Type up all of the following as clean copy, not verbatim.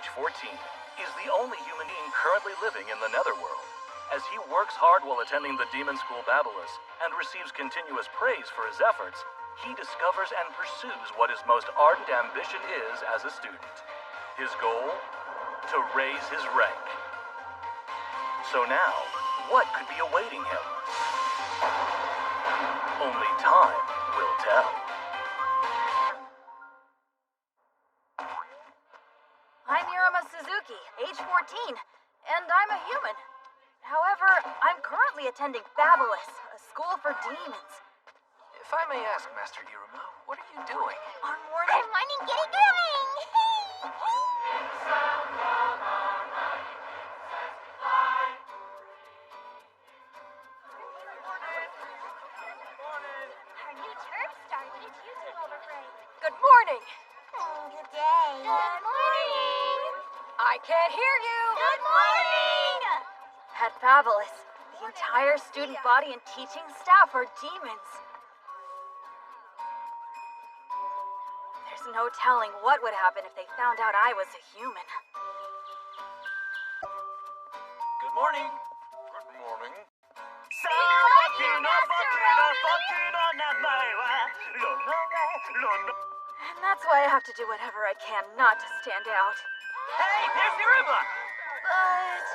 age 14, is the only human being currently living in the Netherworld. As he works hard while attending the demon school Babylos and receives continuous praise for his efforts, he discovers and pursues what his most ardent ambition is as a student. His goal? To raise his rank. So now, what could be awaiting him? Only time will tell. I'm Iruma Suzuki, age 14, and I'm a human. However, I'm currently attending Babylos, a school for demons. If I may ask, Master Iruma, what are you doing? Our morning... Good morning, getting going! Our new term started its YouTube overbreak. Good morning! Good day. Good morning! I can't hear you! Good morning! At Babylos, the entire student body and teaching staff are demons. There's no telling what would happen if they found out I was a human. Good morning. Good morning. And that's why I have to do whatever I can not to stand out. Hey, there's Iruma! But...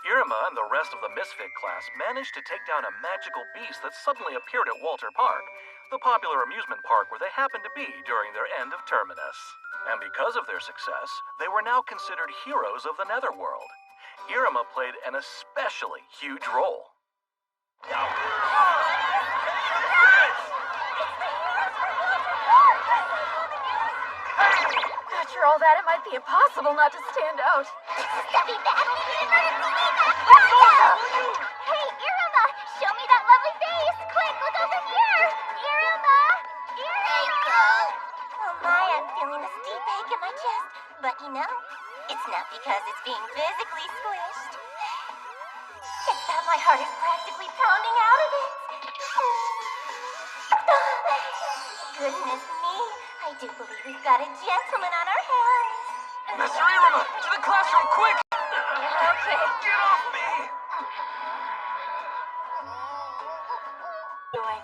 Iruma and the rest of the Misfit class managed to take down a magical beast that suddenly appeared at Walter Park, the popular amusement park where they happened to be during their end of terminus. And because of their success, they were now considered heroes of the Netherworld. Iruma played an especially huge role. After all that, it might be impossible not to stand out. Steffi battle! Hey, Iruma! Show me that lovely face! Quick, look over here! Iruma! Iruma! Oh my, I'm feeling a steep ache in my chest. But you know, it's not because it's being physically squished. It's that my heart is practically pounding out of it. Goodness me, I do believe we've got a gentleman on our hands. Master Iruma, to the classroom, quick! Okay. Get off me! Doing.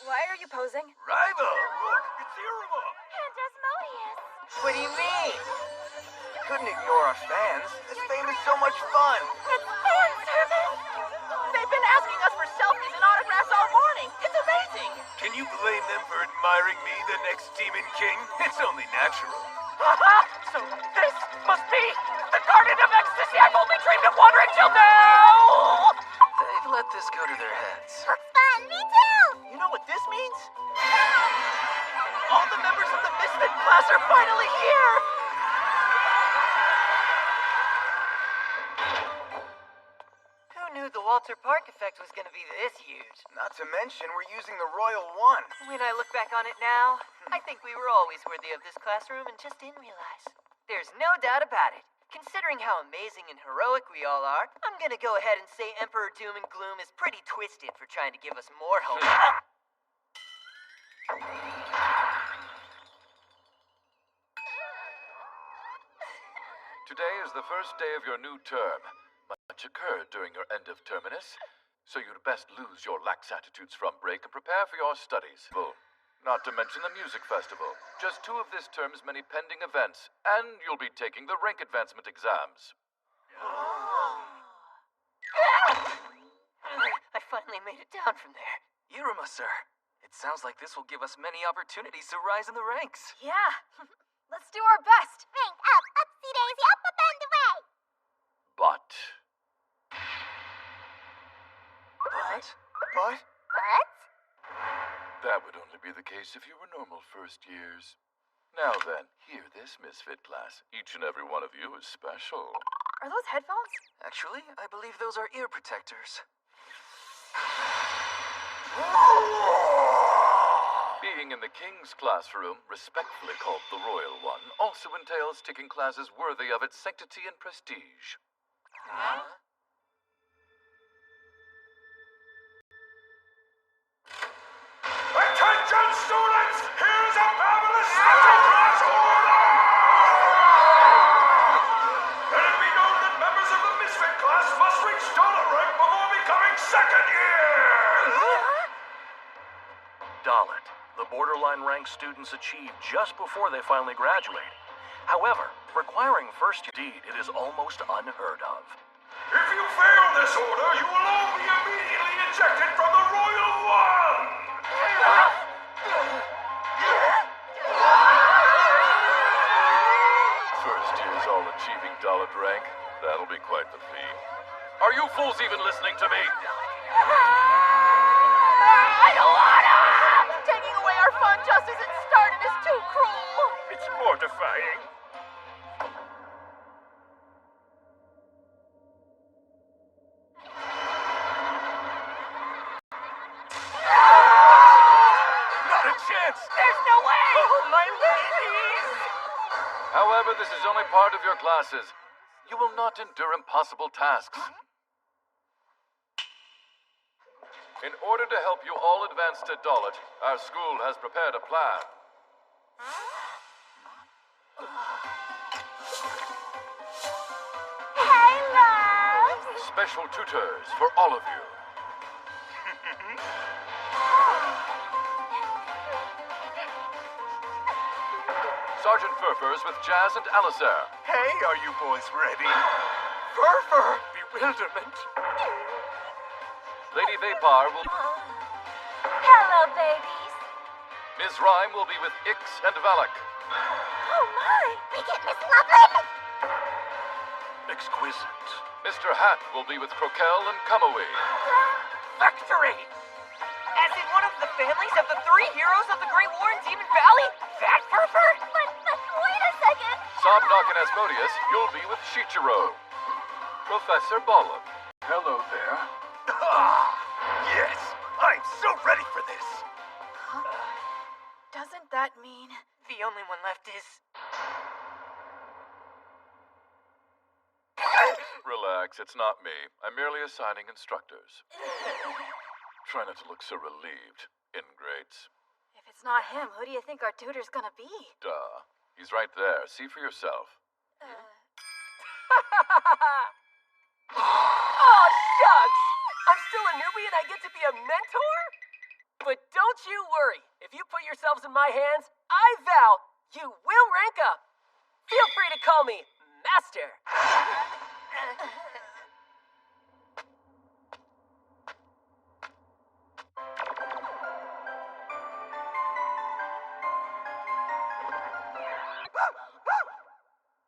Why are you posing? Rival! Look, it's Iruma! And Asmodeus. What do you mean? You couldn't ignore our fans. This fame is so much fun. It's fan service! They've been asking us for selfies and autographs all morning. It's amazing! Can you blame them for admiring me, the next Demon King? It's only natural. So this must be the Garden of Ecstasy I've only dreamed of wandering till now! They've let this go to their heads. Looks fun, me too. You know what this means? All the members of the Misfit class are finally here! Who knew the Walter Park effect was going to be this huge? Not to mention, we're using the Royal One. When I look back on it now, I think we were always worthy of this classroom and just didn't realize. There's no doubt about it. Considering how amazing and heroic we all are, I'm gonna go ahead and say Emperor Doom and Gloom is pretty twisted for trying to give us more hope. Today is the first day of your new term. Much occurred during your end of terminus, so you'd best lose your lax attitudes from break and prepare for your studies. Not to mention the music festival. Just 2 of this term's many pending events, and you'll be taking the rank advancement exams. I finally made it down from there. Iruma, sir. It sounds like this will give us many opportunities to rise in the ranks. Yeah. Let's do our best. Rank up, upsy daisy, up and away. But But? What? that would only be the case if you were normal first years. Now then, hear this, Misfit class. Each and every one of you is special. Are those headphones? Actually, I believe those are ear protectors. Being in the King's classroom, respectfully called the Royal One, also entails taking classes worthy of its sanctity and prestige. Huh? Attention! Attention, students! Here's a fabulous special class order! Let it be known that members of the Misfit class must reach Dalit rank before becoming second years! Dalit, the borderline rank students achieve just before they finally graduate. However, requiring first deed, it is almost unheard of. If you fail this order, you will all be immediately ejected from the Royal One! First years all achieving Dalit rank. That'll be quite the feat. Are you fools even listening to me? I don't wanna! Taking away our fun just as it started is too cruel! It's mortifying. Not a chance! There's no way! Oh, my ladies! However, this is only part of your classes. You will not endure impossible tasks. In order to help you all advance to Dalit, our school has prepared a plan. Hey, loves! Special tutors for all of you. Sergeant Furfurs with Jazz and Alistair. Hey, are you boys ready? Furfur! Bewilderment. Lady Vapar will... Hello, babies. Ms. Rhyme will be with Ix and Valak. Oh, my. We get Miss Loveland. Exquisite. Mr. Hat will be with Croquelle and Kamui. Victory! As in one of the families of the three heroes of the Great War in Demon Valley? That Furfur? But wait a second. Sobnock and Asmodeus, you'll be with Shichiro. Professor Ballum. Hello there. Yes, I'm so ready for this. Doesn't that mean... The only one left is... Relax, it's not me. I'm merely assigning instructors. Try not to look so relieved, ingrates. If it's not him, who do you think our tutor's gonna be? Duh. He's right there. See for yourself. Oh, shucks! I'm still a newbie and I get to be a mentor? But don't you worry. If you put yourselves in my hands, I vow you will rank up. Feel free to call me Master.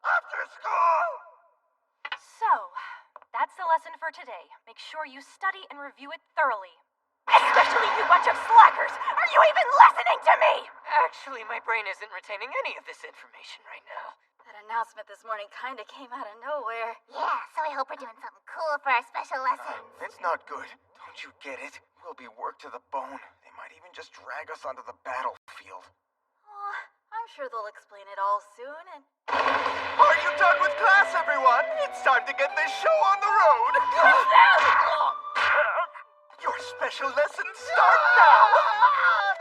After school! So, that's the lesson for today. Make sure you study and review it thoroughly. Especially you bunch of slackers! Are you even listening to me? Actually, my brain isn't retaining any of this information right now. That announcement this morning kinda came out of nowhere. Yeah, so I hope we're doing something cool for our special lesson. It's not good. Don't you get it? We'll be worked to the bone. They might even just drag us onto the battlefield. Oh, I'm sure they'll explain it all soon, and... Are you done with class, everyone? It's time to get this show on the road! Your special lessons start now!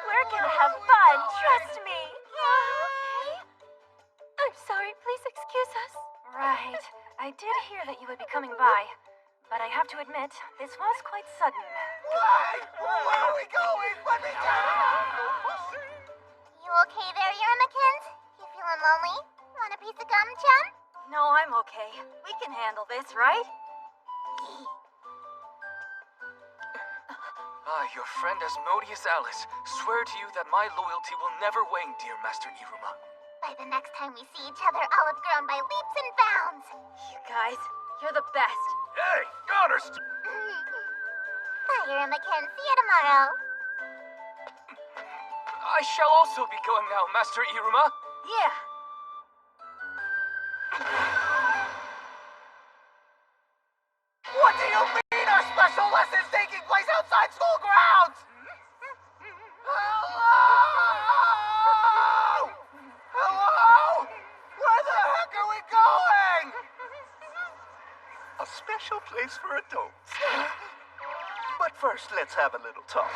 We're gonna have fun, trust me. I'm sorry, please excuse us. Right. I did hear that you would be coming by. But I have to admit, this was quite sudden. Wait! Where are we going? Let me down! You okay there, Yermakins? You feeling lonely? Want a piece of gum, chum? No, I'm okay. We can handle this, right? I, your friend Asmodeus Alice, swear to you that my loyalty will never wane, dear Master Iruma. By the next time we see each other, I'll have grown by leaps and bounds. You guys, you're the best. Hey, honest! Bye, Yermakins. See you tomorrow. I shall also be going now, Master Iruma. Yeah. What do you mean our special lesson's taking place outside school grounds? Hello? Hello? Where the heck are we going? A special place for adults. But first, let's have a little talk.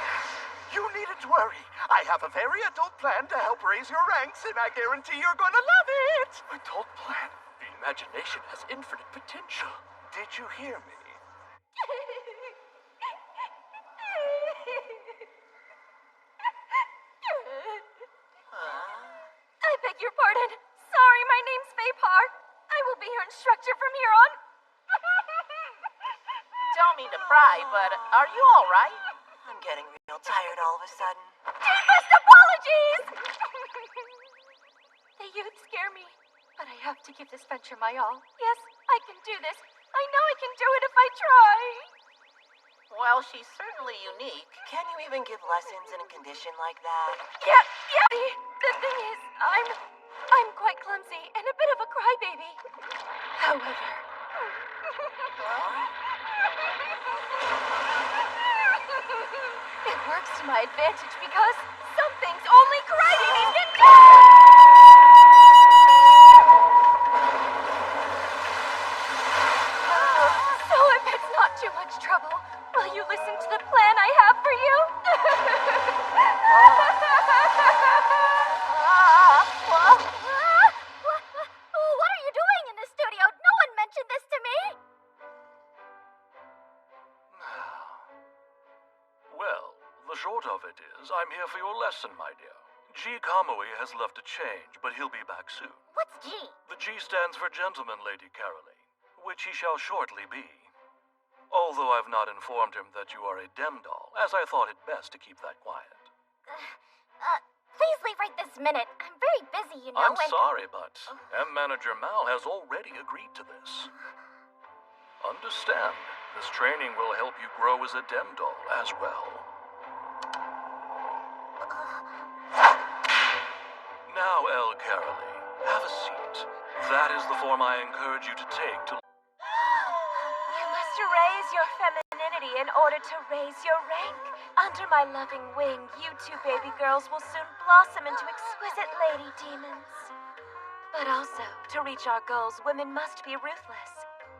You needn't worry. I have a very adult plan to help raise your ranks, and I guarantee you're gonna love it. Adult plan. The imagination has infinite potential. Did you hear me? I beg your pardon. Sorry, my name's Vapar. I will be your instructor from here on. Don't mean to pry, but are you all right? I'm getting real tired all of a sudden. Deepest apologies! The youth scare me, but I have to give this venture my all. Yes, I can do this. I know I can do it if I try. Well, she's certainly unique. Can you even give lessons in a condition like that? Yeah. The thing is, I'm quite clumsy and a bit of a crybaby. However, it works to my advantage because some things only crybabies can do! So if it's not too much trouble, will you listen to the plan I have for you? What are you doing in the studio? No one mentioned this to me! Well, the short of it is, I'm here for your lesson, my dear. G. Kamui has left a change, but he'll be back soon. What's G? The G stands for Gentleman, Lady Caroline, which he shall shortly be. Although I've not informed him that you are a Demdoll, as I thought it best to keep that quiet. Please leave right this minute. I'm very busy, you know. I'm sorry, but M Manager Mal has already agreed to this. Understand, this training will help you grow as a Demdoll as well. Now, El Caroline, have a seat. That is the form I encourage you to take to... You must raise your femininity in order to raise your rank. Under my loving wing, you two baby girls will soon blossom into exquisite lady demons. But also, to reach our goals, women must be ruthless.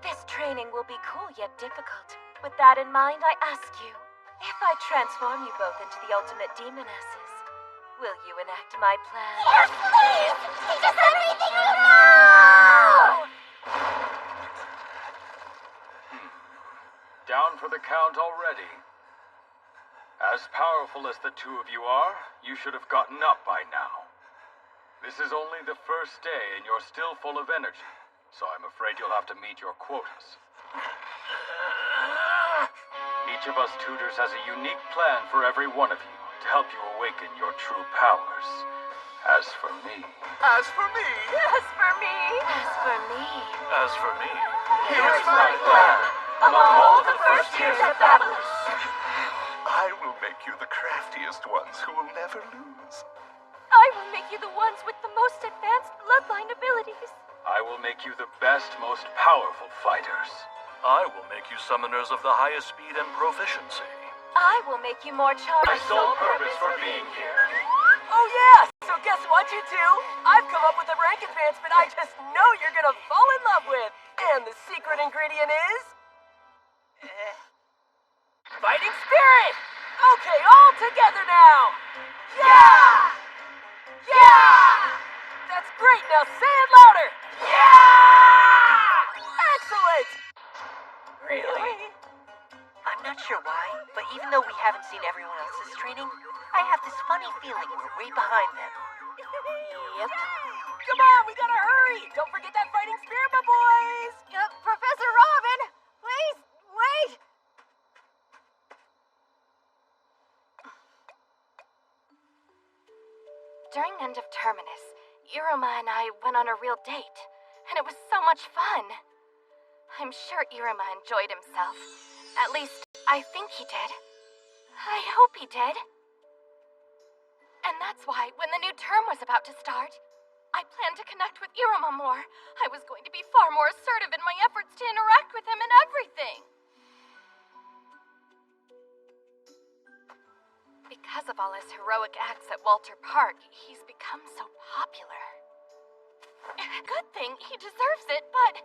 This training will be cool yet difficult. With that in mind, I ask you, if I transform you both into the ultimate demonesses, will you enact my plan? Yes, please! Teach us everything you know! Down for the count already. As powerful as the two of you are, you should have gotten up by now. This is only the first day and you're still full of energy, so I'm afraid you'll have to meet your quotas. Each of us tutors has a unique plan for every one of you to help you awaken your true powers. As for me... As for me... As for me... As for me... As for me... Here's my plan. Among all the first years of Babylus, I will make you the craftiest ones who will never lose. I will make you the ones with the most advanced bloodline abilities. I will make you the best, most powerful fighters. I will make you summoners of the highest speed and proficiency. I will make you more charming. My sole purpose for being here. Oh yeah! So guess what, you two? I've come up with a rank advancement I just know you're gonna fall in love with. And the secret ingredient is... fighting spirit! Okay, all together now! Yeah! Yeah! That's great, now say it louder! Yeah! Excellent! Really? I'm not sure why, but even though we haven't seen everyone else's training, I have this funny feeling we're way behind them. Yep. Come on, we gotta hurry! Don't forget that fighting spirit, my boys! Professor Robin, please, wait! During End of Terminus, Iruma and I went on a real date, and it was so much fun. I'm sure Iruma enjoyed himself. At least, I think he did. I hope he did. And that's why, when the new term was about to start, I planned to connect with Iruma more. I was going to be far more assertive in my efforts to interact with him and everything. Because of all his heroic acts at Walter Park, he's become so popular. Good thing, he deserves it, but...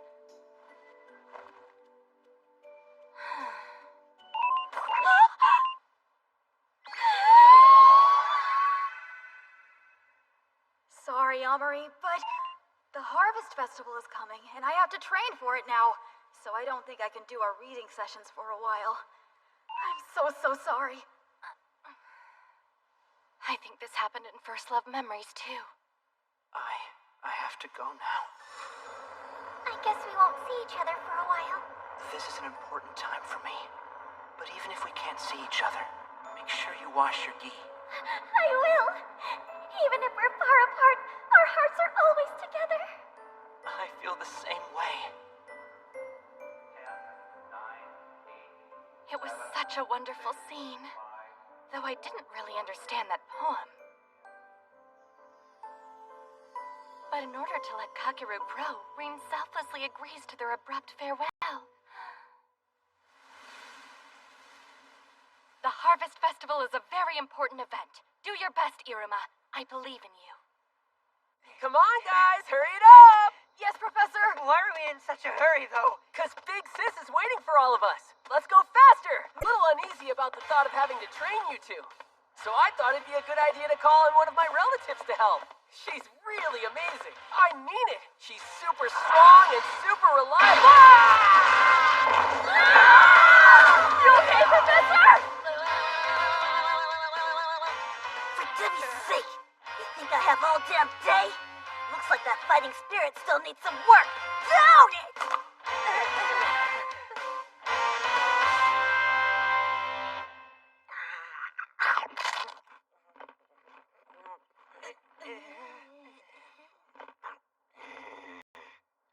sorry, Amory, but the Harvest Festival is coming, and I have to train for it now, so I don't think I can do our reading sessions for a while. I'm so sorry. I think this happened in First Love Memories, too. I have to go now. I guess we won't see each other for a while. This is an important time for me. But even if we can't see each other, make sure you wash your gi. I will. Even if we're far apart, our hearts are always together. I feel the same way. It was such a wonderful scene, though I didn't really understand that poem. But in order to let Kakeru grow, Reem selflessly agrees to their abrupt farewell. The Harvest Festival is a very important event. Do your best, Iruma. I believe in you. Come on, guys, hurry it up! Yes, Professor? Why are we in such a hurry, though? Because Big Sis is waiting for all of us. Let's go faster. A little uneasy about the thought of having to train you two. So I thought it'd be a good idea to call in one of my relatives to help. She's really amazing. I mean it. She's super strong and super reliable. You okay, Professor? For goodness sake, you think I have all damn day? Looks like that fighting spirit still needs some work. Down it!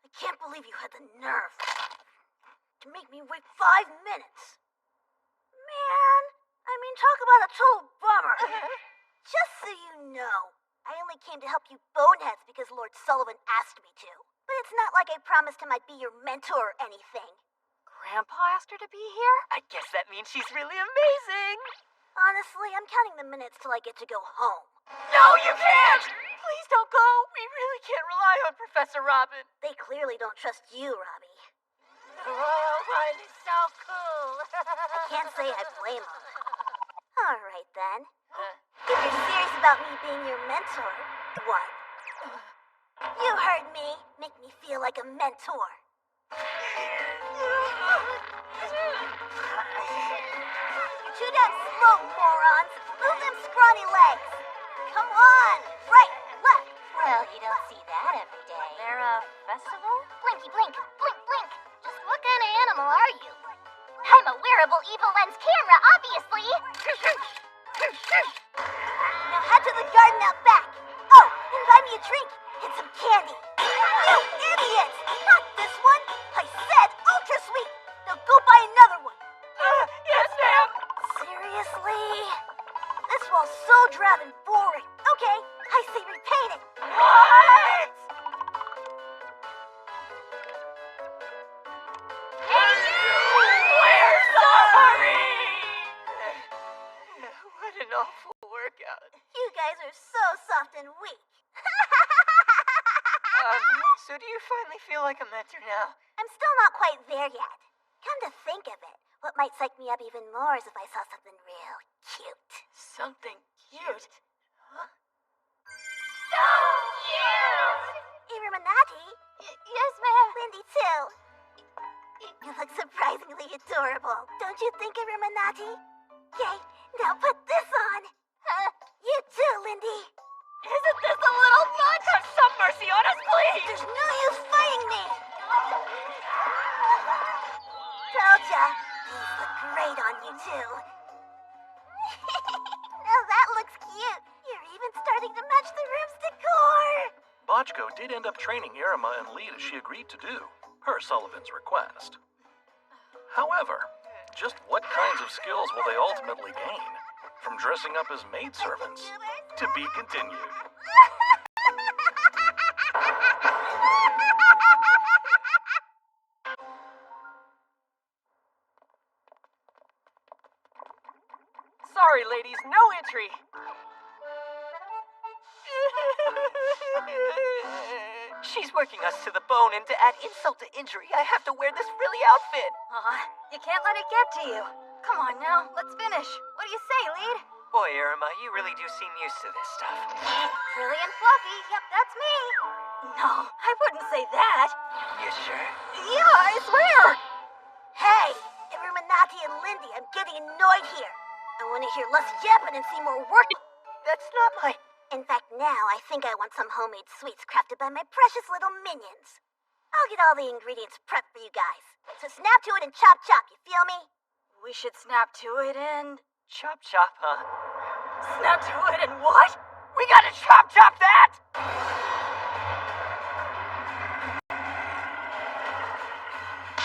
I can't believe you had the nerve to make me wait 5 minutes. Man, I mean, talk about a total bummer. Just so you know, I only came to help you boneheads because Lord Sullivan asked me to. But it's not like I promised him I'd be your mentor or anything. Grandpa asked her to be here? I guess that means she's really amazing. Honestly, I'm counting the minutes till I get to go home. No, you can't! Please don't go. We really can't rely on Professor Robin. They clearly don't trust you, Robbie. The Royal One is so cool. I can't say I blame them. All right, then. If you're serious about me being your mentor, what? You heard me. Make me feel like a mentor. You're too damn slow, morons. Move them scrawny legs. Come on. Right, left. Well, you don't see that every day. There a festival? Blinky, blink, blink, blink. Just what kind of animal are you? I'm a wearable evil lens camera, obviously. Now head to the garden out back. Oh, and buy me a drink and some candy. You idiots! Not this one. I said ultra sweet. Now go buy another one. Yes, ma'am. Seriously? This wall's so drab and boring. Okay, I say repaint it. What? We're sorry! What an awful workout. You guys are so soft and weak. So do you finally feel like a mentor now? I'm still not quite there yet. Come to think of it, what might psych me up even more is if I saw something real cute. Something cute? Huh? So cute! Illuminati? Yes, ma'am. Lindy, too. You look surprisingly adorable. Don't you think, Illuminati? Yay, now put this on. You too, Lindy. Isn't this a little much? Have some mercy on us, please! There's no use fighting me. Told ya. These look great on you, too. Now that looks cute. You're even starting to match the room's decor. Botchko did end up training Iruma and lead as she agreed to do, per Sullivan's request. However, just what kinds of skills will they ultimately gain? From dressing up as maidservants to be continued. Sorry, ladies, no entry. She's working us to the bone, and to add insult to injury, I have to wear this frilly outfit. You can't let it get to you. Come on now, let's finish. What do you say, Lead? Boy, Iruma, you really do seem used to this stuff. Frilly and fluffy, yep, that's me. No, I wouldn't say that. You sure? Yeah, I swear. Hey, Illuminati and Lindy, I'm getting annoyed here. I want to hear less yapping and see more work. That's not my... In fact, now I think I want some homemade sweets crafted by my precious little minions. I'll get all the ingredients prepped for you guys. So snap to it and chop chop, you feel me? We should snap to it and... Chop chop, huh? Snap to it and what? We gotta chop chop that!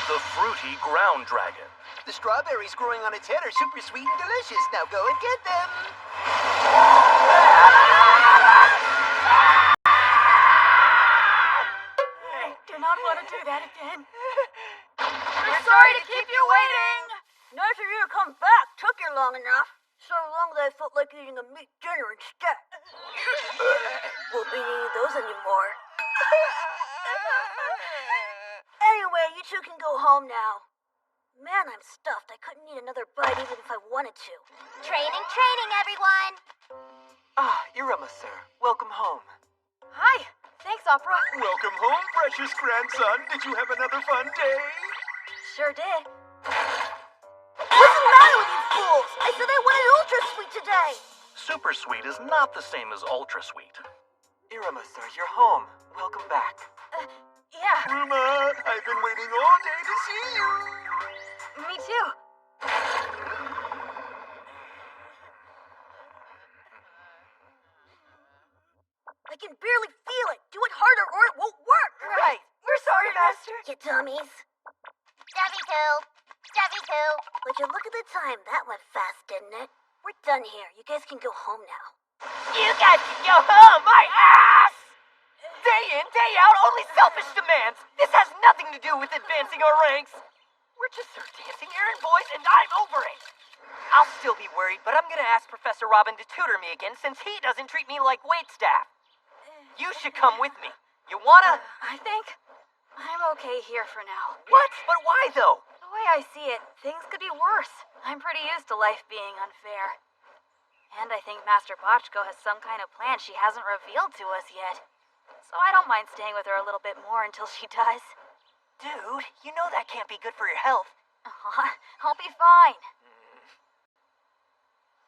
The fruity ground dragon. The strawberries growing on its head are super sweet and delicious. Now go and get them. I do not want to do that again. We're sorry to keep you waiting. Nice of you to come back. Took you long enough. So long that I felt like eating a meat dinner instead. Won't be eating those anymore. Anyway, you two can go home now. Man, I'm stuffed. I couldn't eat another bite even if I wanted to. Training, everyone. Ah, Iruma, sir. Welcome home. Hi. Thanks, Opera. Welcome home, precious grandson. Did you have another fun day? Sure did. What's the matter with you fools? I said I wanted ultra sweet today. Super sweet is not the same as ultra sweet. Iruma, sir, you're home. Welcome back. Yeah, Iruma, I've been waiting all day to see you. me too. I can barely feel it. Do it harder or it won't work. Right. We're sorry, Master. You dummies. Stubby two. Would you look at the time? That went fast, didn't it? We're done here. You guys can go home now. You guys can go home, my ass! Day in, day out, only selfish demands. This has nothing to do with advancing our ranks. We're just sir dancing errand boys, and I'm over it. I'll still be worried, but I'm gonna ask Professor Robin to tutor me again since he doesn't treat me like waitstaff. You should come with me. You wanna? I think I'm okay here for now. What? But why, though? The way I see it, things could be worse. I'm pretty used to life being unfair. And I think Master Botchko has some kind of plan she hasn't revealed to us yet. So I don't mind staying with her a little bit more until she does. Dude, you know that can't be good for your health. I'll be fine.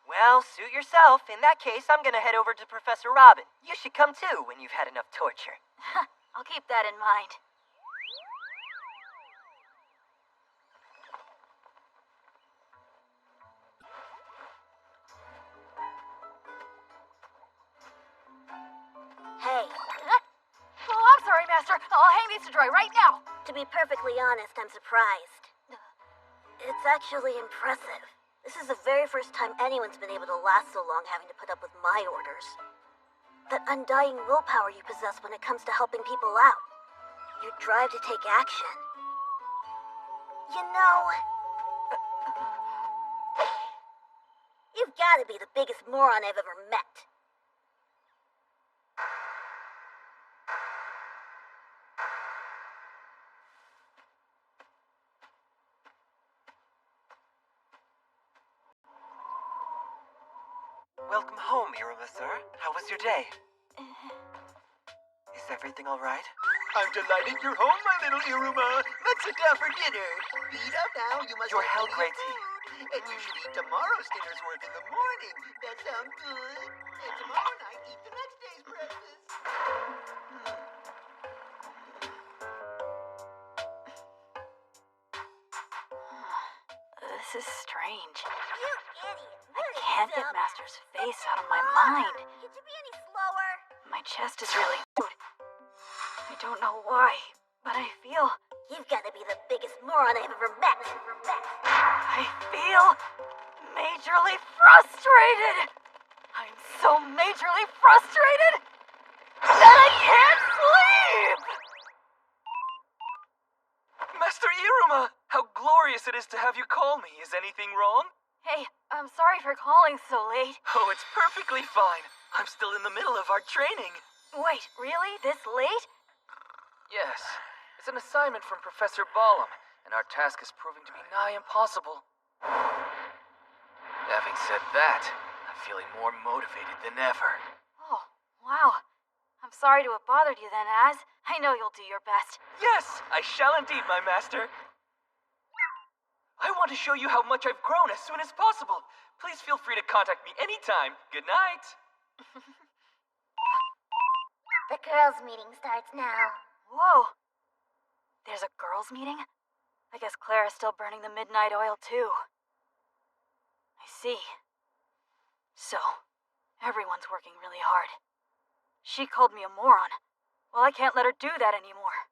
Well, suit yourself. In that case, I'm gonna head over to Professor Robin. You should come too when you've had enough torture. I'll keep that in mind. Hey, Oh, I'm sorry, Master. I'll hang these to dry right now. to be perfectly honest, I'm surprised. It's actually impressive. This is the very first time anyone's been able to last so long having to put up with my orders. That undying willpower you possess when it comes to helping people out. Your drive to take action. You know... You've got to be the biggest moron I've ever met. Welcome home, Iruma, sir. How was your day? Is everything all right? I'm delighted you're home, my little Iruma. Let's sit down for dinner. Eat up now. You must Your have health plenty of great tea. food. And you should eat tomorrow's dinner's worth in the morning. That sounds good. And tomorrow night, eat the next day's breakfast. This is strange. You idiot. I can't get Master's face out of my mind. Could you be any slower? My chest is really... I don't know why, but I feel... You've got to be the biggest moron I've ever met. I feel majorly frustrated. I'm so majorly frustrated that I can't sleep. Master Iruma, how glorious it is to have you call me. Is anything wrong? Hey, I'm sorry for calling so late. Oh, it's perfectly fine. I'm still in the middle of our training. Wait, really? This late? Yes, it's an assignment from Professor Ballum, and our task is proving to be nigh impossible. Having said that, I've feeling more motivated than ever. Oh, wow. I'm sorry to have bothered you then, Az. I know you'll do your best. Yes, I shall indeed, my master. I want to show you how much I've grown as soon as possible. Please feel free to contact me anytime. Good night. The girls' meeting starts now. Whoa. There's a girls' meeting? I guess Claire is still burning the midnight oil, too. I see. So, everyone's working really hard. She called me a moron. Well, I can't let her do that anymore.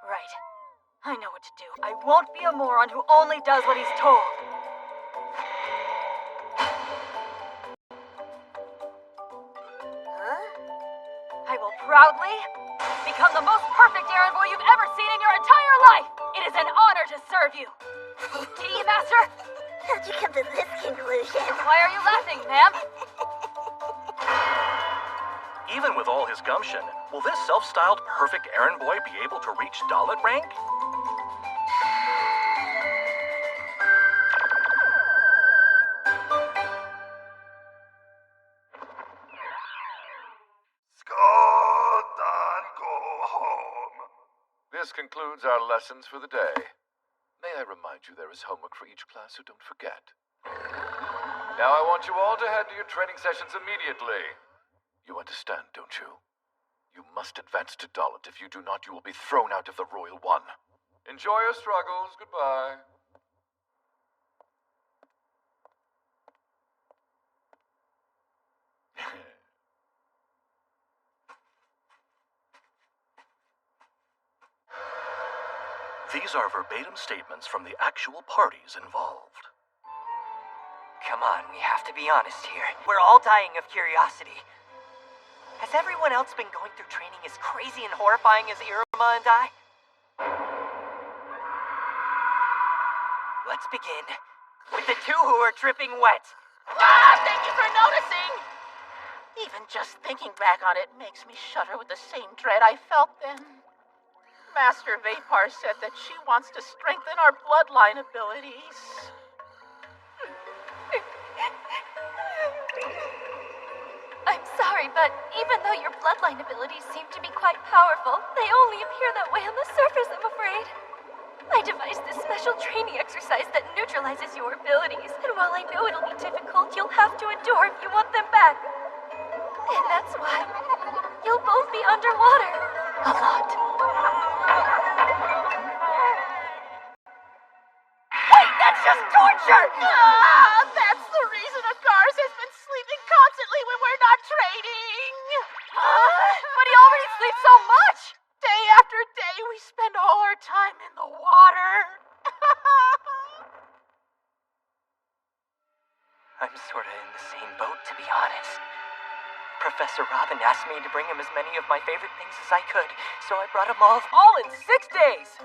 Right. I know what to do. I won't be a moron who only does what he's told. Huh? I will proudly become the most perfect errand boy you've ever seen in your entire life. It is an honor to serve you. Tea, Master? How'd you come to this conclusion? Why are you laughing, ma'am? Even with all his gumption, will this self-styled perfect errand boy be able to reach Dalit rank? Skodan, go home. This concludes our lessons for the day. May I remind you there is homework for each class, so don't forget. Now I want you all to head to your training sessions immediately. You understand, don't you? You must advance to Dalit. If you do not, you will be thrown out of the Royal One. Enjoy your struggles. Goodbye. These are verbatim statements from the actual parties involved. Come on, we have to be honest here. We're all dying of curiosity. Has everyone else been going through training as crazy and horrifying as Iruma and I? Let's begin with the two who are dripping wet. Thank you for noticing! Even just thinking back on it makes me shudder with the same dread I felt then. Master Vapar said that she wants to strengthen our bloodline abilities. I'm sorry, but even though your bloodline abilities seem to be quite powerful, they only appear that way on the surface, I'm afraid. I devised this special training exercise that neutralizes your abilities, and while I know it'll be difficult, you'll have to endure if you want them back. And that's why you'll both be underwater. A lot. Wait, that's just torture! That's the reason Akars has been sleeping constantly when we're not training! But he already sleeps so much! Day after day, we spend all our time in the water. I'm sorta in the same boat, to be honest. Professor Robin asked me to bring him as many of my favorite things as I could, so I brought him all in 6 days!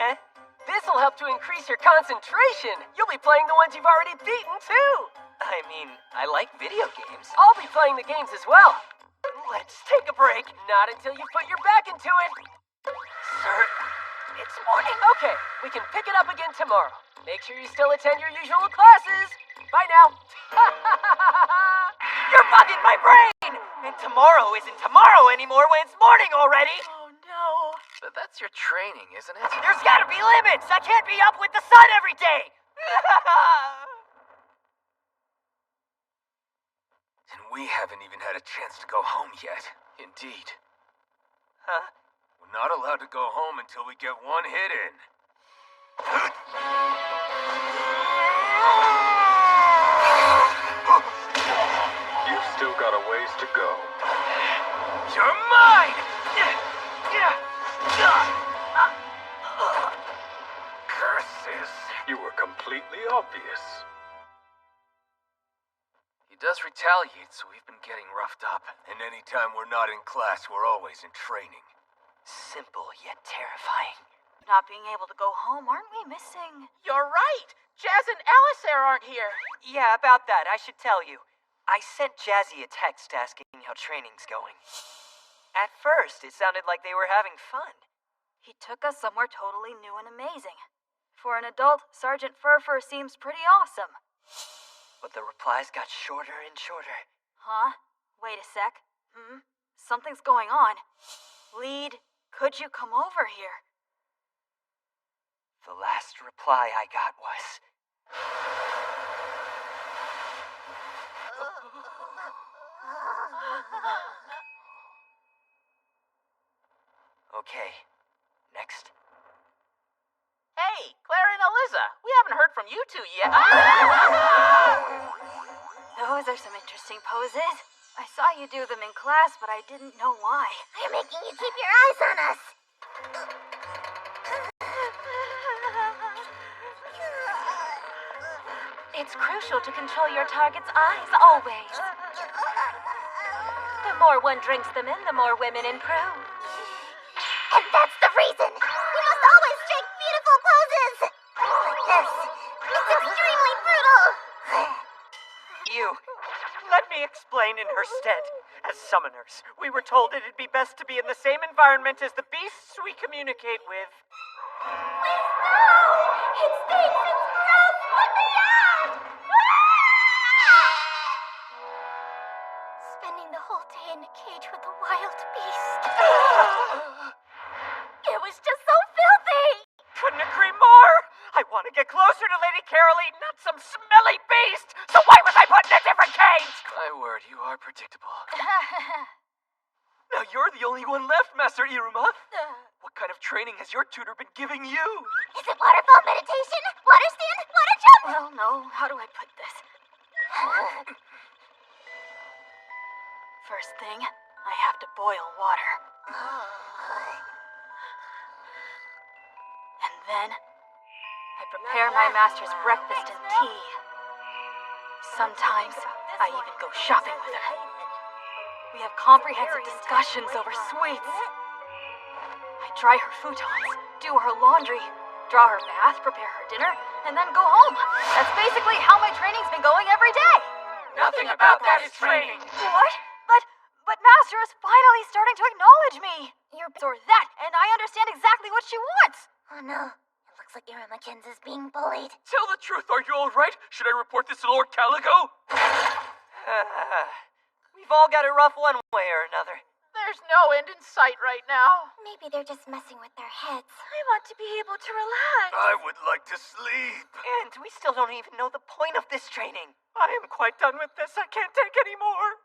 Eh? This'll help to increase your concentration. You'll be playing the ones you've already beaten, too. I mean, I like video games. I'll be playing the games as well. Let's take a break. Not until you put your back into it. Sir, it's morning. Okay, we can pick it up again tomorrow. Make sure you still attend your usual classes. Bye now. You're bugging my brain! And tomorrow isn't tomorrow anymore when it's morning already! Oh no. But that's your training, isn't it? There's gotta be limits! I can't be up with the sun every day! And we haven't even had a chance to go home yet. Indeed. Huh? We're not allowed to go home until we get one hit in. You've still got a ways to go. You're mine! Curses! You were completely obvious. He does retaliate, so we've been getting roughed up. And anytime we're not in class, we're always in training. Simple yet terrifying. Not being able to go home, aren't we missing? You're right. Jazz and Alisair aren't here. Yeah, about that, I should tell you. I sent Jazzy a text asking how training's going. At first, it sounded like they were having fun. He took us somewhere totally new and amazing. For an adult, Sergeant Furfur seems pretty awesome. But the replies got shorter and shorter. Huh? Wait a sec. Something's going on. Lead, could you come over here? The last reply I got was... Okay, next. Hey, Clara and Eliza, we haven't heard from you two yet. Those are some interesting poses. I saw you do them in class, but I didn't know why. They're making you keep your eyes on us. It's crucial to control your target's eyes, always. The more one drinks them in, the more women improve. And that's the reason. We must always strike beautiful poses. Like this. It's extremely brutal. You, let me explain in her stead. As summoners, we were told it'd be best to be in the same environment as the beasts we communicate with. Please, no! It stinks! It's gross! Let me out! Spending the whole day in a cage with a wild beast. It was just so filthy! Couldn't agree more! I want to get closer to Lady Caroline, not some smelly beast! So why was I put in a different cage? My word, you are predictable. Now you're the only one left, Master Iruma. What kind of training has your tutor been giving you? Is it waterfall meditation? Water stand? Water jump? Well, no. How do I put this? First thing, I have to boil water. And then, I prepare my master's breakfast and tea. Sometimes, I even go shopping with her. We have comprehensive discussions over sweets. I dry her futons, do her laundry, draw her bath, prepare her dinner, and then go home. That's basically how my training's been going every day. Nothing about that is training. What? But Master is finally starting to acknowledge me. Or that, and I understand exactly what she wants. Oh no. It looks like Iruma Kins is being bullied. Tell the truth, are you alright? Should I report this to Lord Calico? We've all got it rough one way or another. There's no end in sight right now. Maybe they're just messing with their heads. I want to be able to relax. I would like to sleep. And we still don't even know the point of this training. I am quite done with this. I can't take any more.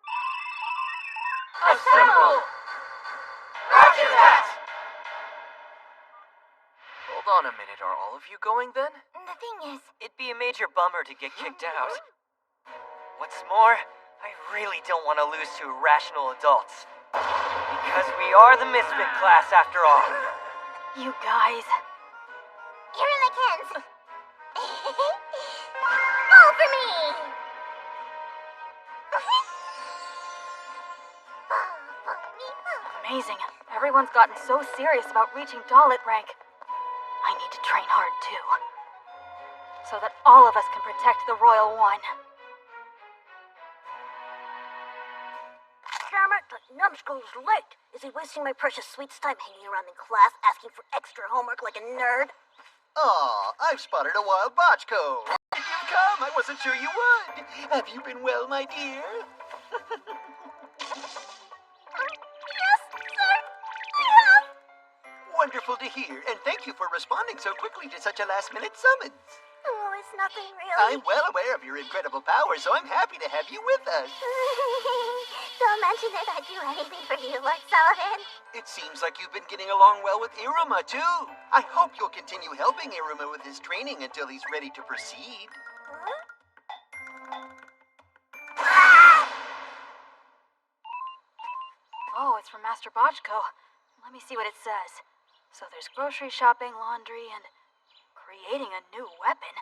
Assemble! Roger that! Hold on a minute, are all of you going then? The thing is, It'd be a major bummer to get kicked out. What's more, I really don't want to lose to irrational adults. Because we are the misfit class after all. You guys. Iruma Kins! All for me! Amazing. Everyone's gotten so serious about reaching Dalit rank. I need to train hard too. So that all of us can protect the Royal One. Damn it, the numbskull's late. Is he wasting my precious sweets time hanging around in class asking for extra homework like a nerd? Aw, I've spotted a wild botchko. You've come. I wasn't sure you would. Have you been well, my dear? Yes, sir. Yes. Wonderful to hear, and thank you for responding so quickly to such a last-minute summons. Oh, it's nothing really. I'm well aware of your incredible power, so I'm happy to have you with us. Don't mention it. I'd do anything for you, Lord Sullivan. It seems like you've been getting along well with Iruma, too. I hope you'll continue helping Iruma with his training until he's ready to proceed. Oh, it's from Master Botchko. Let me see what it says. So there's grocery shopping, laundry, and creating a new weapon.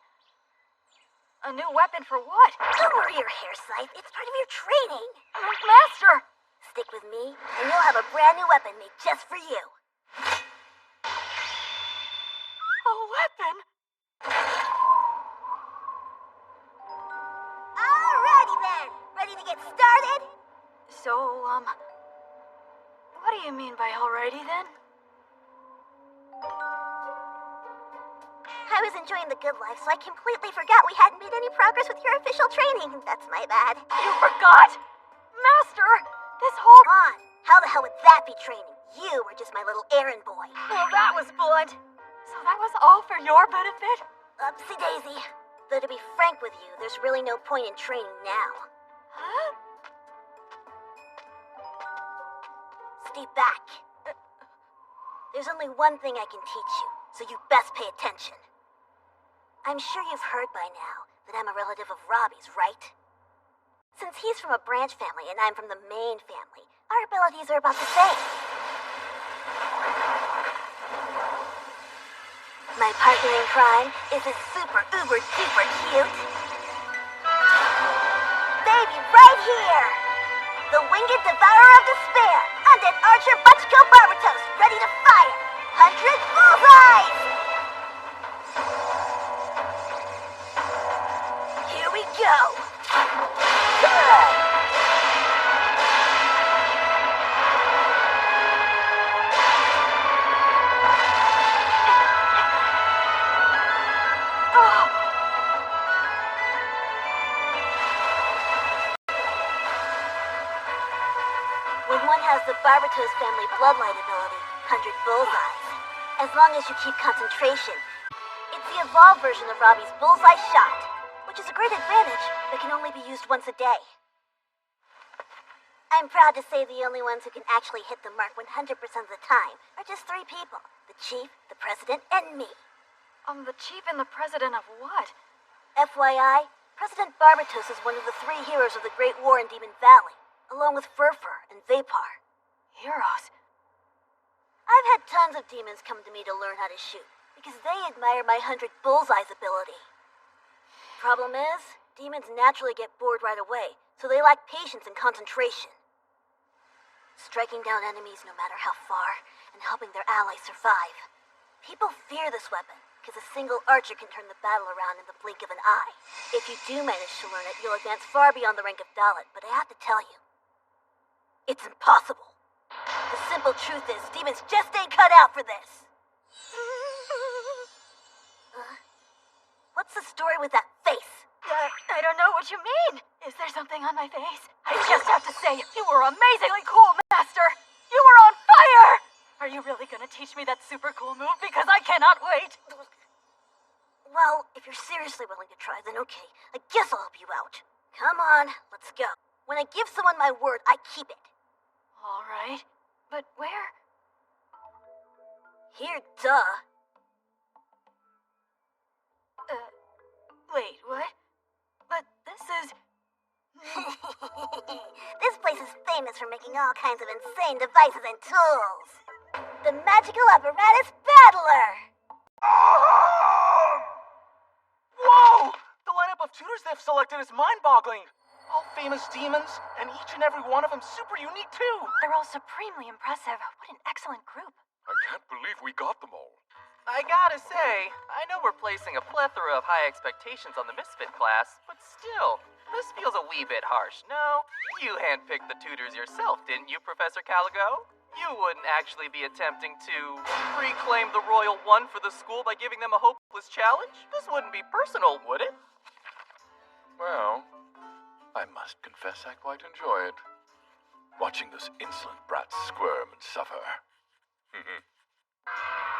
A new weapon for what? Don't worry your hair, Scythe. It's part of your training. Master! Stick with me, and you'll have a brand new weapon made just for you. A weapon? Alrighty then. Ready to get started? So, what do you mean by alrighty then? I was enjoying the good life, so I completely forgot we hadn't made any progress with your official training. That's my bad. You forgot? Master, this whole... Come on. How the hell would that be training? You were just my little errand boy. Well, that was blunt. So that was all for your benefit? Upsy daisy. Though to be frank with you, there's really no point in training now. Huh? Stay back. There's only one thing I can teach you, so you best pay attention. I'm sure you've heard by now that I'm a relative of Robbie's, right? Since he's from a branch family and I'm from the main family, our abilities are about the same. My partner in crime is a super uber duper cute baby right here. The winged devourer of despair, undead archer Butchko Barbatos, ready to fire. 100 bullseyes! Here we go. When one has the Barbatos family bloodlight ability, 100 bullseyes. As long as you keep concentration, it's the evolved version of Robbie's bullseye shot, which is a great advantage, but can only be used once a day. I'm proud to say the only ones who can actually hit the mark 100% of the time are just 3 people. The chief, the president, and me. The chief and the president of what? FYI, President Barbatos is one of the 3 heroes of the Great War in Demon Valley, along with Furfur and Vapor. Heroes? I've had tons of demons come to me to learn how to shoot, because they admire my 100 bullseyes ability. Problem is, demons naturally get bored right away, so they lack patience and concentration. Striking down enemies no matter how far, and helping their allies survive. People fear this weapon, because a single archer can turn the battle around in the blink of an eye. If you do manage to learn it, you'll advance far beyond the rank of Dalit, but I have to tell you, it's impossible. The simple truth is, demons just ain't cut out for this. What's the story with that face? I don't know what you mean. Is there something on my face? I just have to say, you were amazingly cool, Master. You were on fire. Are you really gonna teach me that super cool move? Because I cannot wait. Well, if you're seriously willing to try, then okay. I guess I'll help you out. Come on, let's go. When I give someone my word, I keep it. All right. But where? Here, duh. Wait, what? But this is... This place is famous for making all kinds of insane devices and tools. The Magical Apparatus Battler! Whoa! The lineup of tutors they've selected is mind-boggling. All famous demons, and each and every one of them super unique too. They're all supremely impressive. What an excellent group. I can't believe we got them all. I gotta say, I know we're placing a plethora of high expectations on the Misfit class, but still, this feels a wee bit harsh, no? You handpicked the tutors yourself, didn't you, Professor Caligo? You wouldn't actually be attempting to reclaim the Royal One for the school by giving them a hopeless challenge? This wouldn't be personal, would it? Well, I must confess I quite enjoy it. Watching those insolent brats squirm and suffer.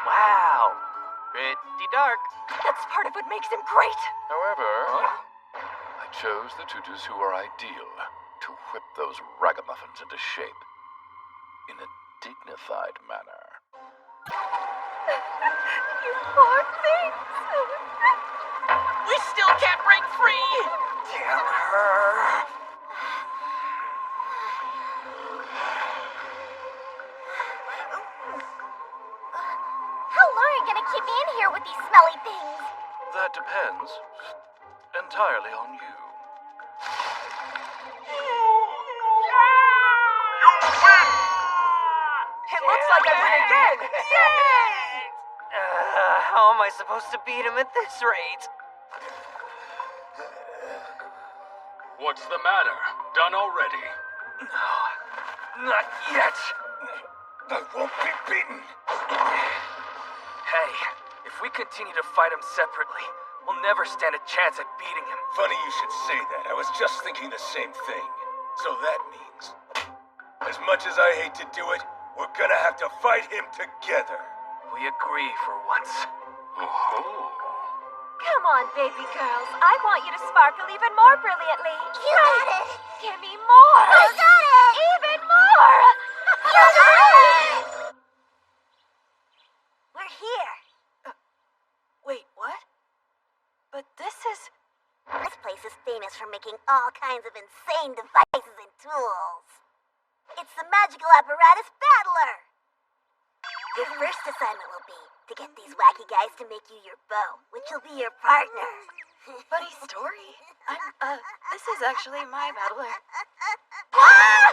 Wow, pretty dark. That's part of what makes him great. However, I chose the tutors who are ideal to whip those ragamuffins into shape in a dignified manner. You poor things. We still can't break free! Damn her. How long are you gonna keep me in here with these smelly things? That depends entirely on you. It looks like I win again! Yay! How am I supposed to beat him at this rate? What's the matter? Done already? No, not yet. I won't be beaten. Hey, if If we continue to fight him separately, we'll never stand a chance at beating him. Funny you should say that. I was just thinking the same thing. So that means, as much as I hate to do it, we're gonna have to fight him together. We agree for once. Come on, baby girls. I want you to sparkle even more brilliantly. You got it! Give me more! You got it! Even more! You got it! We're here. Wait, what? But this is... This place is famous for making all kinds of insane devices and tools. It's the Magical Apparatus Battler! Your first assignment will be to get these wacky guys to make you your bow, which will be your partner. Buddy Story? This is actually my battler. Why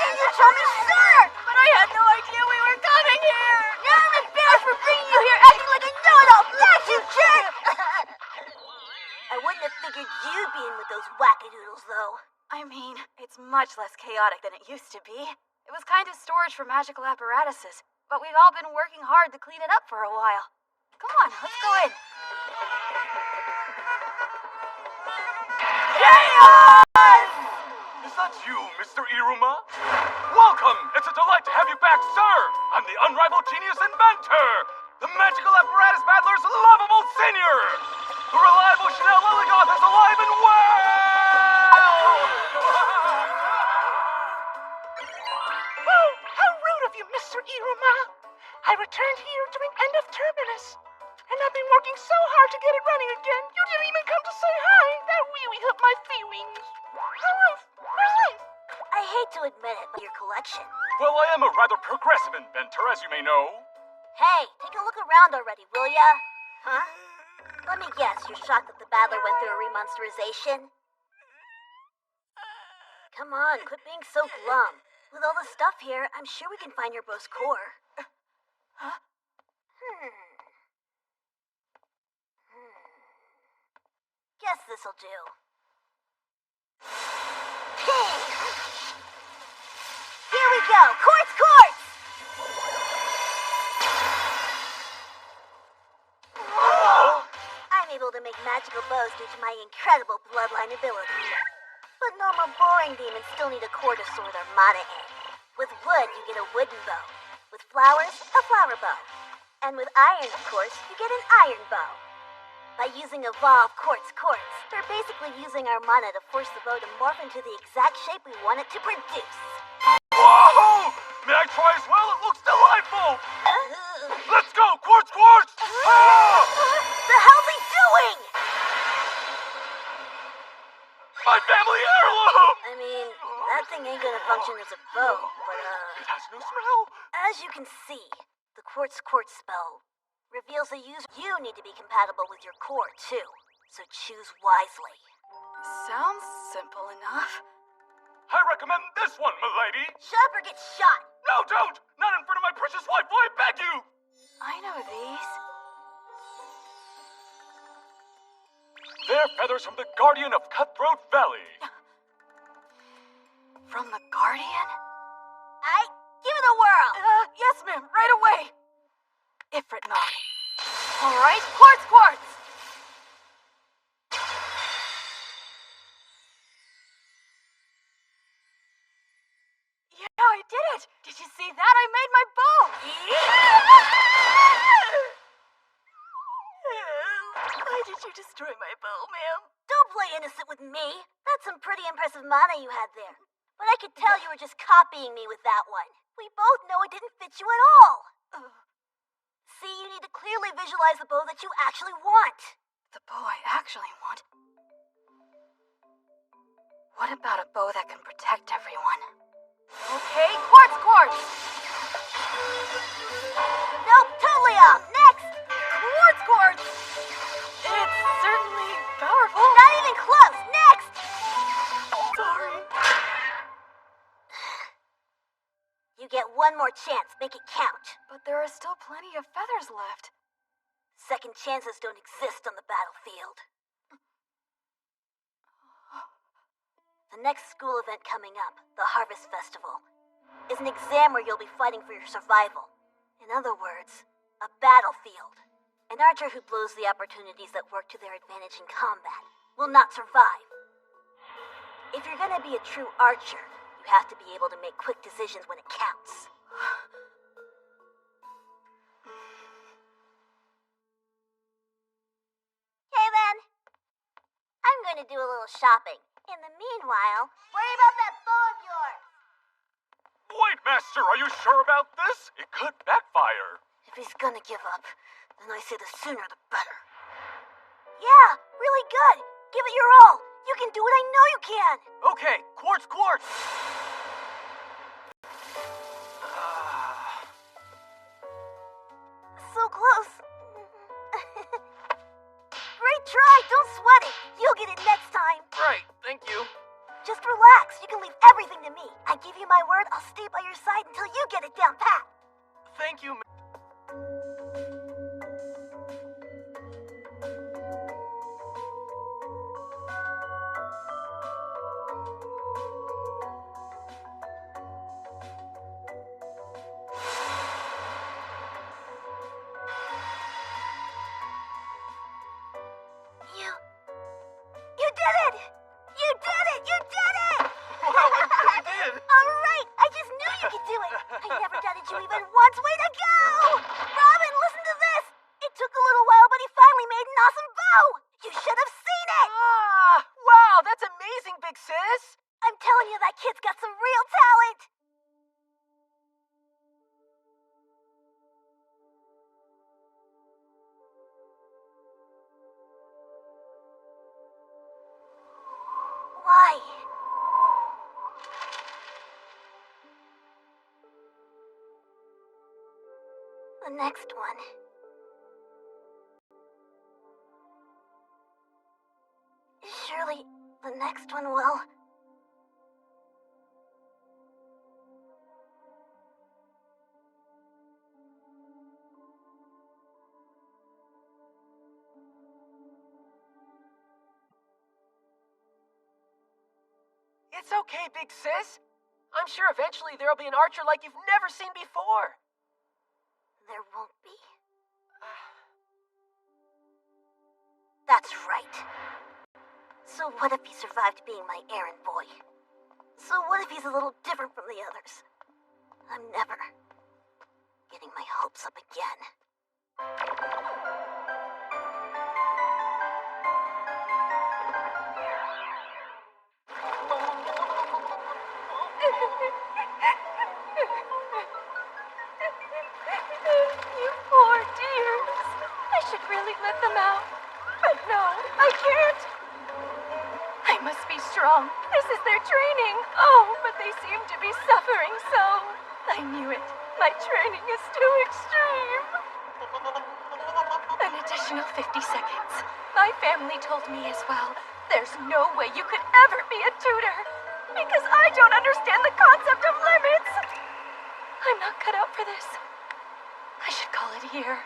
didn't you tell me sooner? But I had no idea we were coming here! Now I'm embarrassed for bringing you here acting like a know-it-all. That's you, jerk! I wouldn't have figured you'd be in with those wackadoodles, though. I mean, it's much less chaotic than it used to be. It was kind of storage for magical apparatuses, but we've all been working hard to clean it up for a while. Come on, let's go in. Is that you, Mr. Iruma? Welcome! It's a delight to have you back, sir! I'm the unrivaled genius inventor! The Magical Apparatus Battler's lovable senior! The reliable Chanel Lilligoth is alive and well! Oh, how rude of you, Mr. Iruma. I returned here during end of terminus, and I've been working so hard to get it running again. You didn't even come to say hi. That really hurt my feelings. I hate to admit it, but your collection. Well, I am a rather progressive inventor, as you may know. Hey, take a look around already, will ya? Huh? Let me guess, you're shocked that the Battler went through a remonsterization? Come on, quit being so glum. With all the stuff here, I'm sure we can find your bow's core. Huh? Guess this'll do. Here we go! Quartz! I'm able to make magical bows due to my incredible bloodline ability. But normal boring demons still need a core to store their mana in. With wood, you get a wooden bow. With flowers, a flower bow. And with iron, of course, you get an iron bow. By using Evolve Quartz, they're basically using our mana to force the bow to morph into the exact shape we want it to produce. Whoa! May I try as well? It looks delightful! Let's go! Quartz! The hell's he doing? My family heirloom! I mean, that thing ain't gonna function as a bow, but It has no smell. as you can see, the Quartz spell reveals that you need to be compatible with your core, too. So choose wisely. Sounds simple enough. I recommend this one, milady. Shut up or get shot! No, don't! Not in front of my precious wife, I beg you! I know these. They're feathers from the Guardian of Cutthroat Valley. From the Guardian? Give it a whirl! Yes, ma'am, right away. Ifrit knock. All right, quartz! Yeah, I did it. Did you see that? I made my bow. Why did you destroy my bow, ma'am? Don't play innocent with me. That's some pretty impressive mana you had there. But I could tell you were just copying me with that one. We both know it didn't fit you at all. See, you need to clearly visualize the bow that you actually want. The bow I actually want? What about a bow that can protect everyone? Okay, quartz! Nope, totally off. Next! Quartz! It's certainly powerful. Not even close. Next! Sorry. You get one more chance. Make it count. But there are still plenty of feathers left. Second chances don't exist on the battlefield. The next school event coming up, the Harvest Festival, is an exam where you'll be fighting for your survival. In other words, a battlefield. An archer who blows the opportunities that work to their advantage in combat will not survive. If you're gonna be a true archer, you have to be able to make quick decisions when it counts. Hey then. I'm going to do a little shopping. In the meanwhile, worry about that bow of yours. Wait, Master, are you sure about this? It could backfire. If he's gonna give up, then I say the sooner the better. Yeah, really good. Give it your all. You can do it, I know you can. Okay, quartz, quartz. So close. Great try, don't sweat it. You'll get it next time. Right, thank you. Just relax, you can leave everything to me. I give you my word, I'll stay by your side until you get it down pat. Thank you, You did it! You did it! You did it! Wow, I really did! All right, I just knew you could do it. I never doubted you even once. Way to go! Robin, listen to this. It took a little while, but he finally made an awesome bow. You should have seen it. Wow, that's amazing, big sis. I'm telling you, that kid's got some real talent. Why? The next one. Surely the next one will. It's okay, big sis. I'm sure eventually there'll be an archer like you've never seen before. There won't be. That's right. So what if he survived being my errand boy? So what if he's a little different from the others? I'm never getting my hopes up again. You poor dears. I should really let them out. But no, I can't. I must be strong. This is their training. Oh, but they seem to be suffering so. I knew it. My training is too extreme. An additional 50 seconds. My family told me as well. There's no way you could ever be a tutor. Because I don't understand the concept of limits. I'm not cut out for this. I should call it here.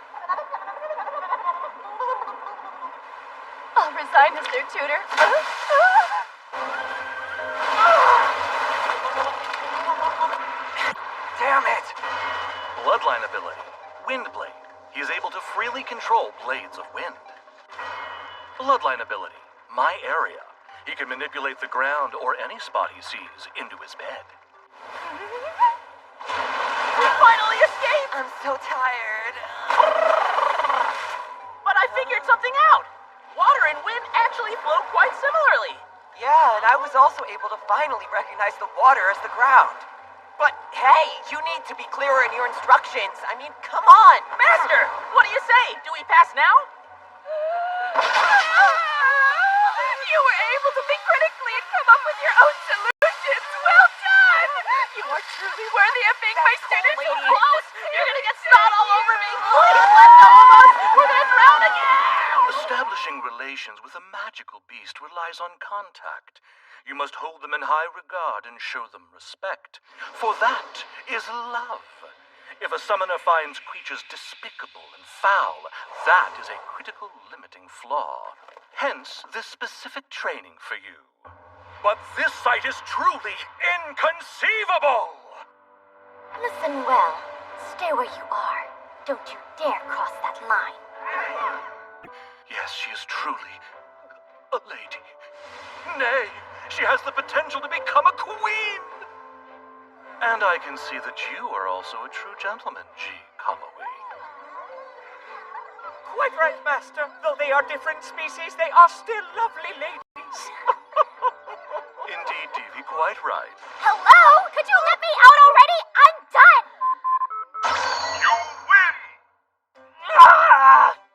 I'll resign as their tutor. Damn it! Bloodline ability. Windblade. He is able to freely control blades of wind. Bloodline ability. My area. He can manipulate the ground or any spot he sees into his bed. We finally escaped! I'm so tired. But I figured something out. Water and wind actually flow quite similarly. Yeah, and I was also able to finally recognize the water as the ground. But hey, you need to be clearer in your instructions. I mean, come on! Master, what do you say? Do we pass now? You were able to think critically and come up with your own solutions. Well done! You are truly worthy of being my student. So close! You're gonna get snot all over me! Please let go of us! We're gonna drown again! Establishing relations with a magical beast relies on contact. You must hold them in high regard and show them respect. For that is love. If a summoner finds creatures despicable and foul, that is a critical limiting flaw. Hence, this specific training for you. But this sight is truly inconceivable! Listen well. Stay where you are. Don't you dare cross that line. Yes, she is truly a lady. Nay, she has the potential to become a queen. And I can see that you are also a true gentleman, G. Kamui. Quite right, Master. Though they are different species, they are still lovely ladies. Indeed, Devi, quite right. Hello? Could you let me out already? I'm done! You win!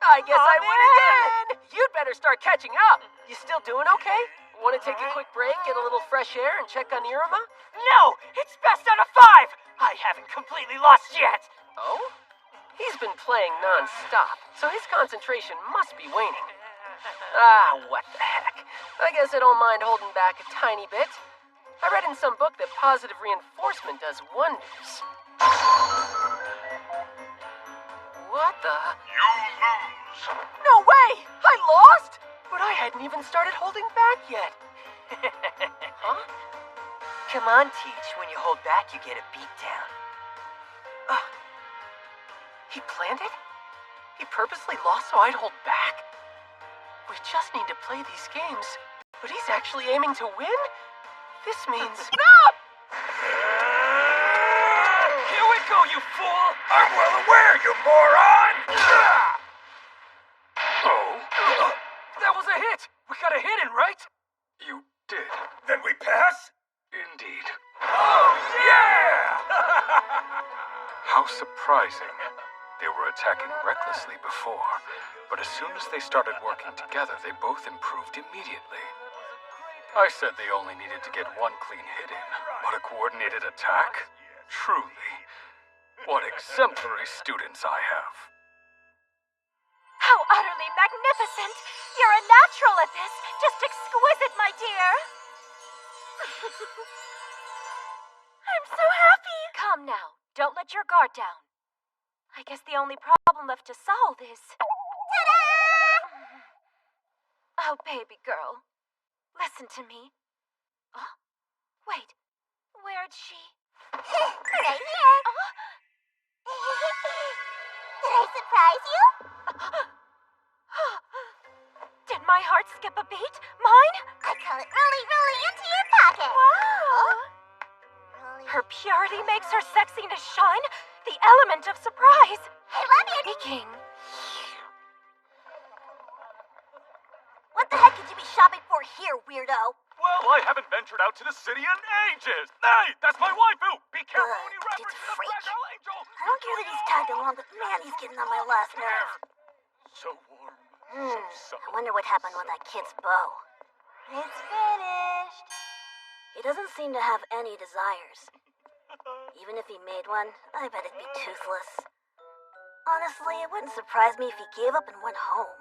I guess I win again! You'd better start catching up. You still doing okay? Want to take a quick break, get a little fresh air, and check on Iruma? No! It's best out of 5! I haven't completely lost yet! Oh? He's been playing non-stop, so his concentration must be waning. Ah, what the heck. I guess I don't mind holding back a tiny bit. I read in some book that positive reinforcement does wonders. What the? You lose! No way! I lost? But I hadn't even started holding back yet. Huh? Come on, Teach. When you hold back, you get a beatdown. He planned it? He purposely lost so I'd hold back? We just need to play these games. But he's actually aiming to win? This means... Stop! Here we go, you fool! I'm well aware, you moron! Oh? That was a hit! We got a hit in, right? You did. Then we pass? Indeed. Oh, yeah! How surprising. They were attacking recklessly before, but as soon as they started working together, they both improved immediately. I said they only needed to get one clean hit in, but a coordinated attack? Truly. What exemplary students I have. How utterly magnificent! You're a natural at this. Just exquisite, my dear. I'm so happy. Calm now. Don't let your guard down. I guess the only problem left to solve is... Ta-da! Oh, baby girl. Listen to me. Oh, wait. Where'd she... Right here. Did I surprise you? Did my heart skip a beat? Mine? I call it rolly into your pocket. Wow. Her purity makes her sexiness shine. The element of surprise. I love you. Speaking. What the heck could you be shopping for here, weirdo? Well, I haven't ventured out to the city in ages. Hey, that's my waifu. Be careful when you It's reference the freak. fragile angel. I don't care that he's tagged along, but man, he's getting on my last nerve. So warm. I wonder what happened with that kid's bow. It's finished. He doesn't seem to have any desires. Even if he made one, I bet it'd be toothless. Honestly, it wouldn't surprise me if he gave up and went home.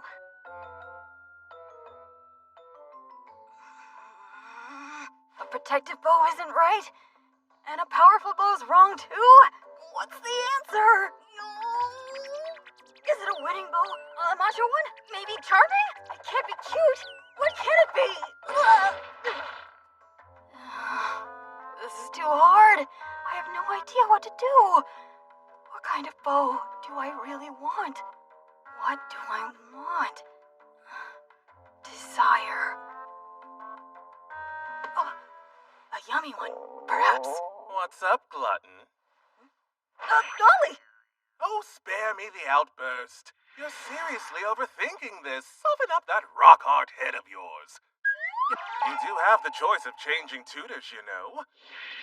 A protective bow isn't right, and a powerful bow's wrong too? What's the answer? Is it a winning bow? A macho one? Maybe charming? It can't be cute. What can it be? This is too hard. I have no idea what to do. What kind of bow do I really want? What do I want? Desire. Oh, a yummy one, perhaps. What's up, glutton? Dolly! Oh, spare me the outburst. You're seriously overthinking this. Soften up that rock-hard head of yours. You do have the choice of changing tutors, you know.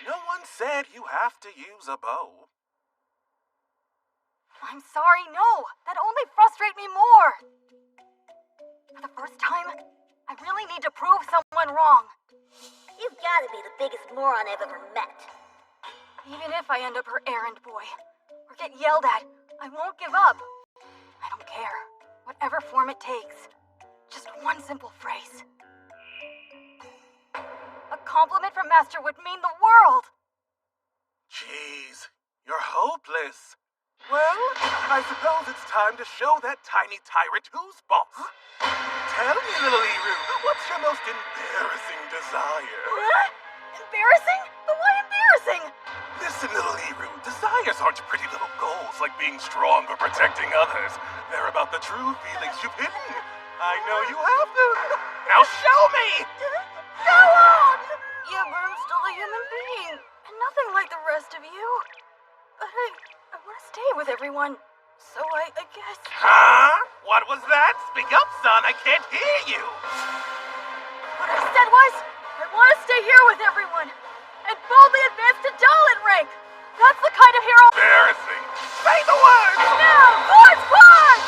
No one said you have to use a bow. I'm sorry, no. That only frustrates me more. For the first time, I really need to prove someone wrong. You've gotta be the biggest moron I've ever met. Even if I end up her errand boy, or get yelled at, I won't give up. I don't care. Whatever form it takes. Just one simple phrase. A compliment from Master would mean the world. Jeez, you're hopeless. Well, I suppose it's time to show that tiny tyrant who's boss. Tell me, little Eru, what's your most embarrassing desire? Embarrassing? But why embarrassing? Listen, little Eru, desires aren't pretty little goals like being strong or protecting others. They're about the true feelings you've hidden. I know you have them. Now show me! Go on! Yeah, but I'm still a human being, and nothing like the rest of you. But I want to stay with everyone, so I guess... Huh? What was that? Speak up, son, I can't hear you. What I said was, I want to stay here with everyone, and boldly advance to Dalit rank. That's the kind of hero... Embarrassing. Say the words! Now, Force Punch!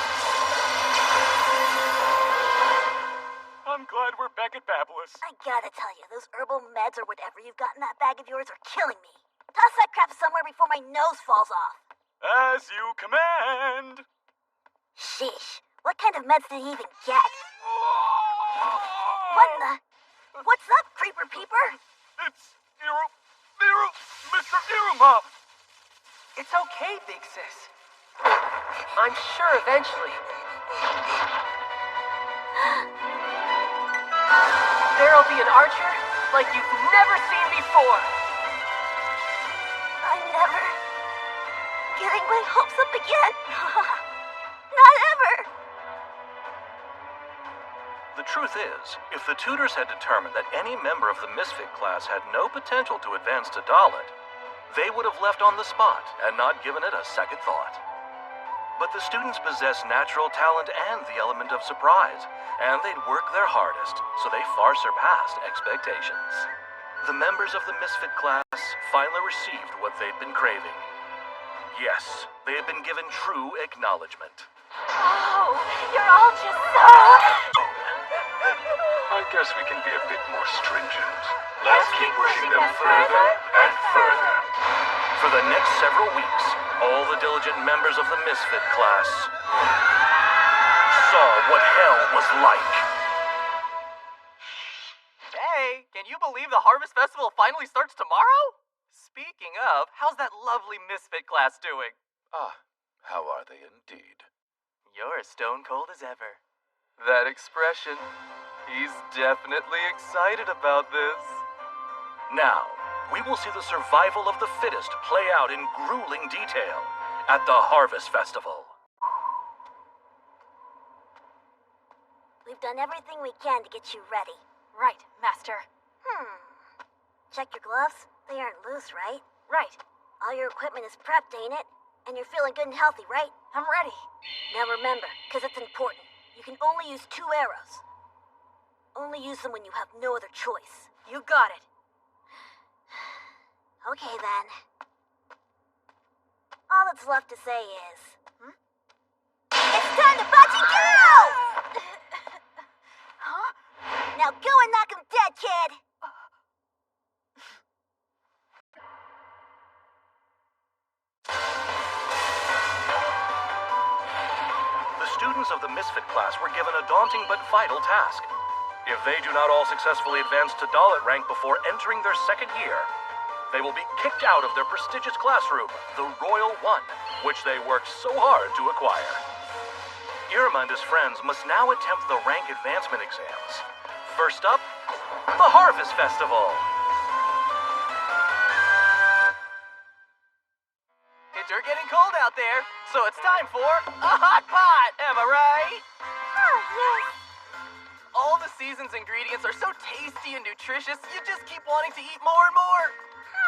I'm glad we're back at Babyliss. I gotta tell you, those herbal meds or whatever you've got in that bag of yours are killing me. Toss that crap somewhere before my nose falls off. As you command. Sheesh. What kind of meds did he even get? What in the... What's up, Creeper Peeper? It's Mr. Iruma. It's okay, big sis. I'm sure eventually there'll be an archer like you've never seen before. I'm never getting my hopes up again. Not ever. The truth is, if the tutors had determined that any member of the Misfit class had no potential to advance to Dalit, they would have left on the spot and not given it a second thought. But the students possess natural talent and the element of surprise, and they'd worked their hardest, so they far surpassed expectations. The members of the Misfit class finally received what they'd been craving. Yes, they had been given true acknowledgement. Oh, you're all just so... I guess we can be a bit more stringent. Let's keep pushing them further and further. For the next several weeks, all the diligent members of the Misfit class saw what hell was like. Hey, can you believe the Harvest Festival finally starts tomorrow? Speaking of, how's that lovely Misfit class doing? Ah, how are they indeed? You're as stone cold as ever. That expression. He's definitely excited about this. Now, we will see the survival of the fittest play out in grueling detail at the Harvest Festival. We've done everything we can to get you ready. Right, Master. Check your gloves. They aren't loose, right? Right. All your equipment is prepped, ain't it? And you're feeling good and healthy, right? I'm ready. Now remember, because it's important, you can only use 2 arrows. Only use them when you have no other choice. You got it. Okay, then. All that's left to say is... It's time to punch and go! Huh? Now go and knock him dead, kid! The students of the Misfit class were given a daunting but vital task. If they do not all successfully advance to Dalit rank before entering their second year, they will be kicked out of their prestigious classroom, the Royal One, which they worked so hard to acquire. Irma and his friends must now attempt the rank advancement exams. First up, the Harvest Festival. It's getting cold out there, so it's time for a hot pot, am I right? Oh, yes. All the season's ingredients are so tasty and nutritious, you just keep wanting to eat more and more.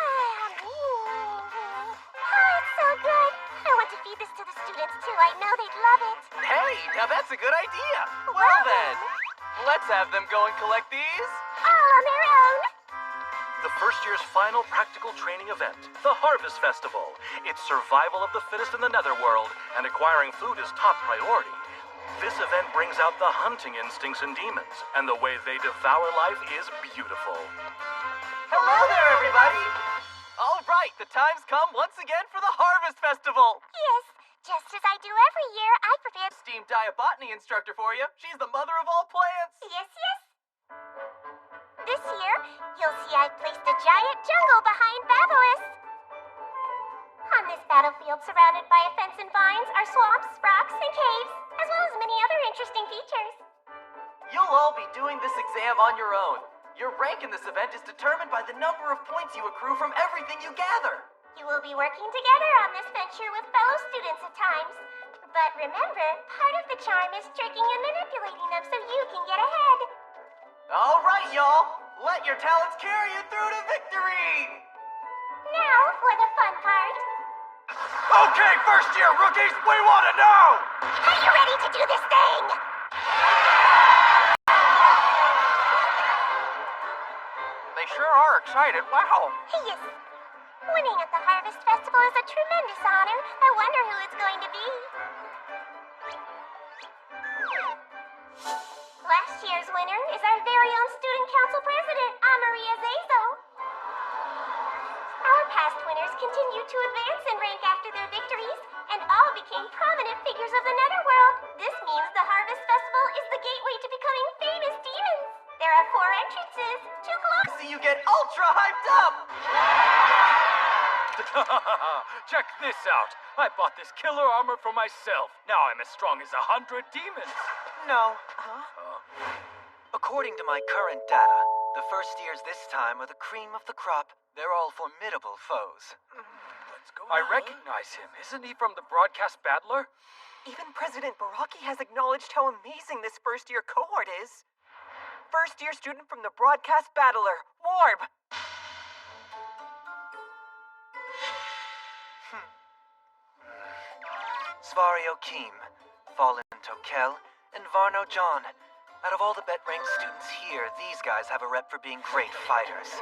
Oh, it's so good. I want to feed this to the students, too. I know they'd love it. Hey, now that's a good idea. Well then, let's have them go and collect these. All on their own. The first year's final practical training event, the Harvest Festival. It's survival of the fittest in the Netherworld, and acquiring food is top priority. This event brings out the hunting instincts in demons, and the way they devour life is beautiful. Hello there, everybody. All right, the time's come once again for the Harvest Festival. Yes, just as I do every year, I prepared... Esteemed diabotany instructor for you. She's the mother of all plants. Yes, yes. This year, you'll see I've placed a giant jungle behind Babyliss. On this battlefield surrounded by a fence and vines are swamps, rocks, and caves, as well as many other interesting features. You'll all be doing this exam on your own. Your rank in this event is determined by the number of points you accrue from everything you gather. You will be working together on this venture with fellow students at times. But remember, part of the charm is tricking and manipulating them so you can get ahead. All right, y'all. Let your talents carry you through to victory. Now for the fun part. Okay, first year rookies, we want to know! Are you ready to do this thing? They sure are excited. Wow. Yes. Winning at the Harvest Festival is a tremendous honor. I wonder who it's going to be. Last year's winner is our very own Student Council President, Amaria Zazo. Our past winners continued to advance in rank after their victories, and all became prominent figures of the Netherworld. This means the Harvest Festival is the gateway to becoming famous demons. There are 4 entrances, 2 close. So you get ultra hyped up. Check this out. I bought this killer armor for myself. Now I'm as strong as 100 demons. No. According to my current data, the first years this time are the cream of the crop. They're all formidable foes. I recognize him. Isn't he from the Broadcast Battler? Even President Baraki has acknowledged how amazing this first-year cohort is. First-year student from the Broadcast Battler, Warb. Svario Keem, Fallen Tokel, and Varno John. Out of all the bet-ranked students here, these guys have a rep for being great fighters.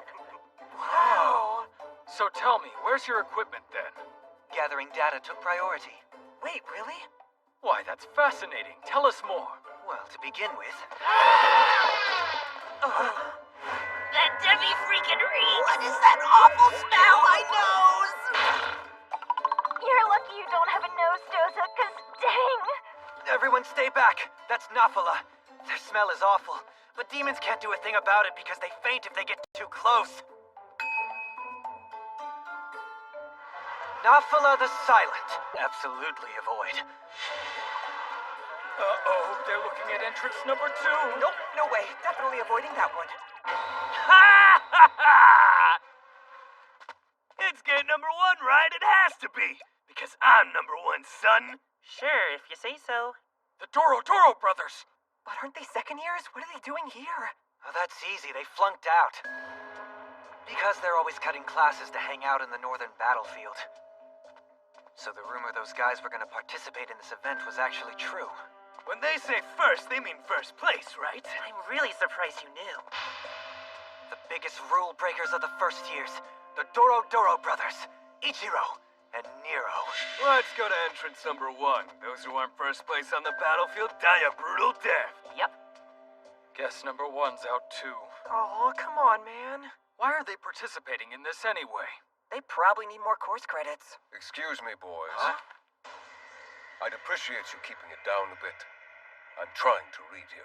Wow. So tell me, where's your equipment then? Gathering data took priority. Wait, really? Why, that's fascinating. Tell us more. Well, to begin with... That Debbie freaking reeks! What is that awful smell? My nose! You're lucky you don't have a nose, Doza, 'cause dang! Everyone stay back. That's Nafala. Their smell is awful, but demons can't do a thing about it because they faint if they get too close. Nafala the Silent. Absolutely avoid. Uh-oh, they're looking at entrance number 2. Nope, no way. Definitely avoiding that one. Ha ha ha! It's gate number 1, right? It has to be. Because I'm number 1, son. Sure, if you say so. The Doro brothers. But aren't they second years? What are they doing here? Oh, that's easy. They flunked out. Because they're always cutting classes to hang out in the northern battlefield. So the rumor those guys were going to participate in this event was actually true. When they say first, they mean first place, right? I'm really surprised you knew. The biggest rule breakers of the first years. The Doro brothers. Ichiro and Nero. Let's go to entrance number 1. Those who aren't first place on the battlefield die a brutal death. Yep. Guess number 1's out too. Oh, come on, man. Why are they participating in this anyway? They probably need more course credits. Excuse me, boys. Huh? I'd appreciate you keeping it down a bit. I'm trying to read you.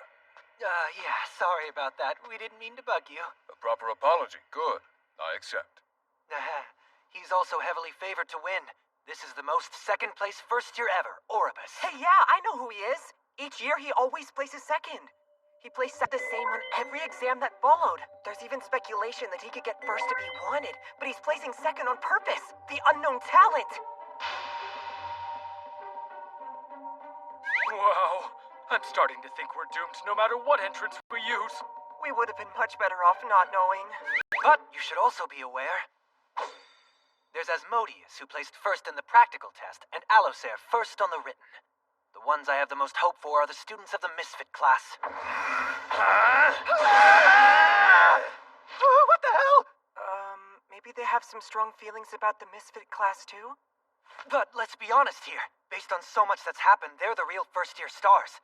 Yeah, sorry about that. We didn't mean to bug you. A proper apology. Good. I accept. He's also heavily favored to win. This is the most second-place first-year ever, Oribus. Hey, yeah, I know who he is. Each year, he always places second. He placed the same on every exam that followed. There's even speculation that he could get first if he wanted, but he's placing second on purpose. The unknown talent. Wow. I'm starting to think we're doomed no matter what entrance we use. We would have been much better off not knowing. But you should also be aware. There's Asmodeus, who placed first in the practical test, and Alosair first on the written. The ones I have the most hope for are the students of the Misfit class. What the hell? Maybe they have some strong feelings about the Misfit class too? But let's be honest here. Based on so much that's happened, they're the real first-year stars.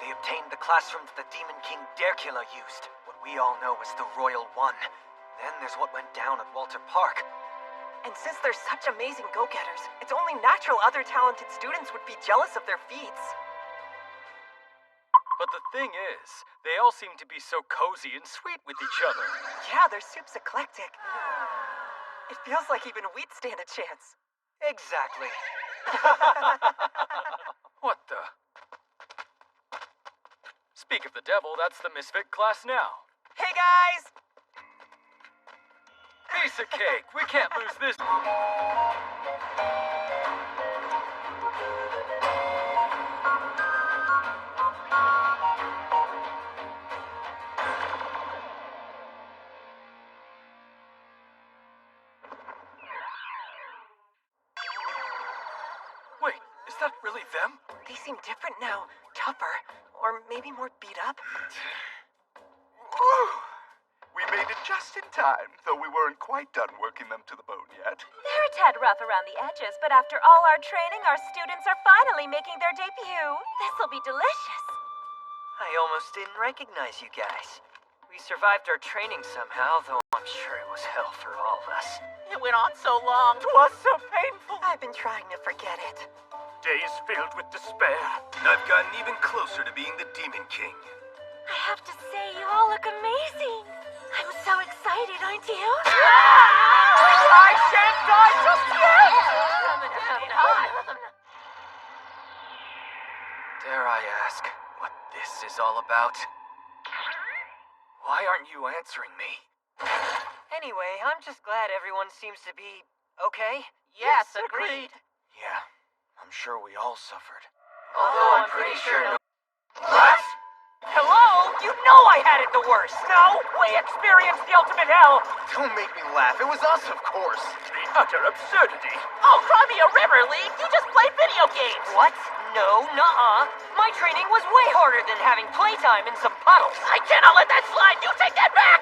They obtained the classrooms the Demon King Derkula used, what we all know as the Royal One. Then there's what went down at Walter Park. And since they're such amazing go-getters, it's only natural other talented students would be jealous of their feats. But the thing is, they all seem to be so cozy and sweet with each other. Yeah, their soup's eclectic. It feels like even we'd stand a chance. Exactly. What the? Speak of the devil, that's the Misfit class now. Hey guys! Piece of cake. We can't lose this. Wait, is that really them? They seem different now. Tougher. Or maybe more beat up. We made it just in time, though we weren't quite done working them to the bone yet. They're a tad rough around the edges, but after all our training, our students are finally making their debut. This'll be delicious. I almost didn't recognize you guys. We survived our training somehow, though I'm sure it was hell for all of us. It went on so long. It was so painful. I've been trying to forget it. Days filled with despair. And I've gotten even closer to being the Demon King. I have to say, you all look amazing. I'm so excited, aren't you? I shan't die just yet! Dare I ask what this is all about? Why aren't you answering me? Anyway, I'm just glad everyone seems to be okay. Yes, agreed. Yeah, I'm sure we all suffered. Although I'm pretty sure What? Hello? You know I had it the worst! No! We experienced the ultimate hell! Don't make me laugh. It was us, of course. The utter absurdity. Oh, cry me a river, Lee. You just play video games. What? No, nuh-uh. My training was way harder than having playtime in some puddles. I cannot let that slide. You take that back!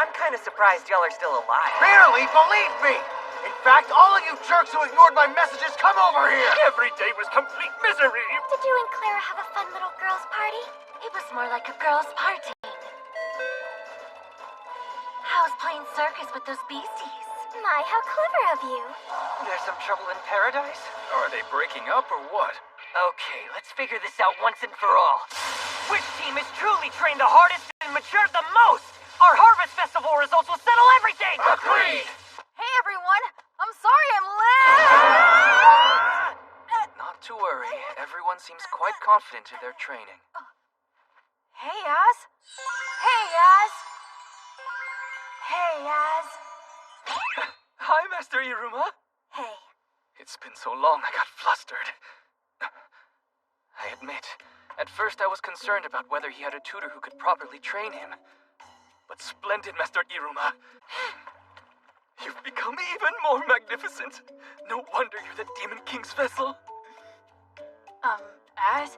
I'm kind of surprised y'all are still alive. Barely, believe me! In fact, all of you jerks who ignored my messages, come over here! Every day was complete misery. Did you and Clara have a fun little girls' party? It was more like a girls' party. How's playing circus with those beasties? My, how clever of you. There's some trouble in paradise? Are they breaking up or what? Okay, let's figure this out once and for all. Which team has truly trained the hardest and matured the most? Our Harvest Festival results will settle everything! Agreed! Hey everyone! I'm sorry I'm late! Not to worry. Everyone seems quite confident in their training. Hey, Yaz? Hey, Yaz! Hey, Yaz! Hi, Master Iruma. Hey. It's been so long, I got flustered. I admit, at first I was concerned about whether he had a tutor who could properly train him. But splendid, Master Iruma. You've become even more magnificent. No wonder you're the Demon King's vessel. Az?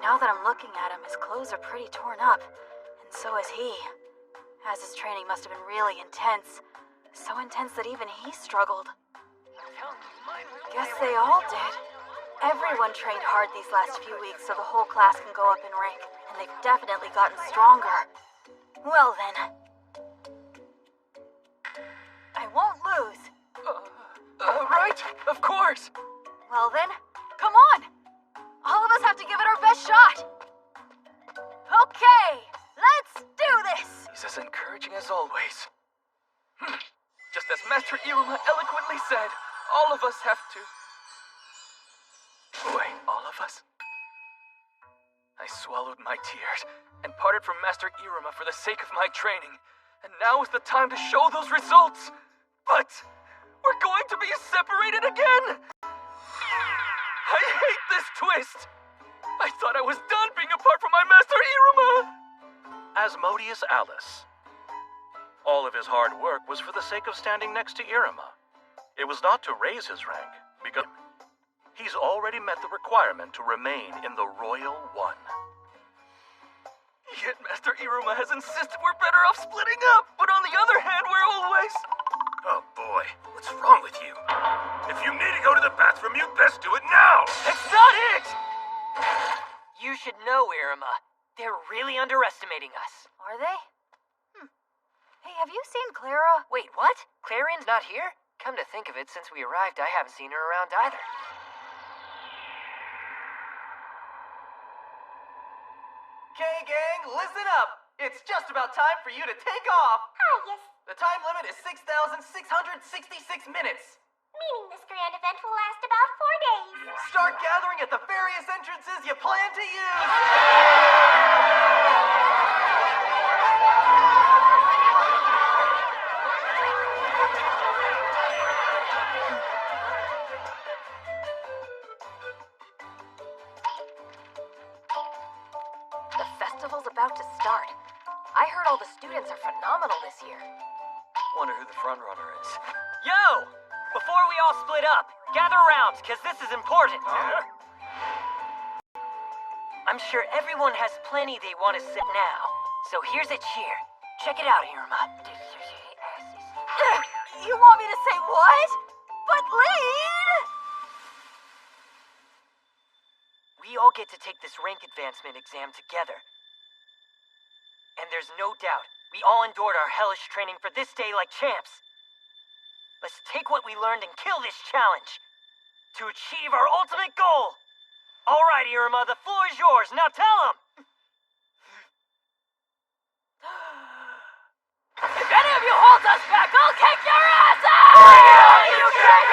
Now that I'm looking at him, his clothes are pretty torn up. And so is he. Az's training must have been really intense. So intense that even he struggled. Guess they all did. Everyone trained hard these last few weeks so the whole class can go up in rank. And they've definitely gotten stronger. Well then. I won't lose. Right, of course. Well then, come on! All of us have to give it our best shot! Okay, let's do this! He's as encouraging as always. Just as Master Iruma eloquently said, all of us have to... Wait, all of us? I swallowed my tears and parted from Master Iruma for the sake of my training. And now is the time to show those results! But... we're going to be separated again! I hate this twist! I thought I was done being apart from my Master Iruma! Asmodeus Alice. All of his hard work was for the sake of standing next to Iruma. It was not to raise his rank, because he's already met the requirement to remain in the Royal One. Yet Master Iruma has insisted we're better off splitting up, but on the other hand, we're always... Oh boy, what's wrong with you? If you need to go to the bathroom, you'd best do it now! That's not it! You should know, Iruma. They're really underestimating us. Are they? Hey, have you seen Clara? Wait, what? Clarian's not here? Come to think of it, since we arrived, I haven't seen her around either. Okay, gang, listen up! It's just about time for you to take off! Ah, yes. The time limit is 6,666 minutes. Meaning this grand event will last about 4 days. Start gathering at the various entrances you plan to use! Festival's about to start. I heard all the students are phenomenal this year. Wonder who the front runner is. Yo! Before we all split up, gather around, because this is important. I'm sure everyone has plenty they want to say now. So here's a cheer. Check it out, Irma. You want me to say what? But lead! We all get to take this rank advancement exam together. And there's no doubt, we all endured our hellish training for this day like champs. Let's take what we learned and kill this challenge to achieve our ultimate goal. All right, Irma, the floor is yours. Now tell them. If any of you holds us back, I'll kick your asses! You kick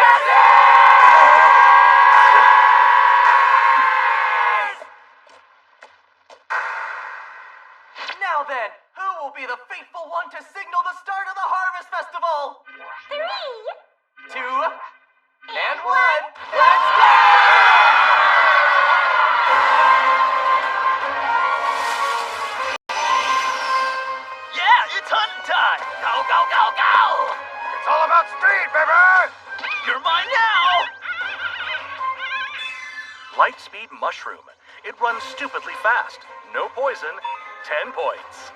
Now then, who will be the faithful one to signal the start of the Harvest Festival? 3, 2, and 1. Let's go! Yeah, it's hunting time. Go, go, go, go! It's all about speed, baby! You're mine now! Lightspeed Mushroom. It runs stupidly fast. No poison. 10 points.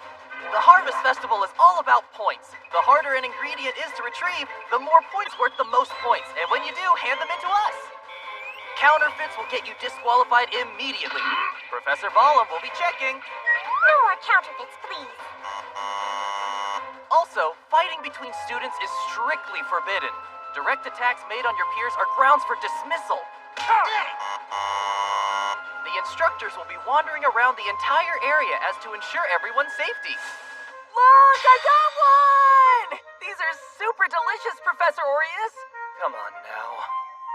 The Harvest Festival is all about points. The harder an ingredient is to retrieve, the more points worth the most points. And when you do, hand them in to us. Counterfeits will get you disqualified immediately. Professor Balam will be checking. No more counterfeits, please. Also, fighting between students is strictly forbidden. Direct attacks made on your peers are grounds for dismissal. The instructors will be wandering around the entire area as to ensure everyone's safety. Look, I got one! These are super delicious, Professor Aureus. Come on now.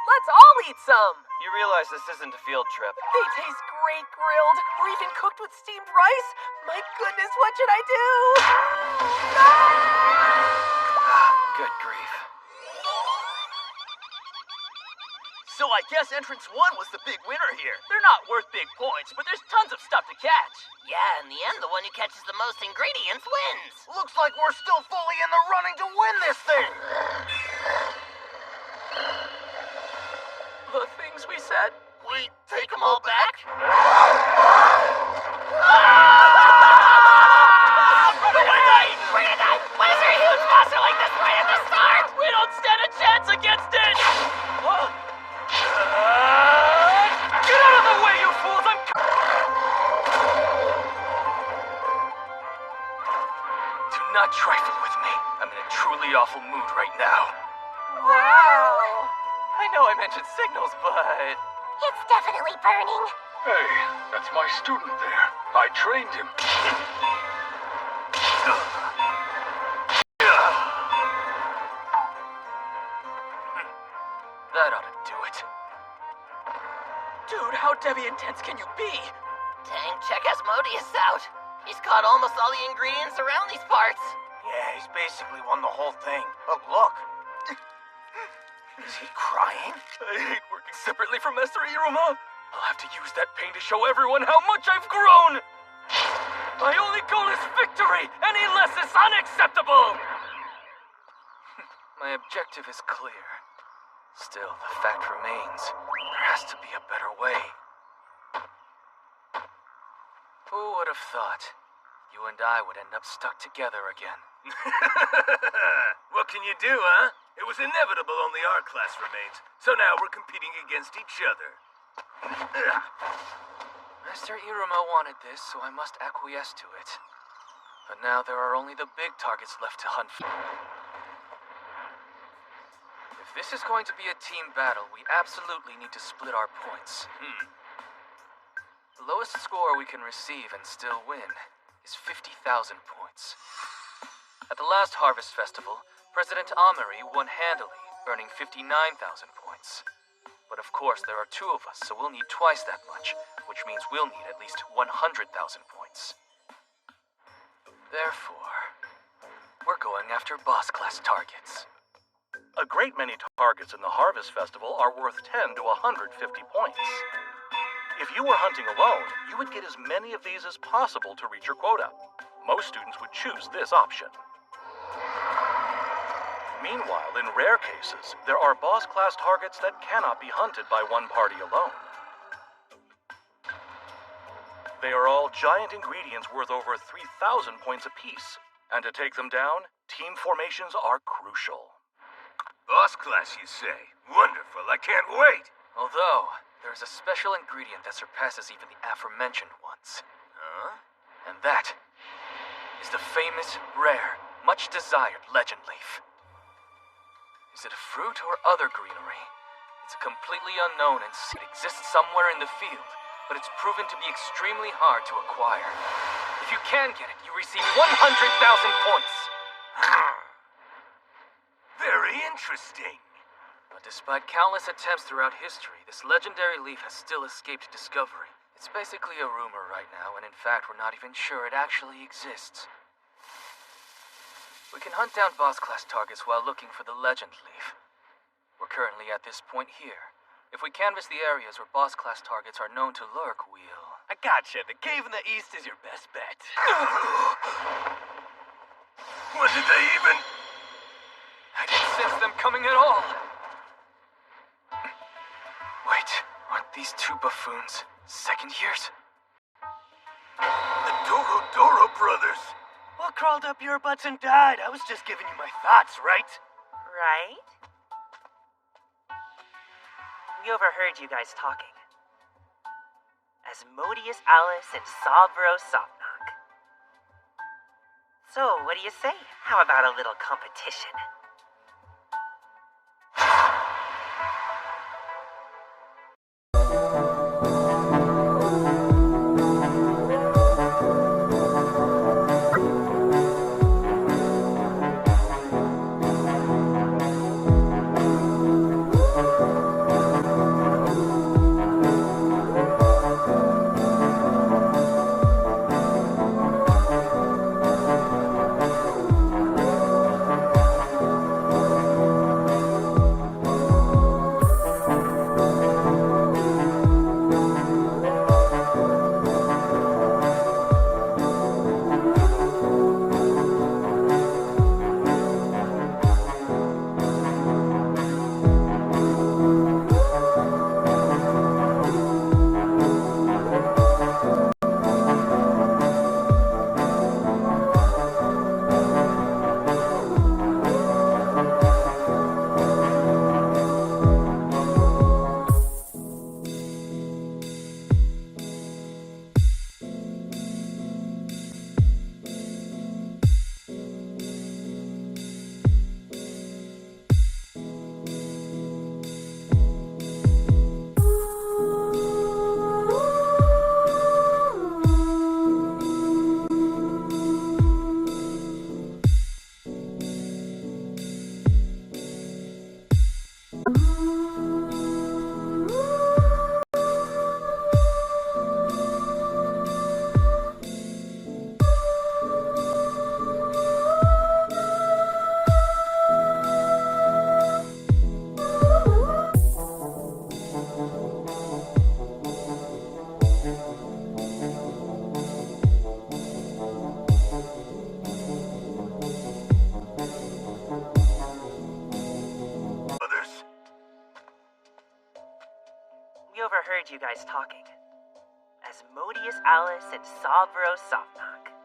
Let's all eat some. You realize this isn't a field trip. They taste great grilled or even cooked with steamed rice. My goodness, what should I do? Good grief. So I guess entrance 1 was the big winner here. They're not worth big points, but there's tons of stuff to catch. Yeah, in the end, the one who catches the most ingredients wins. Looks like we're still fully in the running to win this thing! The things we said, We take them all back? We're gonna die! We're gonna die! Why is there a huge monster like this right at the start? We don't stand a chance against it! Get out of the way, you fools! Do not trifle with me. I'm in a truly awful mood right now. Wow! I know I mentioned signals, but... It's definitely burning. Hey, that's my student there. I trained him. That ought to do it. Dude, how Debbie intense can you be? Dang, check Asmodeus out. He's caught almost all the ingredients around these parts. Yeah, he's basically won the whole thing. Oh, look. Is he crying? I hate working separately from Master Iruma. I'll have to use that pain to show everyone how much I've grown. My only goal is victory. Any less is unacceptable. My objective is clear. Still, the fact remains, there has to be a better way. Who would have thought you and I would end up stuck together again? What can you do, huh? It was inevitable only our class remains, so now we're competing against each other. Master Iruma wanted this, so I must acquiesce to it. But now there are only the big targets left to hunt for. If this is going to be a team battle, we absolutely need to split our points. The lowest score we can receive and still win is 50,000 points. At the last Harvest Festival, President Amari won handily, earning 59,000 points. But of course, there are 2 of us, so we'll need twice that much, which means we'll need at least 100,000 points. Therefore, we're going after boss class targets. A great many targets in the Harvest Festival are worth 10 to 150 points. If you were hunting alone, you would get as many of these as possible to reach your quota. Most students would choose this option. Meanwhile, in rare cases, there are boss class targets that cannot be hunted by one party alone. They are all giant ingredients worth over 3,000 points apiece, and to take them down, team formations are crucial. Boss class, you say? Wonderful, I can't wait! Although, there is a special ingredient that surpasses even the aforementioned ones. Huh? And that is the famous, rare, much-desired legend leaf. Is it a fruit or other greenery? It's completely unknown and it exists somewhere in the field, but it's proven to be extremely hard to acquire. If you can get it, you receive 100,000 points! Very interesting. But despite countless attempts throughout history, this legendary leaf has still escaped discovery. It's basically a rumor right now, and in fact, we're not even sure it actually exists. We can hunt down boss-class targets while looking for the legend leaf. We're currently at this point here. If we canvass the areas where boss-class targets are known to lurk, we'll... I gotcha. The cave in the east is your best bet. What did they even... I didn't sense them coming at all. Wait, aren't these two buffoons second years? The Doro brothers. What crawled up your butts and died? I was just giving you my thoughts, right? Right? We overheard you guys talking. Asmodeus Alice and Salvro Sopnock. So, what do you say? How about a little competition? Overheard you guys talking. Asmodeus Alice and Salvro Sopnock.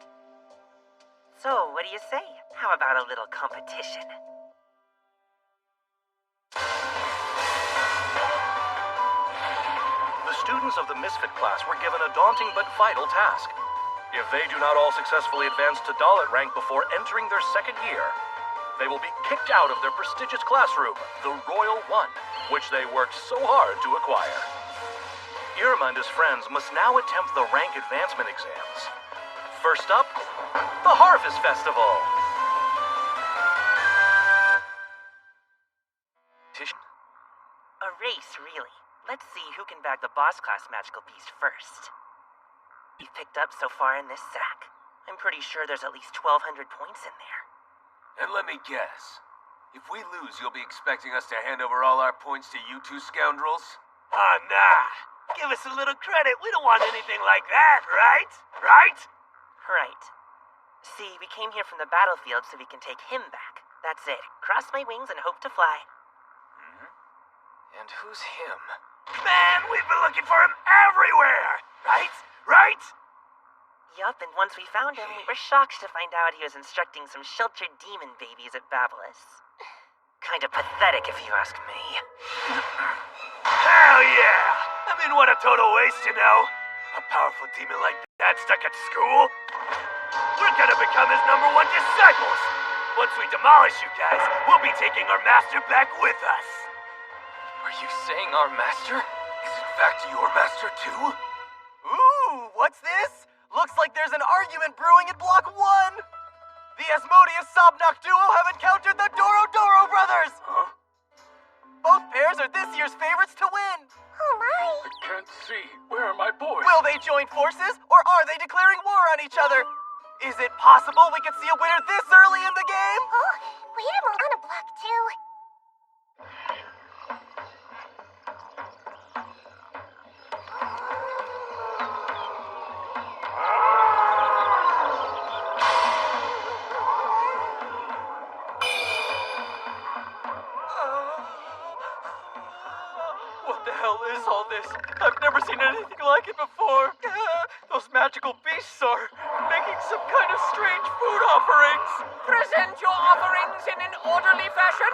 So, what do you say? How about a little competition? The students of the Misfit class were given a daunting but vital task. If they do not all successfully advance to Dalit rank before entering their second year, they will be kicked out of their prestigious classroom, the Royal One, which they worked so hard to acquire. Irma and his friends must now attempt the rank advancement exams. First up, the Harvest Festival. A race, really. Let's see who can bag the boss class magical beast first. You've picked up so far in this sack. I'm pretty sure there's at least 1,200 points in there. And let me guess. If we lose, you'll be expecting us to hand over all our points to you two scoundrels? Ah, nah. Give us a little credit. We don't want anything like that, right? Right? Right. See, we came here from the battlefield so we can take him back. That's it. Cross my wings and hope to fly. And who's him? Man, we've been looking for him everywhere! Right? Right? Yup, and once we found him, we were shocked to find out he was instructing some sheltered demon babies at Babylos. Kinda pathetic, if you ask me. Hell yeah! I mean, what a total waste, you know? A powerful demon like that stuck at school? We're gonna become his #1 disciples! Once we demolish you guys, we'll be taking our master back with us! Are you saying our master is in fact your master too? Ooh, what's this? Looks like there's an argument brewing in Block 1! The Asmodeus Sobnok duo have encountered the Doro Doro brothers! Huh? Both pairs are this year's favorites to win! Oh my! I can't see. Where are my boys? Will they join forces, or are they declaring war on each other? Is it possible we could see a winner this early in the game? Oh, wait a moment, on Block 2. What the hell is all this? I've never seen anything like it before. Those magical beasts are making some kind of strange food offerings. Present your offerings in an orderly fashion.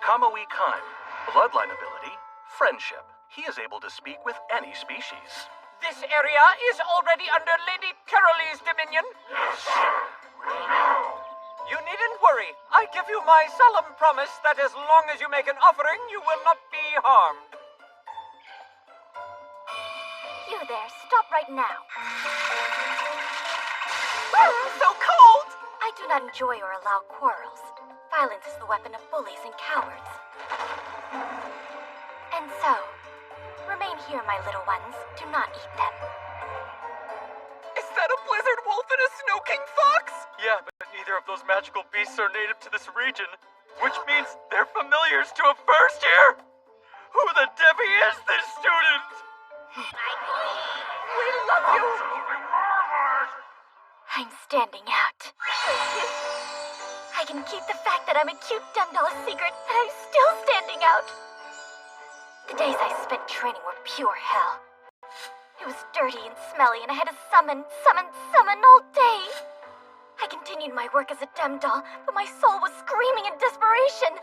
Kamui Kaim, bloodline ability, friendship. He is able to speak with any species. This area is already under Lady Carolee's dominion. You needn't worry. I give you my solemn promise that as long as you make an offering, you will not be harmed. You there, stop right now. So cold! I do not enjoy or allow quarrels. Violence is the weapon of bullies and cowards. And so, remain here, my little ones. Do not eat them. Is that a blizzard wolf and a snow king fox? Yeah, but neither of those magical beasts are native to this region, which means they're familiars to a first here. Who the Debbie is this student? We love you! I'm standing out. I can keep the fact that I'm a cute dumb doll a secret, and I'm still standing out. The days I spent training were pure hell. It was dirty and smelly, and I had to summon all day. I continued my work as a dumb doll, but my soul was screaming in desperation.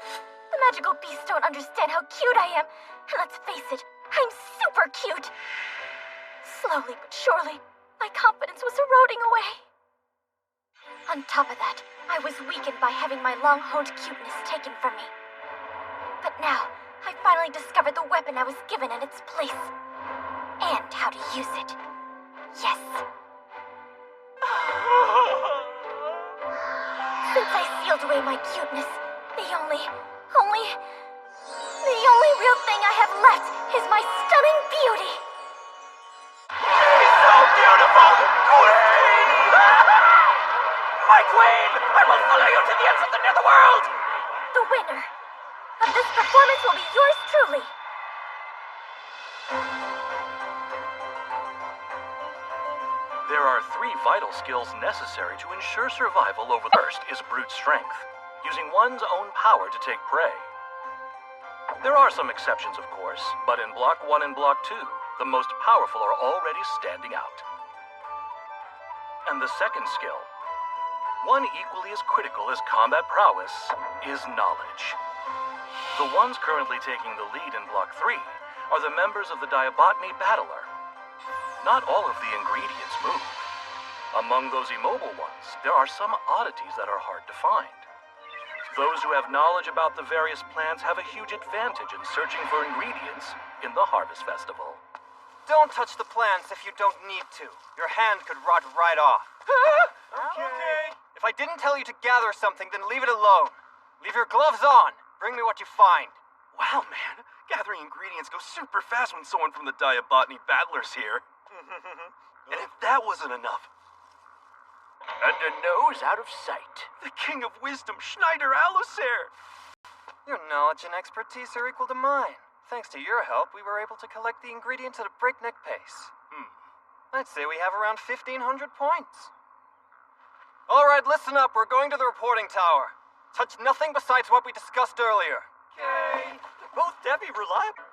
The magical beasts don't understand how cute I am, and let's face it, I'm super cute. Slowly but surely, my confidence was eroding away. On top of that, I was weakened by having my long-honed cuteness taken from me. But now, I finally discovered the weapon I was given in its place. And how to use it. Yes. Since I sealed away my cuteness, the only real thing I have left is my stunning beauty. She's so beautiful! Queen! My queen! I will follow you to the ends of the netherworld! The winner of this performance will be yours truly. There are 3 vital skills necessary to ensure survival over the first is brute strength, using one's own power to take prey. There are some exceptions, of course, but in Block 1 and Block 2, the most powerful are already standing out. And the second skill, one equally as critical as combat prowess, is knowledge. The ones currently taking the lead in Block 3 are the members of the Diabotany Battler. Not all of the ingredients move. Among those immobile ones, there are some oddities that are hard to find. Those who have knowledge about the various plants have a huge advantage in searching for ingredients in the Harvest Festival. Don't touch the plants if you don't need to. Your hand could rot right off. Okay. If I didn't tell you to gather something, then leave it alone. Leave your gloves on. Bring me what you find. Wow, man. Gathering ingredients goes super fast when someone from the Diabotany Battler's here. And if that wasn't enough... And a nose out of sight. The King of Wisdom, Schneider Allosair! Your knowledge and expertise are equal to mine. thanks to your help, we were able to collect the ingredients at a breakneck pace. I'd say we have around 1,500 points. All right, listen up. We're going to the reporting tower. Touch nothing besides what we discussed earlier. Yay! Both Debbie reliable.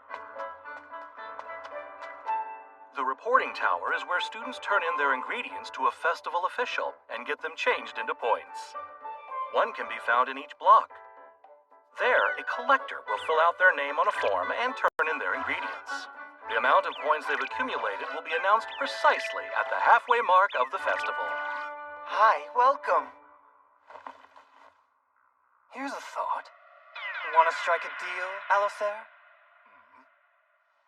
The reporting tower is where students turn in their ingredients to a festival official and get them changed into points. One can be found in each block. There, a collector will fill out their name on a form and turn in their ingredients. The amount of points they've accumulated will be announced precisely at the halfway mark of the festival. Hi, welcome. Here's a thought. Want to strike a deal, Alistair?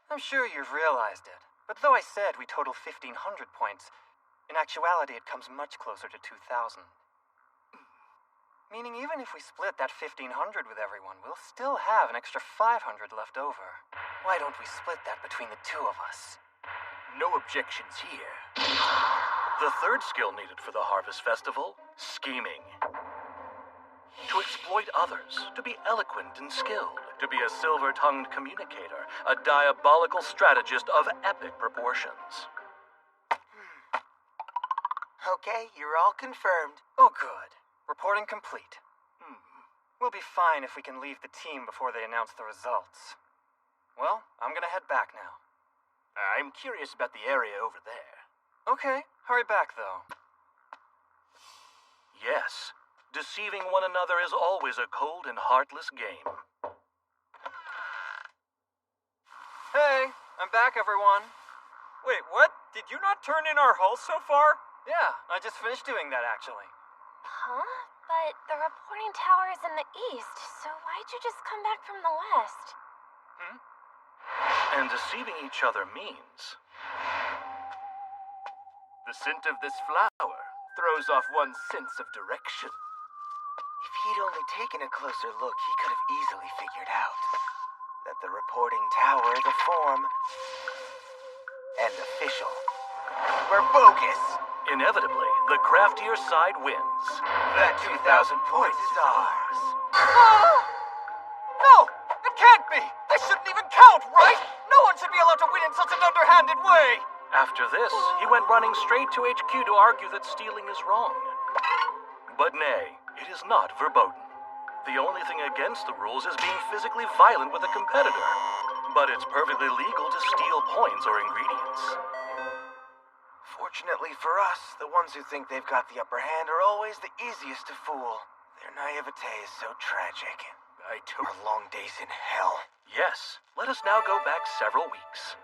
I'm sure you've realized it, but though I said we total 1,500 points, in actuality it comes much closer to 2,000. Meaning even if we split that 1,500 with everyone, we'll still have an extra 500 left over. Why don't we split that between the two of us? No objections here. The third skill needed for the Harvest Festival, scheming. To exploit others, to be eloquent and skilled, to be a silver-tongued communicator, a diabolical strategist of epic proportions. Okay, you're all confirmed. Oh, good. Reporting complete. We'll be fine if we can leave the team before they announce the results. Well, I'm gonna head back now. I'm curious about the area over there. Okay, hurry back though. Yes, deceiving one another is always a cold and heartless game. Hey, I'm back, everyone. Wait, what? Did you not turn in our hull so far? Yeah, I just finished doing that, actually. Huh? But the reporting tower is in the east, so why'd you just come back from the west? And deceiving each other means... The scent of this flower throws off one's sense of direction. If he'd only taken a closer look, he could have easily figured out that the reporting tower, the form, and official were bogus. Inevitably, the craftier side wins. That 2,000 points is ours. No! It can't be! They shouldn't even count, right? No one should be allowed to win in such an underhanded way! After this, he went running straight to HQ to argue that stealing is wrong. But nay, it is not verboten. The only thing against the rules is being physically violent with a competitor. But it's perfectly legal to steal points or ingredients. Fortunately for us, the ones who think they've got the upper hand are always the easiest to fool. Their naivete is so tragic. I took long days in hell. Yes, let us now go back several weeks.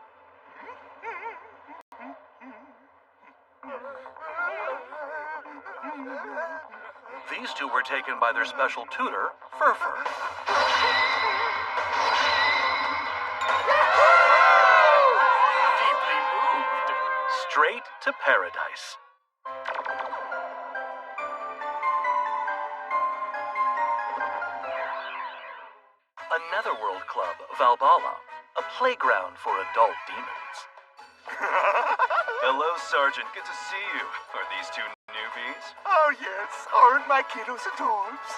These two were taken by their special tutor, Furfur. Deeply moved. Straight to paradise. A Netherworld club, Valbala, a playground for adult demons. Hello, Sergeant. Good to see you. Are these two newbies? Oh, yes. Aren't my kiddos adorbs?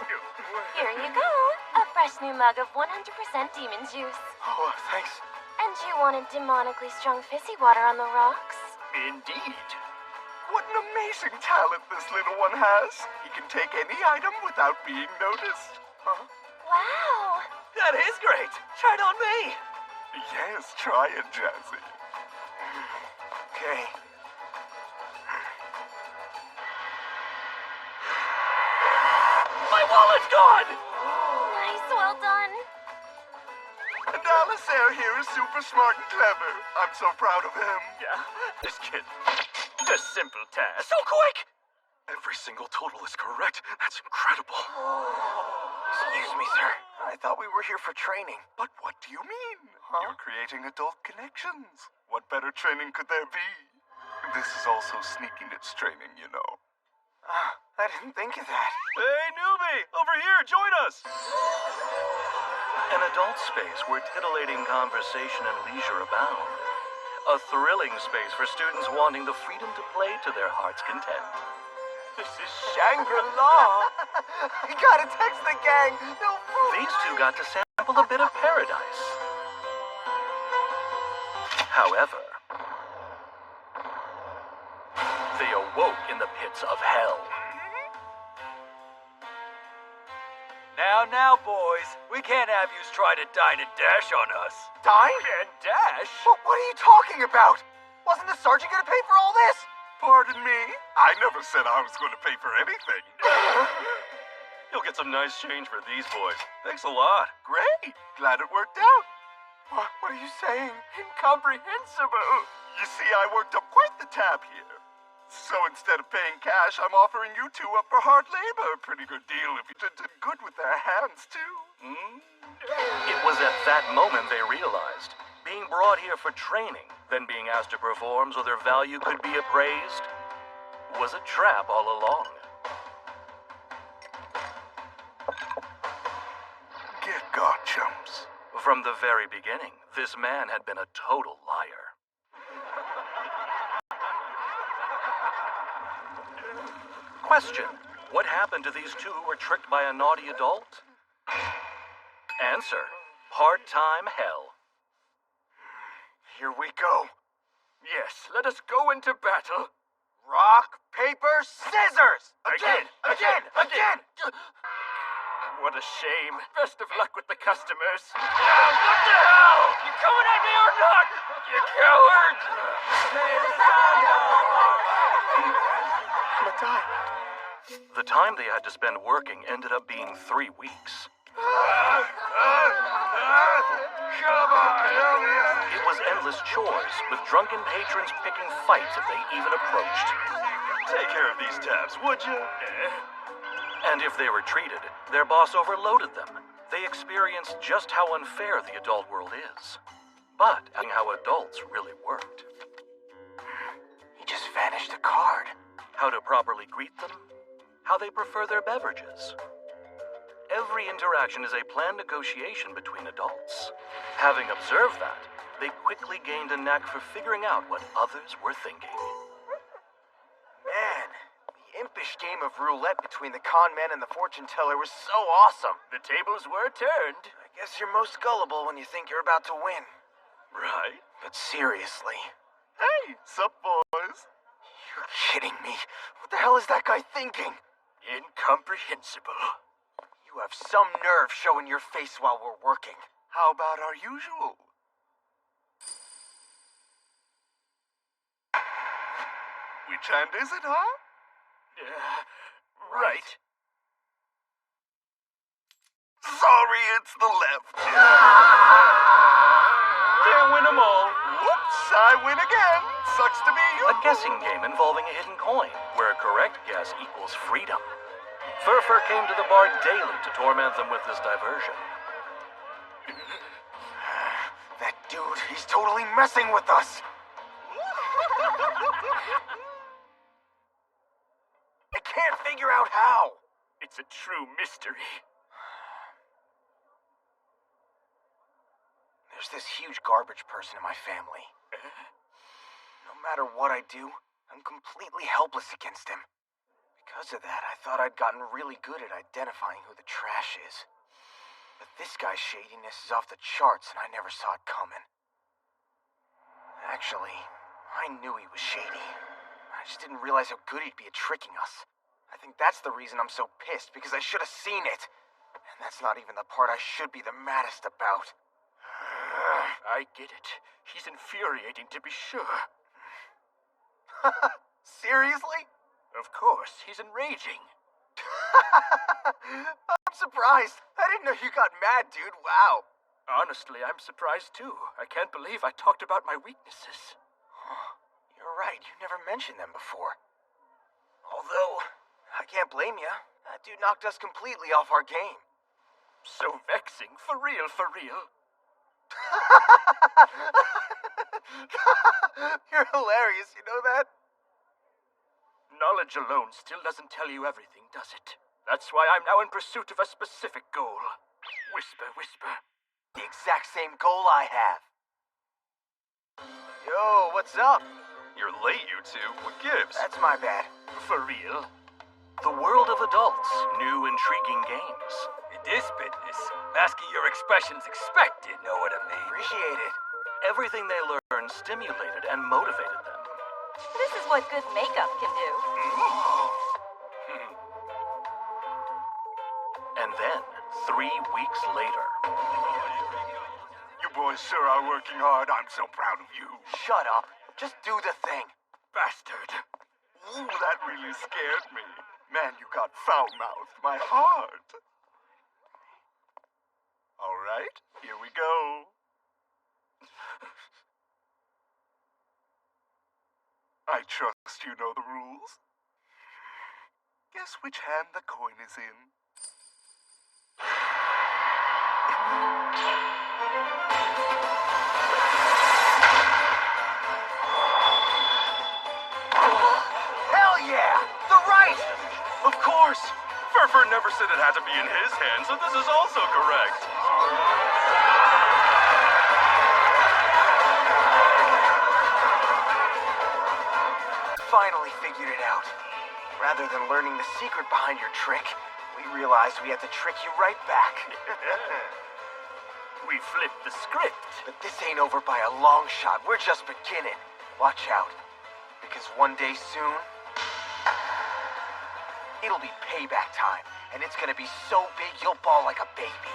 Here you go. A fresh new mug of 100% demon juice. Oh, thanks. And you wanted demonically strong fizzy water on the rocks? Indeed. What an amazing talent this little one has. He can take any item without being noticed. Huh? Wow. That is great. Try it on me. Yes, try it, Jazzy. Okay. My wallet's gone! Nice, well done. And Alistair here is super smart and clever. I'm so proud of him. Yeah, this kid. A simple task. So quick! Every single total is correct. That's incredible. Excuse me, sir. I thought we were here for training. But what do you mean? You're creating adult connections. What better training could there be? This is also sneakiness training, you know. I didn't think of that. Hey, newbie! Over here, join us! An adult space where titillating conversation and leisure abound. A thrilling space for students wanting the freedom to play to their heart's content. This is Shangri-La. I gotta text the gang. No food. These two got to sample a bit of paradise. However, they awoke in the pits of hell. Now, boys, we can't have yous try to dine and dash on us. Dine? And dash? What are you talking about? Wasn't the sergeant gonna pay for all this? Pardon me? I never said I was going to pay for anything. You'll get some nice change for these boys. Thanks a lot. Great. Glad it worked out. What are you saying? Incomprehensible. You see, I worked up quite the tab here. So instead of paying cash, I'm offering you two up for hard labor. Pretty good deal if you did good with their hands, too. It was at that moment they realized being brought here for training, then being asked to perform so their value could be appraised, was a trap all along. Get got, chumps. From the very beginning, this man had been a total liar. Question: what happened to these two who were tricked by a naughty adult? Answer: part-time hell. Here we go. Yes, let us go into battle. Rock, paper, scissors! Again! What a shame. Best of luck with the customers. What the hell? You coming at me or not? You coward! The time they had to spend working ended up being 3 weeks. Come on! It was endless chores, with drunken patrons picking fights if they even approached. Take care of these tabs, would you? And if they were treated, their boss overloaded them. They experienced just how unfair the adult world is. But how adults really worked. He just vanished a card. How to properly greet them. How they prefer their beverages. Every interaction is a planned negotiation between adults. Having observed that, they quickly gained a knack for figuring out what others were thinking. Man, the impish game of roulette between the con man and the fortune teller was so awesome. The tables were turned. I guess you're most gullible when you think you're about to win. Right. But seriously. Hey, sup, boys? You're kidding me. What the hell is that guy thinking? Incomprehensible. You have some nerve showing your face while we're working. How about our usual? Which hand is it, huh? Right. Sorry, it's the left. Can't win them all. Whoops, I win again. Sucks to be you. A guessing game involving a hidden coin, where a correct guess equals freedom. Furfur came to the bar daily to torment them with this diversion. That dude, he's totally messing with us. I can't figure out how. It's a true mystery. There's this huge garbage person in my family. No matter what I do, I'm completely helpless against him. Because of that, I thought I'd gotten really good at identifying who the trash is. But this guy's shadiness is off the charts, and I never saw it coming. Actually, I knew he was shady. I just didn't realize how good he'd be at tricking us. I think that's the reason I'm so pissed, because I should have seen it. And that's not even the part I should be the maddest about. I get it. He's infuriating, to be sure. Seriously? Of course, he's enraging. I'm surprised. I didn't know you got mad, dude. Wow. Honestly, I'm surprised too. I can't believe I talked about my weaknesses. You're right. You never mentioned them before. Although, I can't blame you. That dude knocked us completely off our game. So vexing. For real, for real. You're hilarious, you know that? Knowledge alone still doesn't tell you everything, does it? That's why I'm now in pursuit of a specific goal. Whisper, whisper. The exact same goal I have. Yo, what's up? You're late, you two. What gives? That's my bad. For real? The world of adults. New, intriguing games. In this business, asking your expressions expected, know what I mean? Appreciate it. Everything they learned stimulated and motivated them. This is what good makeup can do. And then, 3 weeks later... You boys sure are working hard. I'm so proud of you. Shut up. Just do the thing. Bastard. Ooh, that really scared me. Man, you got foul-mouthed my heart. All right, here we go. I trust you know the rules. Guess which hand the coin is in. Hell yeah! The right! Of course! Furfur never said it had to be in his hand, so this is also correct. Finally figured it out. Rather than learning the secret behind your trick, we realized we had to trick you right back. We flipped the script. But this ain't over by a long shot. We're just beginning. Watch out. Because one day soon, it'll be payback time. And it's gonna be so big you'll bawl like a baby.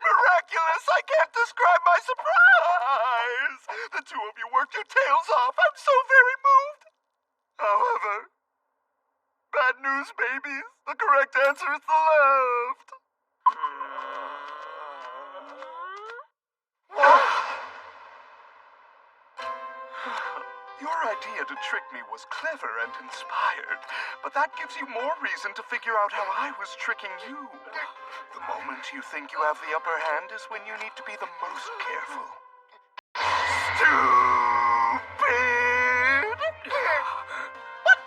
Miraculous! I can't describe my surprise! The two of you worked your tails off. I'm so very moved. However, bad news, babies. The correct answer is the left. Your idea to trick me was clever and inspired, but that gives you more reason to figure out how I was tricking you. The moment you think you have the upper hand is when you need to be the most careful. Stupid! What?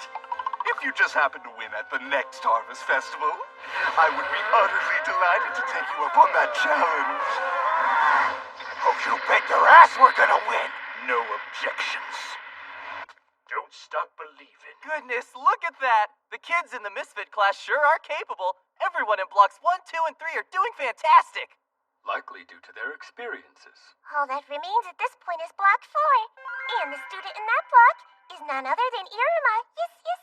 If you just happen to win at the next Harvest Festival, I would be utterly delighted to take you up on that challenge. Oh, you bet your ass we're gonna win! No objections. Don't stop believing. Goodness, look at that! The kids in the Misfit class sure are capable. Everyone in blocks 1, 2, and 3 are doing fantastic. Likely due to their experiences. All that remains at this point is Block 4. And the student in that block is none other than Iruma. Yes, yes.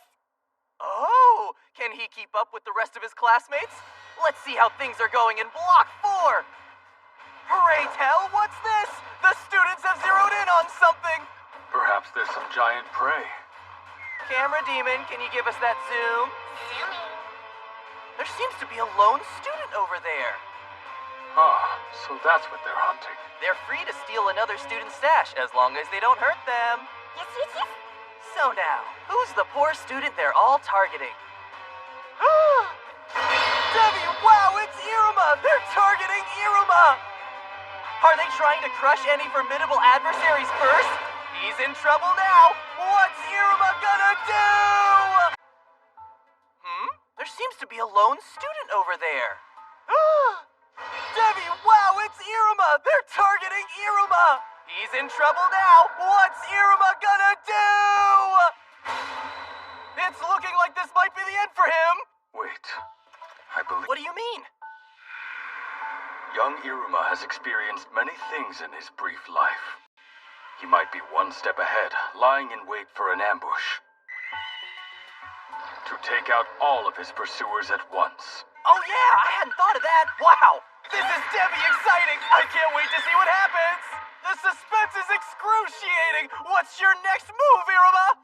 Oh, can he keep up with the rest of his classmates? Let's see how things are going in Block 4. Hooray, Tell, what's this? The students have zeroed in on something. Perhaps there's some giant prey. Camera Demon, can you give us that zoom? There seems to be a lone student over there. Ah, so that's what they're hunting. They're free to steal another student's stash as long as they don't hurt them. Yes, yes, yes. So now, who's the poor student they're all targeting? Debbie, wow, it's Iruma! They're targeting Iruma! Are they trying to crush any formidable adversaries first? He's in trouble now! What's Iruma gonna do? There seems to be a lone student over there. Debbie, wow, it's Iruma! They're targeting Iruma! He's in trouble now! What's Iruma gonna do? It's looking like this might be the end for him! Wait, I believe... What do you mean? Young Iruma has experienced many things in his brief life. He might be one step ahead, lying in wait for an ambush. To take out all of his pursuers at once. Oh yeah, I hadn't thought of that! Wow! This is Debbie exciting! I can't wait to see what happens! The suspense is excruciating! What's your next move, Iruma?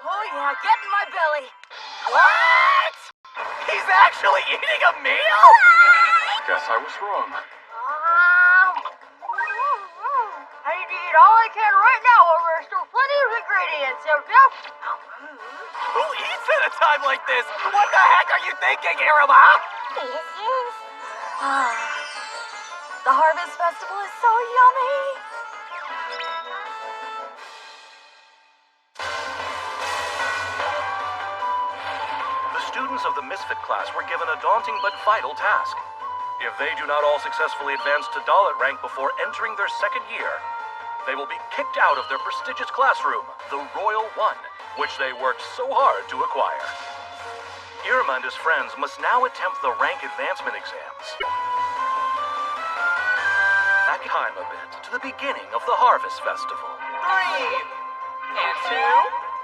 Oh yeah, get in my belly! What? He's actually eating a meal? Guess I was wrong. I need to eat all I can right now, or there's still plenty of ingredients. Who eats at a time like this? What the heck are you thinking, Iruma? Yes, yes. The Harvest Festival is so yummy! The students of the Misfit class were given a daunting but vital task. If they do not all successfully advance to Dalit rank before entering their second year, they will be kicked out of their prestigious classroom, the Royal One, which they worked so hard to acquire. Irma and his friends must now attempt the rank advancement exams. Back time a bit to the beginning of the Harvest Festival. 3, and 2,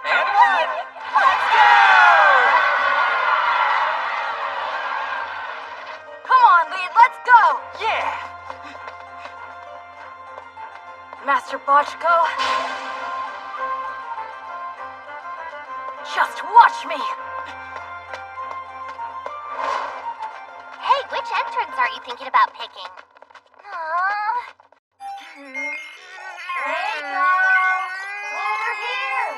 and 1. Let's go! Come on, Lead, let's go! Yeah! Master Botchko. Just watch me! Hey, which entrance are you thinking about picking? Over here!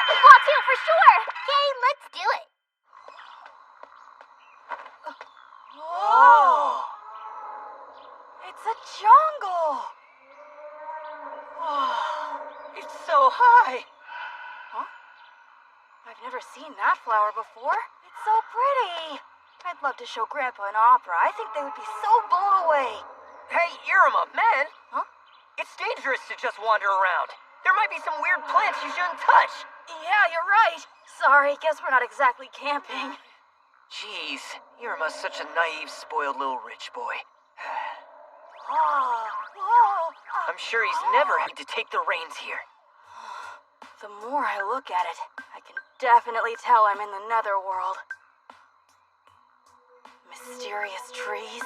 Want to, for sure! Okay, let's do it! Whoa! It's a jungle! Whoa! It's so high! Huh? I've never seen that flower before. It's so pretty! I'd love to show Grandpa an opera. I think they would be so blown away. Hey, Irma, man! Huh? It's dangerous to just wander around. There might be some weird plants you shouldn't touch. Yeah, you're right. Sorry, guess we're not exactly camping. Jeez, Irma's such a naive, spoiled little rich boy. I'm sure he's never had to take the reins here. The more I look at it, I can definitely tell I'm in the netherworld. Mysterious trees,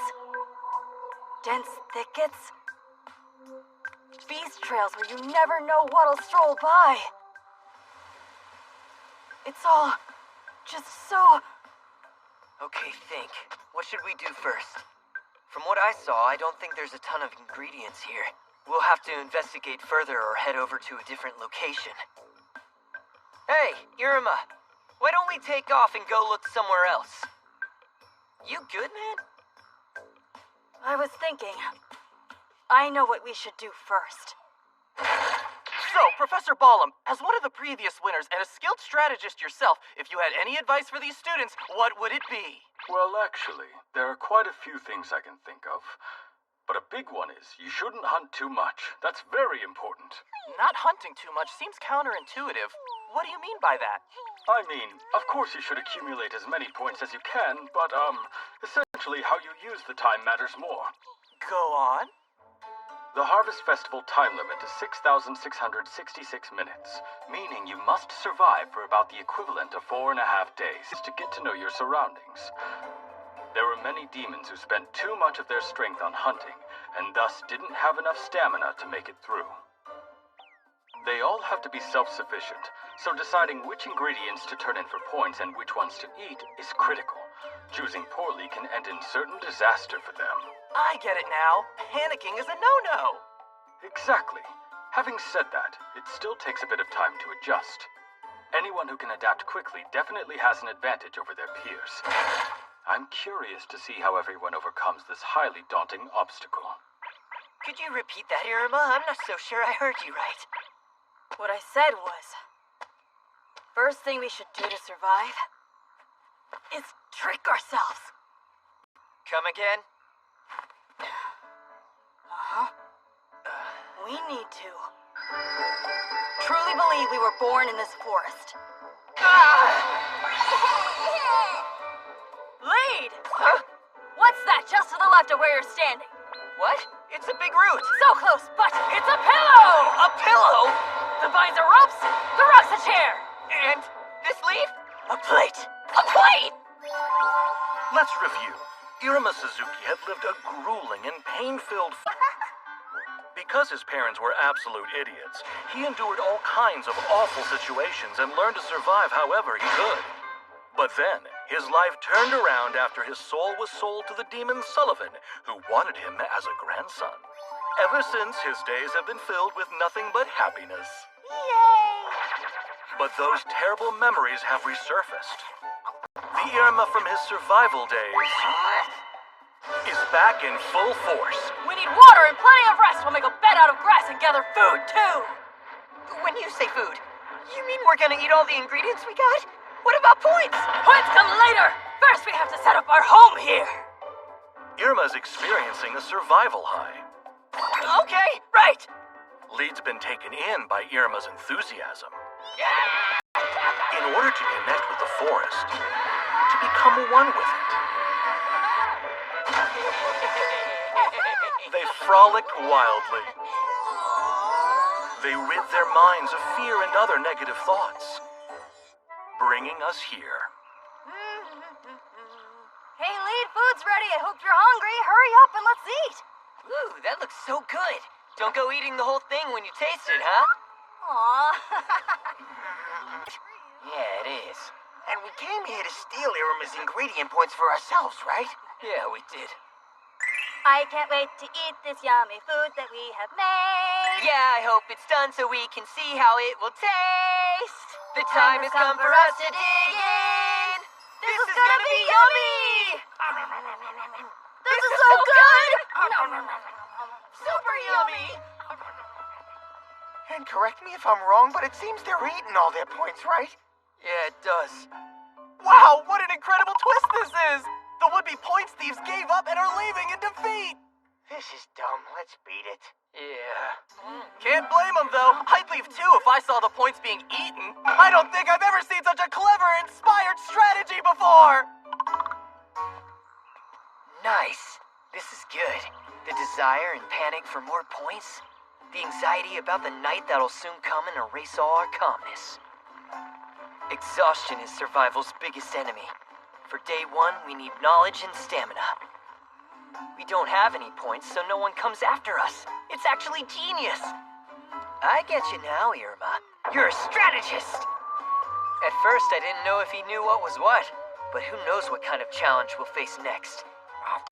dense thickets, beast trails where you never know what'll stroll by. It's all just so... Okay, think. What should we do first? From what I saw, I don't think there's a ton of ingredients here. We'll have to investigate further or head over to a different location. Hey, Irma, why don't we take off and go look somewhere else? You good, man? I was thinking, I know what we should do first. So, Professor Ballum, as one of the previous winners and a skilled strategist yourself, if you had any advice for these students, what would it be? Well, actually, there are quite a few things I can think of. But a big one is, you shouldn't hunt too much. That's very important. Not hunting too much seems counterintuitive. What do you mean by that? I mean, of course you should accumulate as many points as you can, but, essentially how you use the time matters more. Go on. The Harvest Festival time limit is 6,666 minutes, meaning you must survive for about the equivalent of 4.5 days to get to know your surroundings. There were many demons who spent too much of their strength on hunting, and thus didn't have enough stamina to make it through. They all have to be self-sufficient, so deciding which ingredients to turn in for points and which ones to eat is critical. Choosing poorly can end in certain disaster for them. I get it now. Panicking is a no-no. Exactly. Having said that, it still takes a bit of time to adjust. Anyone who can adapt quickly definitely has an advantage over their peers. I'm curious to see how everyone overcomes this highly daunting obstacle. Could you repeat that, Irma? I'm not so sure I heard you right. What I said was, first thing we should do to survive is trick ourselves. Come again? We need to truly believe we were born in this forest. Lead! Huh? What's that just to the left of where you're standing? What? It's a big root. So close, but it's a pillow! A pillow? The vines are ropes, the rock's a chair. And this leaf? A plate! A plate! Let's review. Iruma Suzuki had lived a grueling and pain-filled... Because his parents were absolute idiots, he endured all kinds of awful situations and learned to survive however he could. But then, his life turned around after his soul was sold to the demon Sullivan, who wanted him as a grandson. Ever since, his days have been filled with nothing but happiness. Yay! But those terrible memories have resurfaced. The Irma from his survival days is back in full force. We need water and plenty of rest. We'll make a bed out of grass and gather food, too. When you say food, you mean we're gonna eat all the ingredients we got? What about points? Points come later. First, we have to set up our home here. Irma's experiencing a survival high. Okay, right! Lead's been taken in by Irma's enthusiasm. In order to connect with the forest, to become one with it. They frolicked wildly. They rid their minds of fear and other negative thoughts, bringing us here. Hey, Lead, food's ready. I hope you're hungry. Hurry up and let's eat. Ooh, that looks so good. Don't go eating the whole thing when you taste it, huh? Aw. Yeah, it is. And we came here to steal Irma's ingredient points for ourselves, right? Yeah, we did. I can't wait to eat this yummy food that we have made. Yeah, I hope it's done so we can see how it will taste. The time has come for us to dig in. This is gonna be yummy! This is so good! Super yummy! And correct me if I'm wrong, but it seems they're eating all their points, right? Yeah, it does. Wow, what an incredible twist this is! The would-be points thieves gave up and are leaving in defeat! This is dumb. Let's beat it. Yeah. Can't blame them, though. I'd leave too if I saw the points being eaten. I don't think I've ever seen such a clever, inspired strategy before! Nice. This is good. The desire and panic for more points. The anxiety about the night that'll soon come and erase all our calmness. Exhaustion is survival's biggest enemy. For day one, we need knowledge and stamina. We don't have any points, so no one comes after us. It's actually genius. I get you now, Irma. You're a strategist. At first, I didn't know if he knew what was what, but who knows what kind of challenge we'll face next.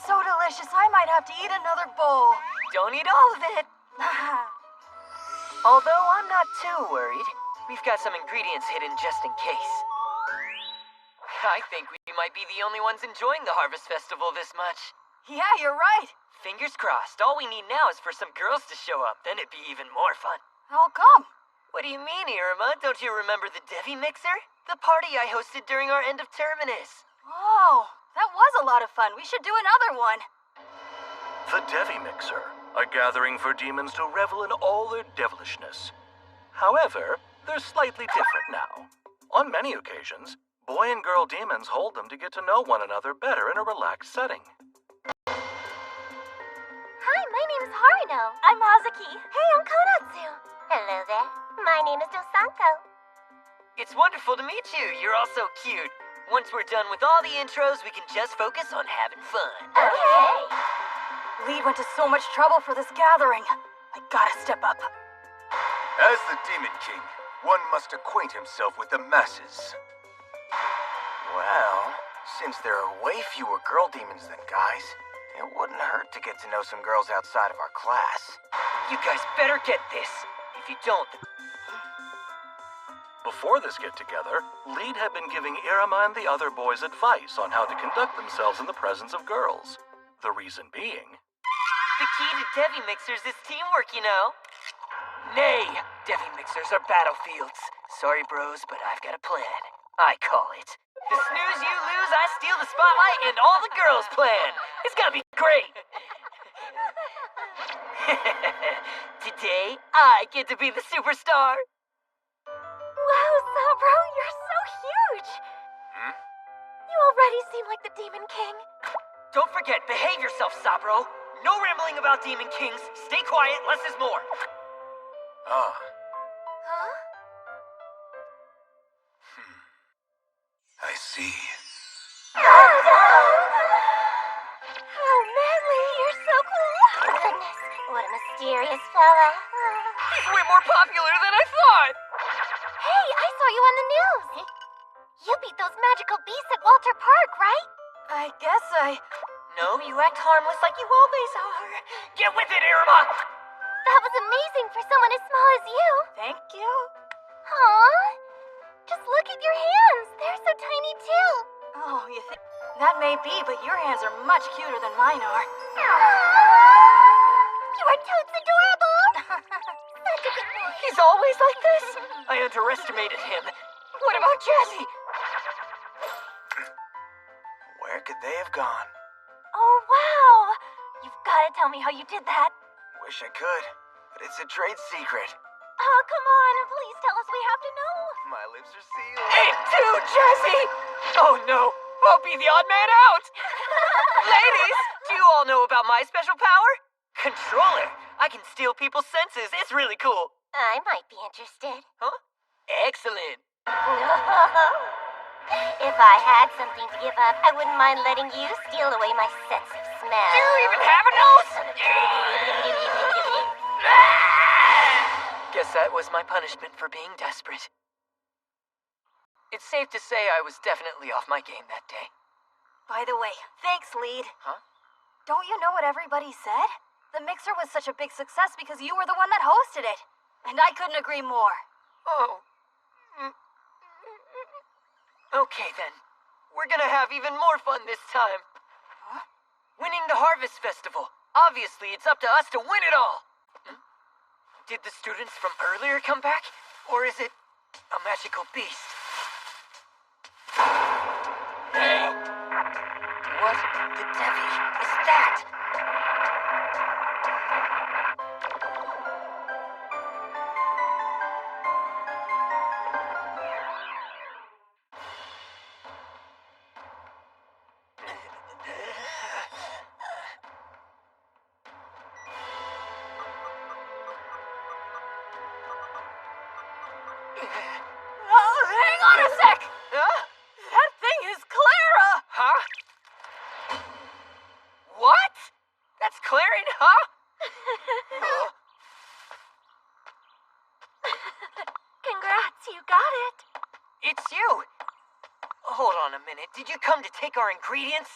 So delicious, I might have to eat another bowl. Don't eat all of it. Although I'm not too worried. We've got some ingredients hidden just in case. I think we might be the only ones enjoying the Harvest Festival this much. Yeah, you're right. Fingers crossed. All we need now is for some girls to show up. Then it'd be even more fun. How come? What do you mean, Irma? Don't you remember the Devi Mixer? The party I hosted during our end of terminus. Oh, that was a lot of fun. We should do another one. The Devi Mixer, a gathering for demons to revel in all their devilishness. However, they're slightly different now. On many occasions, boy and girl demons hold them to get to know one another better in a relaxed setting. Hi, my name is Haruno. I'm Hazuki. Hey, I'm Konatsu. Hello there. My name is Dosanko. It's wonderful to meet you. You're all so cute. Once we're done with all the intros, we can just focus on having fun. Okay. Lead went to so much trouble for this gathering. I gotta step up. As the Demon King, one must acquaint himself with the masses. Well, since there are way fewer girl demons than guys, it wouldn't hurt to get to know some girls outside of our class. You guys better get this. If you don't, Before this get-together, Lead had been giving Irma and the other boys advice on how to conduct themselves in the presence of girls. The reason being... the key to Devi Mixers is teamwork, you know. Nay, Devi Mixers are battlefields. Sorry, bros, but I've got a plan. I call it the snooze you lose, I steal the spotlight, and all the girls plan. It's gonna be great. Today, I get to be the superstar. Wow, Sabro, you're so huge! You already seem like the Demon King. Don't forget, behave yourself, Sabro. No rambling about Demon Kings. Stay quiet, less is more. Ah. Huh? I see. Oh, manly, you're so cool! Goodness, what a mysterious fella. He's way more popular than I thought. Hey, I saw you on the news. You beat those magical beasts at Walter Park, right? I guess I... No, you act harmless like you always are. Get with it, Irma! That was amazing for someone as small as you. Thank you. Aw. Just look at your hands. They're so tiny, too. Oh, you think... That may be, but your hands are much cuter than mine are. You are totes adorable. Such a good boy. He's always like this? I underestimated him. What about Jazzy? Where could they have gone? Oh, wow! You've got to tell me how you did that. Wish I could, but it's a trade secret. Oh, come on. Please tell us. We have to know. My lips are sealed. Ain't too Jesse! Oh no, I'll be the odd man out! Ladies, do you all know about my special power? Controller. I can steal people's senses. It's really cool. I might be interested. Huh? Excellent. If I had something to give up, I wouldn't mind letting you steal away my sense of smell. Do you even have a nose? Guess that was my punishment for being desperate. It's safe to say I was definitely off my game that day. By the way, thanks, Lead. Huh? Don't you know what everybody said? The mixer was such a big success because you were the one that hosted it. And I couldn't agree more. Oh. Okay then. We're gonna have even more fun this time. Huh? Winning the Harvest Festival. Obviously, it's up to us to win it all. Did the students from earlier come back? Or is it a magical beast? What the devil is that? Oh, hang on a sec! Huh? That thing is Clara! Huh? What? That's Clarion, huh? Congrats, you got it. It's you. Hold on a minute. Did you come to take our ingredients?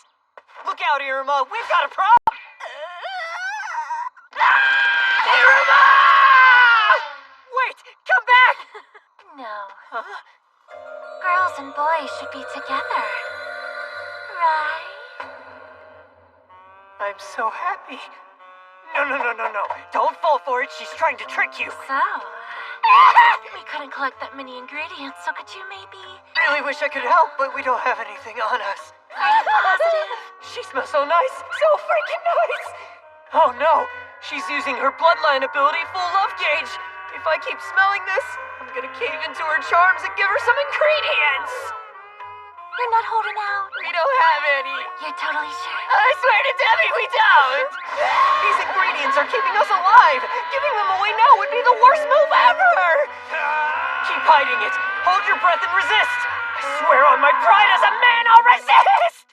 Look out, Iruma. We've got a problem. Iruma! Wait, come back! No. Huh? Girls and boys should be together. Right? I'm so happy. No. Don't fall for it. She's trying to trick you. So, we couldn't collect that many ingredients, so could you maybe... Really wish I could help, but we don't have anything on us. Are you positive? She smells so nice. So freaking nice. Oh no. She's using her bloodline ability full love gauge. If I keep smelling this, I'm gonna cave into her charms and give her some ingredients. You're not holding out. We don't have any. You're totally sure? I swear to Debbie, we don't. These ingredients are keeping us alive. Giving them away now would be the worst move ever. Keep hiding it. Hold your breath and resist. I swear on my pride as a man, I'll resist.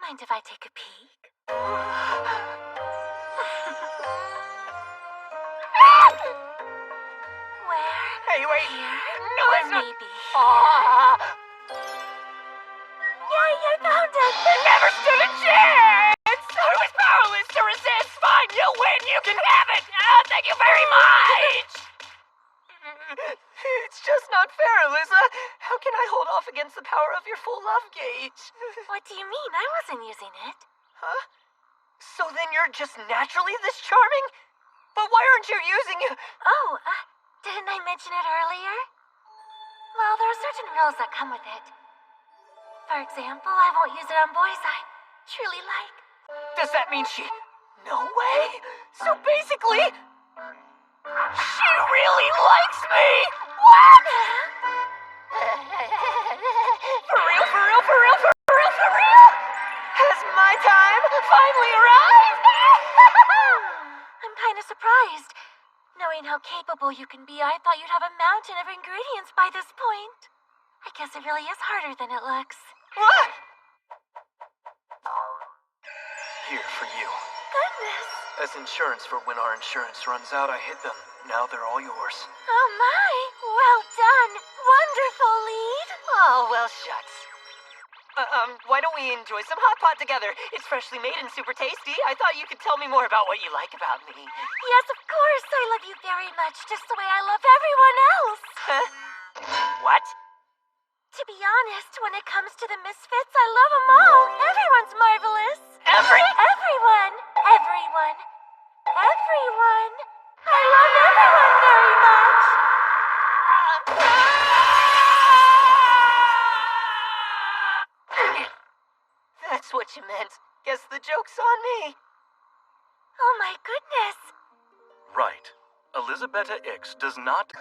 Mind if I take a peek? Where? Hey, wait. Here? No, or it's not. maybe here? Yeah, you found it. It never stood a chance. I was powerless to resist. Fine, you win. You can have it. Thank you very much. It's just not fair, Alyssa. How can I hold off against the power of your full love gauge? What do you mean? I wasn't using it. Huh? So then you're just naturally this charming? But why aren't you using it? Oh, didn't I mention it earlier? Well, there are certain rules that come with it. For example, I won't use it on boys I truly like. Does that mean she... No way! So basically... She really likes me! What? For real? Has my time finally arrived? I'm kind of surprised. Knowing how capable you can be, I thought you'd have a mountain of ingredients by this point. I guess it really is harder than it looks. What? Here for you. Goodness. As insurance for when our insurance runs out, I hid them. Now they're all yours. Oh my! Well done! Wonderful, Lead! Oh, well, shucks. Why don't we enjoy some hot pot together? It's freshly made and super tasty. I thought you could tell me more about what you like about me. Yes, of course. I love you very much, just the way I love everyone else. Huh? What? To be honest, when it comes to the misfits, I love them all. Everyone's marvelous. Everyone. I love everyone very much. That's what you meant. Guess the joke's on me. Oh my goodness. Right. Elizabetta Ix does not...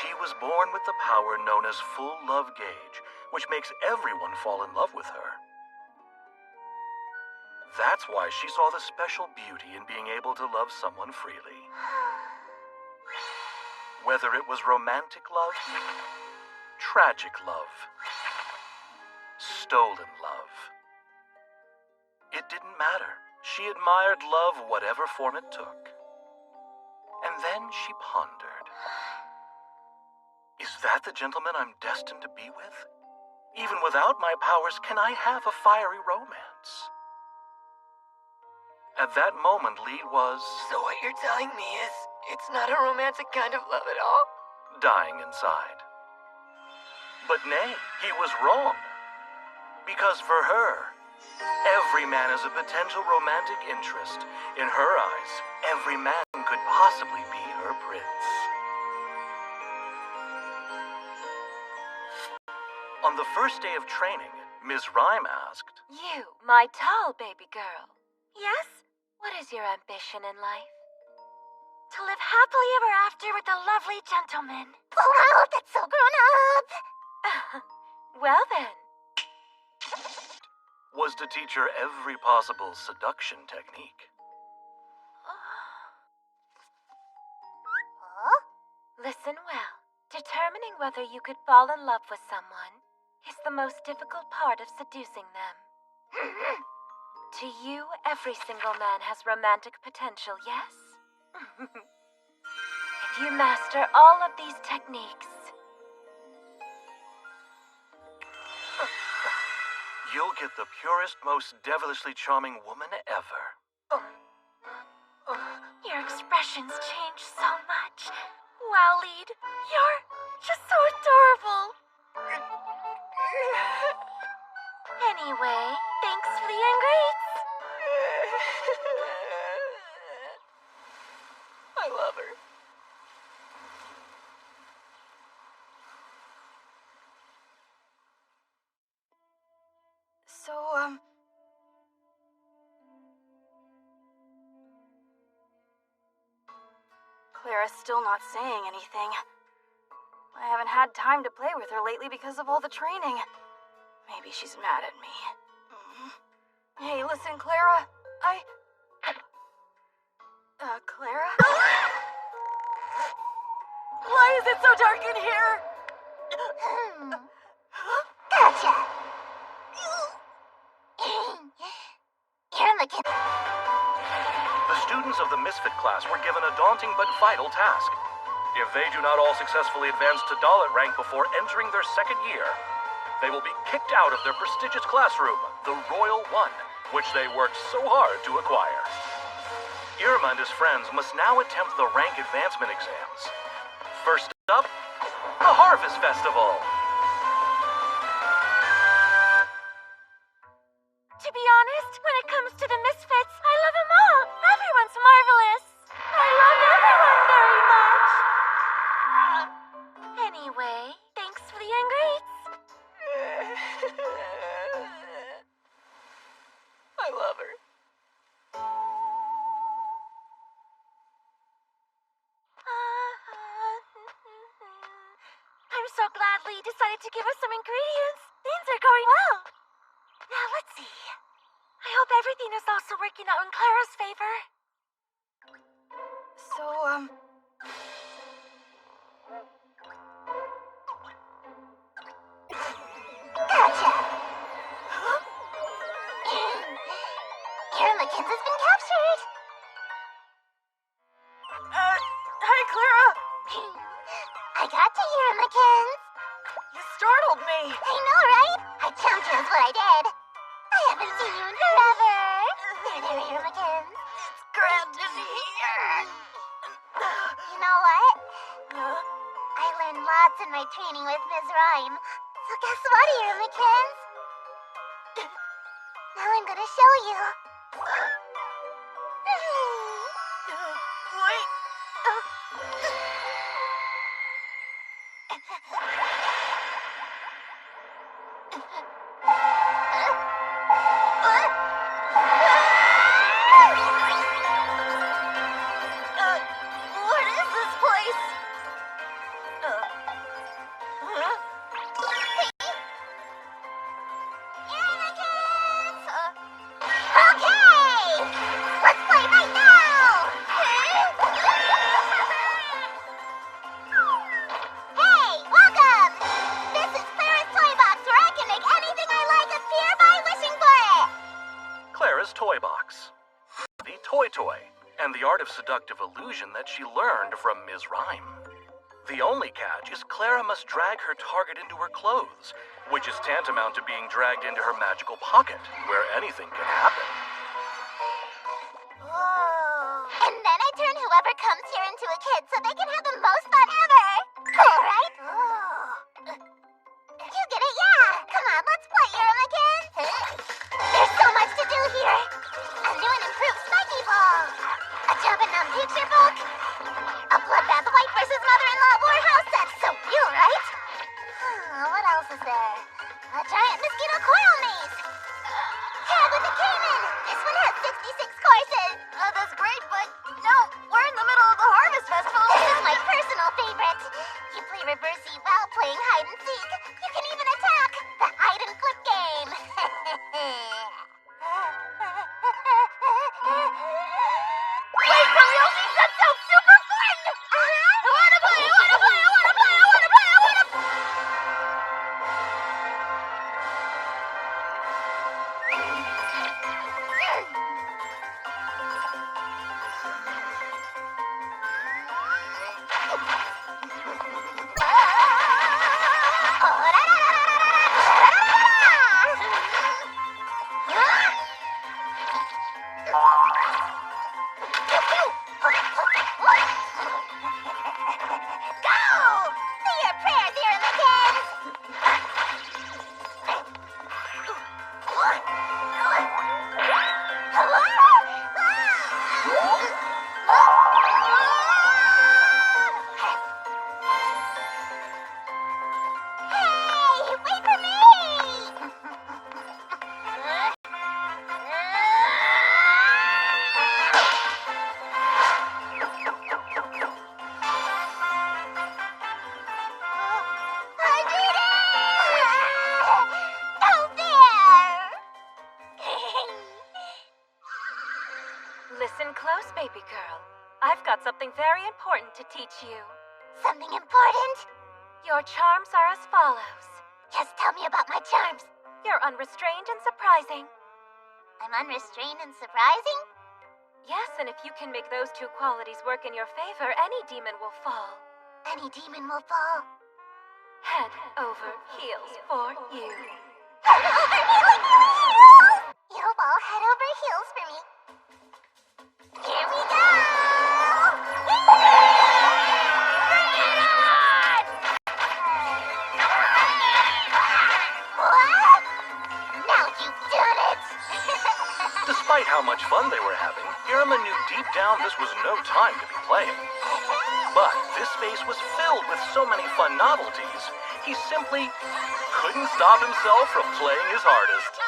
She was born with the power known as full love gauge, which makes everyone fall in love with her. That's why she saw the special beauty in being able to love someone freely. Whether it was romantic love, tragic love, stolen love. It didn't matter. She admired love whatever form it took. And then she pondered. Is that the gentleman I'm destined to be with? Even without my powers, can I have a fiery romance? At that moment, Lead was... So what you're telling me is, it's not a romantic kind of love at all? dying inside. But nay, he was wrong. Because for her, every man is a potential romantic interest. In her eyes, every man could possibly be her prince. On the first day of training, Ms. Rhyme asked, You, my tall baby girl. Yes? What is your ambition in life? To live happily ever after with a lovely gentleman. Wow, that's so grown up. Well then. was to teach her every possible seduction technique. Listen well. Determining whether you could fall in love with someone is the most difficult part of seducing them. To you, every single man has romantic potential, yes? If you master all of these techniques, you'll get the purest, most devilishly charming woman ever. Your expressions change so much. Wow, Lead, you're just so adorable. Anyway, thanks for the ingrates. I love her. So, Clara's still not saying anything. I haven't had time to play with her lately because of all the training. Maybe she's mad at me. Hey, listen, Clara. Clara? Why is it so dark in here? Gotcha. You're looking. The students of the Misfit class were given a daunting but vital task. If they do not all successfully advance to Dalit rank before entering their second year, they will be kicked out of their prestigious classroom, the Royal One, which they worked so hard to acquire. Irma and his friends must now attempt the rank advancement exams. First up, the Harvest Festival. To be honest, when it comes to the Misfits, I love them all. Everyone's marvelous. I love everyone very much. Anyway, thanks for the ingrates. I love her. I'm so glad Lee decided to give us some ingredients. Things are going well. Now let's see. I hope everything is also working out in Clara's favor. So, Gotcha. Irmakins has been captured. Hey, Clara! I got to Irmakins. You startled me. I know, right? I jumped you is what I did. I haven't seen you in forever. There, Irmakins. It's grand in here. You know what? I learned lots in my training with Ms. Rhyme. So guess what, Irmakins? Now I'm gonna show you. Wait. Okay! Let's play right now! Hey, welcome! This is Clara's Toy Box, where I can make anything I like appear by wishing for it! Clara's Toy Box. The Toy Toy, and the art of seductive illusion that she learned from Ms. Rhyme. The only catch is Clara must drag her target into her clothes, which is tantamount to being dragged into her magical pocket, where anything can happen. And then I turn whoever comes here into a kid so they can have the most fun ever! Cool, right? You get it, yeah! Come on, let's play, Irma kids! There's so much to do here! A new and improved spiky ball! A jumping on picture book! A bloodbath wife versus mother-in-law warhouse! That's so real, right? What else is there? A giant mosquito coil maze! Tag with the Cayman! This one has 66 courses! That's great, but no, we're in the middle of the Harvest Festival! This is my personal favorite! You play reverse while playing hide and seek. You can even attack! The hide and clip game! Wait, for realsies? That sounds super fun! I wanna play! I wanna play! I wanna play! I wanna play! I wanna play! Listen close, baby girl. I've got something very important to teach you. Something important? Your charms are as follows. Just tell me about my charms. You're unrestrained and surprising. I'm unrestrained and surprising? Yes, and if you can make those two qualities work in your favor, any demon will fall. Any demon will fall. Head over heels for you. Head over heels! You'll fall head over heels for me. Here we go! Bring it on! What? Now you've done it! Despite how much fun they were having, Irma knew deep down this was no time to be playing. But this space was filled with so many fun novelties, he simply couldn't stop himself from playing his hardest.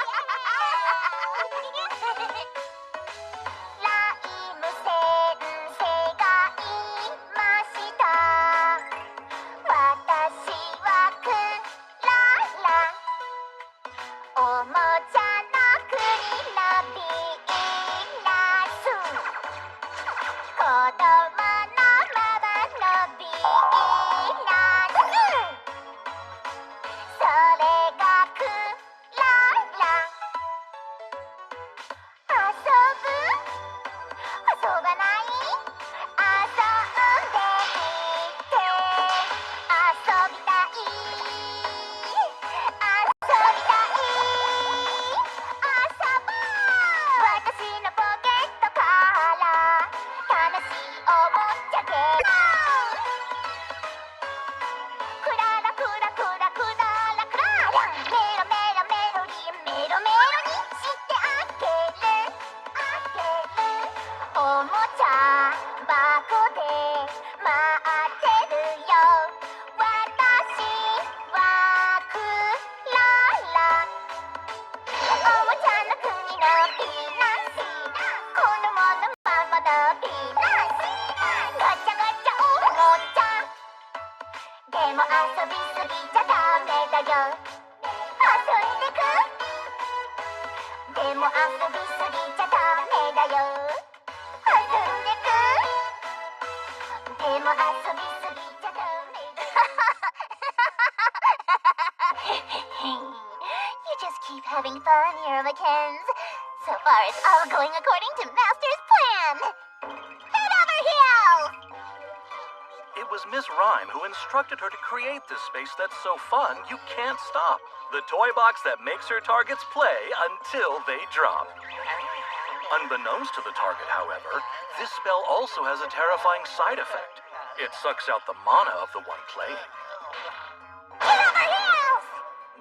遊びすぎちゃダメだよ。弾んでく。でも遊びすぎちゃダメだよ。You just keep having fun, Irma-kins. So far, it's all going according to Master's plan. Head over heels! It was Miss Rhyme who instructed her to create this space that's so fun you can't stop. The toy box that makes her targets play until they drop. Unbeknownst to the target, however, this spell also has a terrifying side effect. It sucks out the mana of the one playing. Head over heels!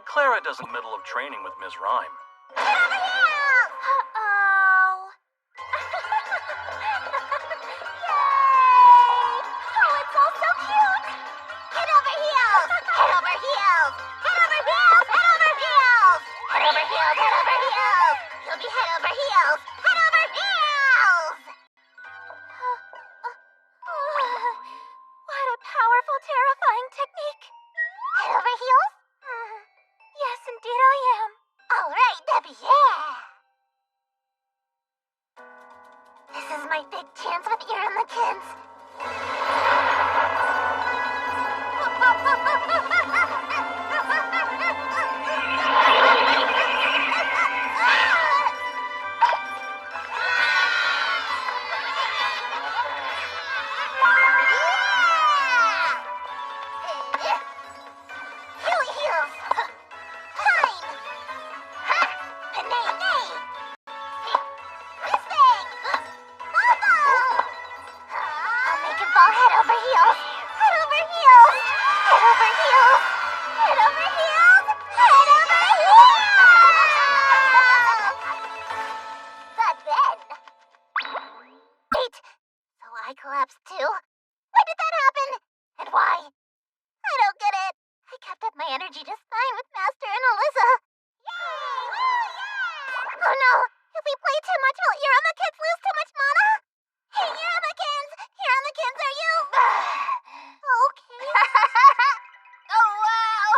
Clara does in the middle of training with Miss Rhyme. Head over heels! Uh-oh. Yay! Oh, it's all so cute! Head over heels! Head over heels! Head over heels! Head over heels! Head over heels! Head over heels! You'll be head over heels! Head over heels! What a powerful, terrifying technique. Head over heels? Yes, indeed I am. All right, Debbie, yeah! This is my big chance with Irma-kins. Hilly heels! Time! Ha! Nay, nay! This thing! Bubble! I'll make him fall head over heels! Head over heels! Head over heels! Head over heels! Head over heels! But then... Wait! So I collapsed too? When did that happen? And why? I don't get it. I kept up my energy just fine with Master and Alyssa. Yay! Oh no! If we play too much, will Irma-kins lose too much mana? Hey, Irma-kins! Irma-kins, are you... okay. Oh, wow.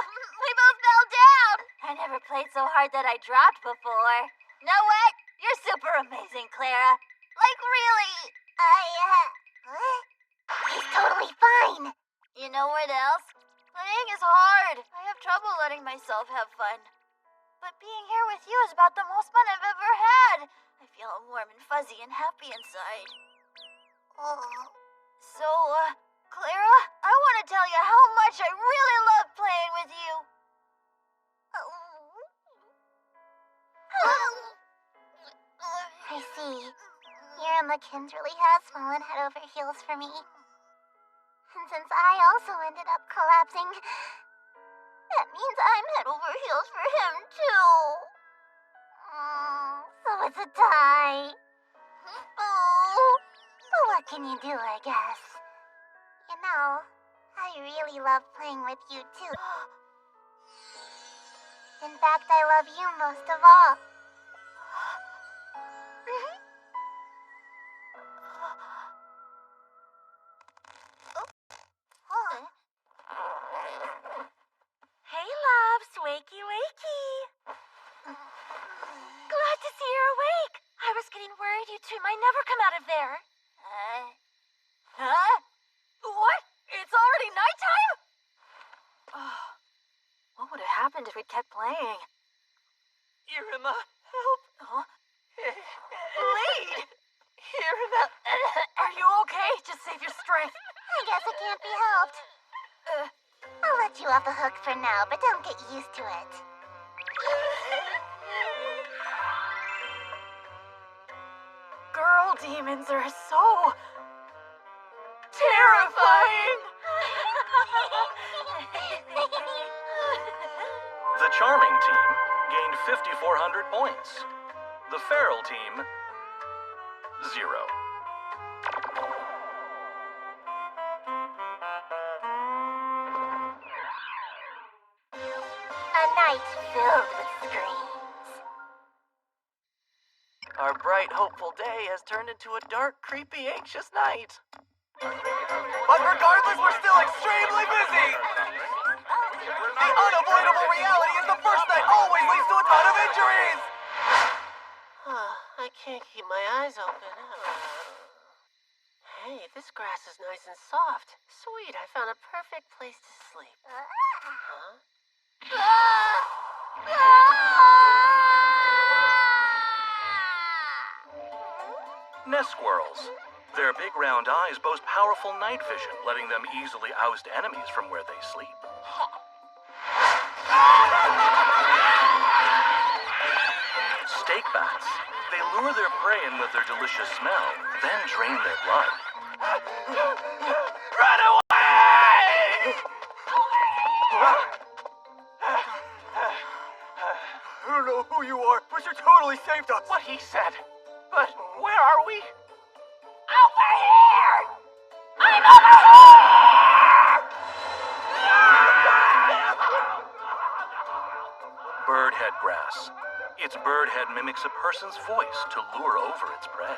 We both fell down. I never played so hard that I dropped before. Know what? You're super amazing, Clara. Like, really. What? He's totally fine. You know what else? Playing is hard. I have trouble letting myself have fun. But being here with you is about the most fun I've ever had. I feel warm and fuzzy and happy inside. So, Clara, I want to tell you how much I really love playing with you. I see. Irma-kins really has fallen head over heels for me. And since I also ended up collapsing, that means I'm head over heels for him, too. So it's a tie. Boo. But what can you do, I guess? You know, I really love playing with you, too. In fact, I love you most of all. Hey, loves, wakey, wakey. Glad to see you're awake. I was getting worried you two might never come out of there. Huh? What? It's already nighttime? What would have happened if we'd kept playing? Irma, help! Huh? Lead! Irma! Are you okay? Just save your strength. I guess it can't be helped. I'll let you off the hook for now, but don't get used to it. Girl demons are so terrifying. The Charming team gained 5,400 points. The Feral team, 0. A night filled with screams. Our bright, hopeful day has turned into a dark, creepy, anxious night. But regardless, we're still extremely busy! The unavoidable reality is the first night always leads to a ton of injuries! I can't keep my eyes open. Hey, this grass is nice and soft. Sweet, I found a perfect place to sleep. Huh? Nest squirrels. Their big round eyes boast powerful night vision, letting them easily oust enemies from where they sleep. Stake bats. They lure their prey in with their delicious smell, then drain their blood. Run away! I don't know who you are, but you totally saved us. What he said. But where are we? Over here! I'm over here! Birdhead grass. Its birdhead mimics a person's voice to lure over its prey.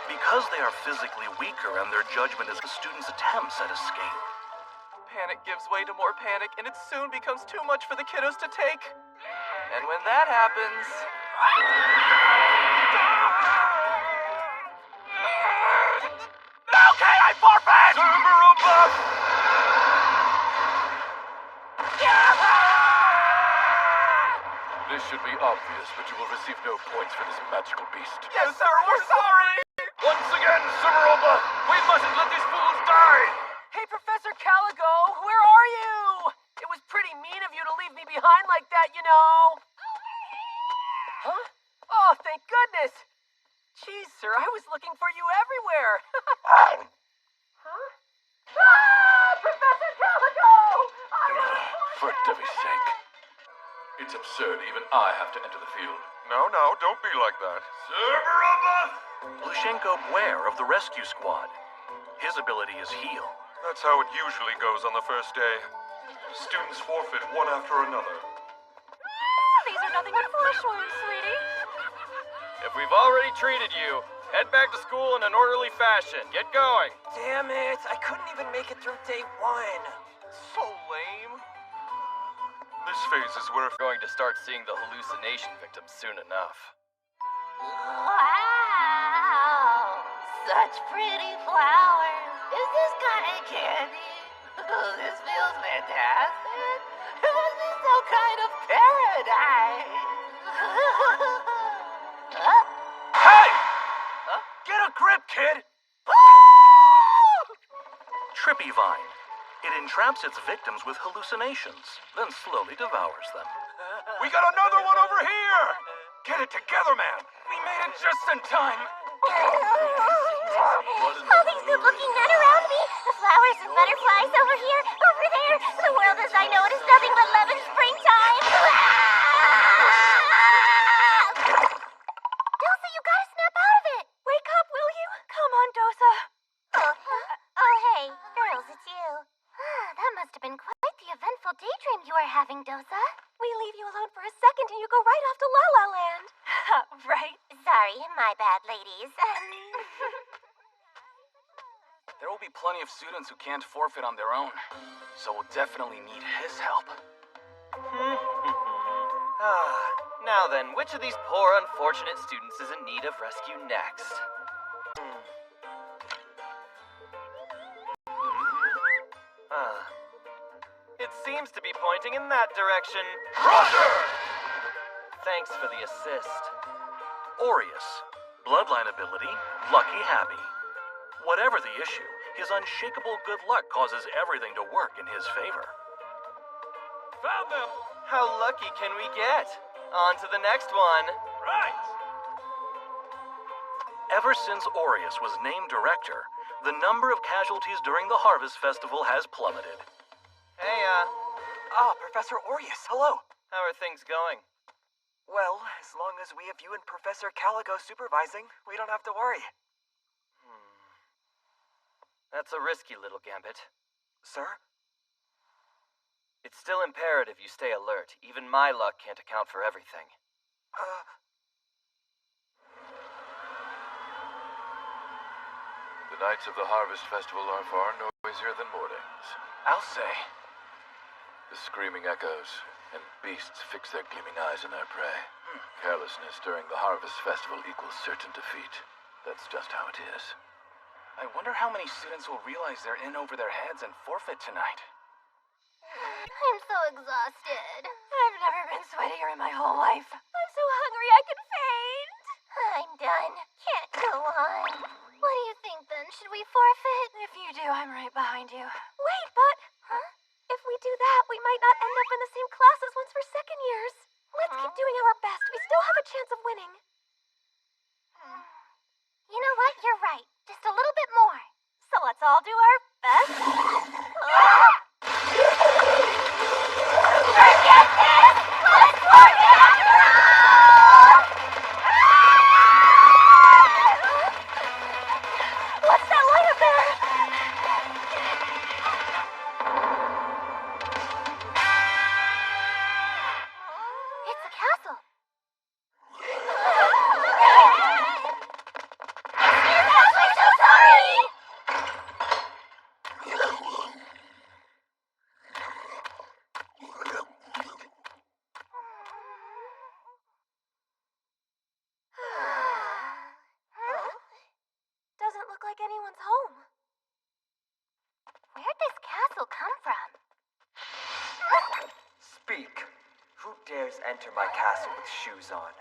Because they are physically weaker and their judgment is the students' attempts at escape. Panic gives way to more panic, and it soon becomes too much for the kiddos to take. And when that happens... Okay, I forfeit! Cerberus! This should be obvious, but you will receive no points for this magical beast. Yes, sir, we're sorry! Once again, Cerberus, we mustn't let these fools die! Hey, Professor Caligo, where are you? It was pretty mean of you to leave me behind like that, you know. Huh? Oh, thank goodness. Jeez, sir, I was looking for you everywhere. Huh? Ah, Professor Caligo! For Debbie's sake. It's absurd, even I have to enter the field. No, don't be like that. Cerberus! Blushenko Bware of the rescue squad. His ability is heal. That's how it usually goes on the first day. Students forfeit one after another. These are nothing but flesh wounds, sweetie. If we've already treated you, head back to school in an orderly fashion. Get going. Damn it, I couldn't even make it through day one. So lame. This phase is where We're going to start seeing the hallucination victims soon enough. Wow! Such pretty flowers. Is this cotton candy? This feels fantastic. It must be some kind of paradise. Hey! Get a grip, kid! Trippy Vine. It entraps its victims with hallucinations, then slowly devours them. We got another one over here! Get it together, man! We made it just in time! All these good-looking men around me. The flowers and butterflies over here, over there. The world as I know it is nothing but love and springtime. Dosa, you gotta snap out of it. Wake up, will you? Come on, Dosa. Oh, hey, girls, it's you. That must have been quite the eventful daydream you are having, Dosa. We leave you alone for a second and you go right off to La La Land. Right? Sorry, my bad, ladies. There will be plenty of students who can't forfeit on their own, so we'll definitely need his help. Now then, which of these poor, unfortunate students is in need of rescue next? It seems to be pointing in that direction. Roger! Thanks for the assist. Aureus. Bloodline ability, Lucky Happy. Whatever the issue, his unshakable good luck causes everything to work in his favor. Found them! How lucky can we get? On to the next one. Right! Ever since Aureus was named director, the number of casualties during the Harvest Festival has plummeted. Hey, Professor Aureus, hello. how are things going? Well, as long as we have you and Professor Caligo supervising, we don't have to worry. That's a risky little gambit. Sir? It's still imperative you stay alert. Even my luck can't account for everything. The nights of the Harvest Festival are far noisier than mornings. I'll say. The screaming echoes, and beasts fix their gleaming eyes on their prey. Carelessness during the Harvest Festival equals certain defeat. That's just how it is. I wonder how many students will realize they're in over their heads and forfeit tonight. I'm so exhausted. I've never been sweatier in my whole life. I'm so hungry I could faint. I'm done. Can't go on. What do you think then? Should we forfeit? If you do, I'm right behind you. Wait, but... Huh? If we do that, we might not end up in the same class as once for second years. Let's keep doing our best. We still have a chance of winning. You know what? You're right. Just a little bit more. So let's all do our best. Forget this! Let's forget after all! What's that light up there? It's a castle. Excuse us, we're so sorry! Doesn't look like anyone's home. Where'd this castle come from? Speak. Who dares enter my castle with shoes on?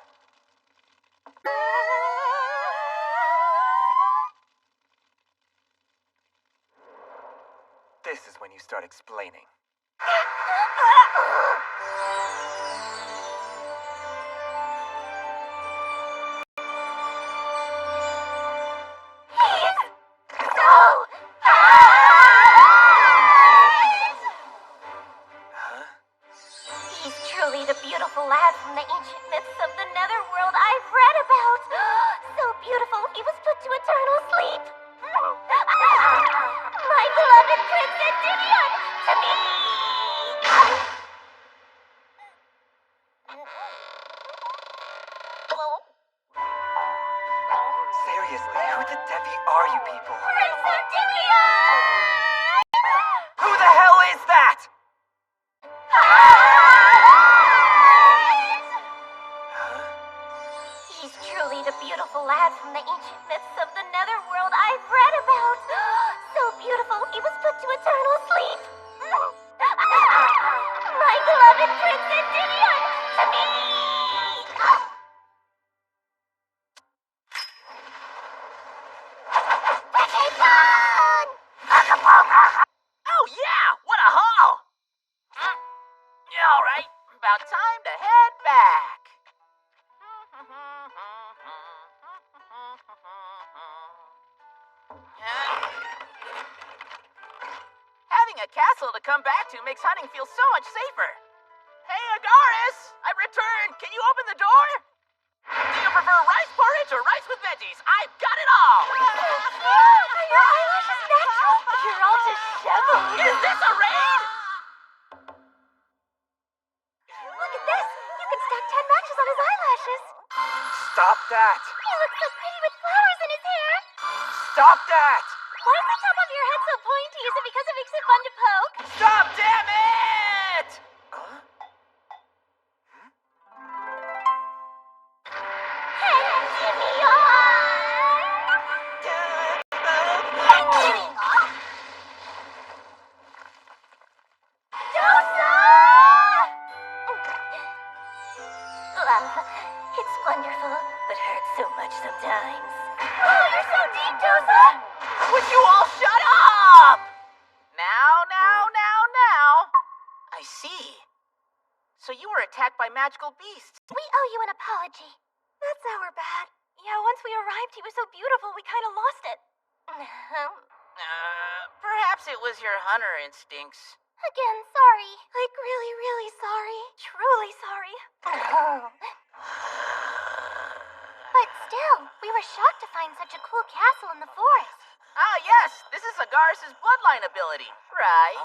This is when you start explaining. He's truly the beautiful lad from the ancient myths of the Netherworld I've read about. So beautiful, he was put to eternal sleep. My beloved Prince Endymion, to me! Seriously, who the Devi are you people? Prince Endymion! Who the hell is that? He's truly the beautiful lad from the ancient myths of the Netherworld I've read about. So beautiful, he was put to eternal sleep. My beloved Prince Endymion, to me! Oh yeah, what a haul! All right, about time to head back. Having a castle to come back to makes hunting feel so much safer. Hey, Agaris! I've returned! Can you open the door? Do you prefer rice porridge or rice with veggies? I've got it all! Are your eyelashes natural? You're all disheveled. Is this a raid? Look at this. You can stack 10 matches on his eyelashes. Stop that! He looks so pretty with flowers in his hair. Stop that! Why is the top of your head so pointy? Is it because it makes it fun to poke? Stop, damn it! Love, it's wonderful, but hurts so much sometimes. Oh, you're so deep, Dosa! Would you all shut up? Now. I see. So you were attacked by magical beasts. We owe you an apology. That's our bad. Yeah, once we arrived, he was so beautiful, we kind of lost it. Perhaps it was your hunter instincts. Again, sorry. Like, really, really sorry. Truly sorry. But still, we were shocked to find such a cool castle in the forest. Ah, yes, this is Agaris' bloodline ability, right?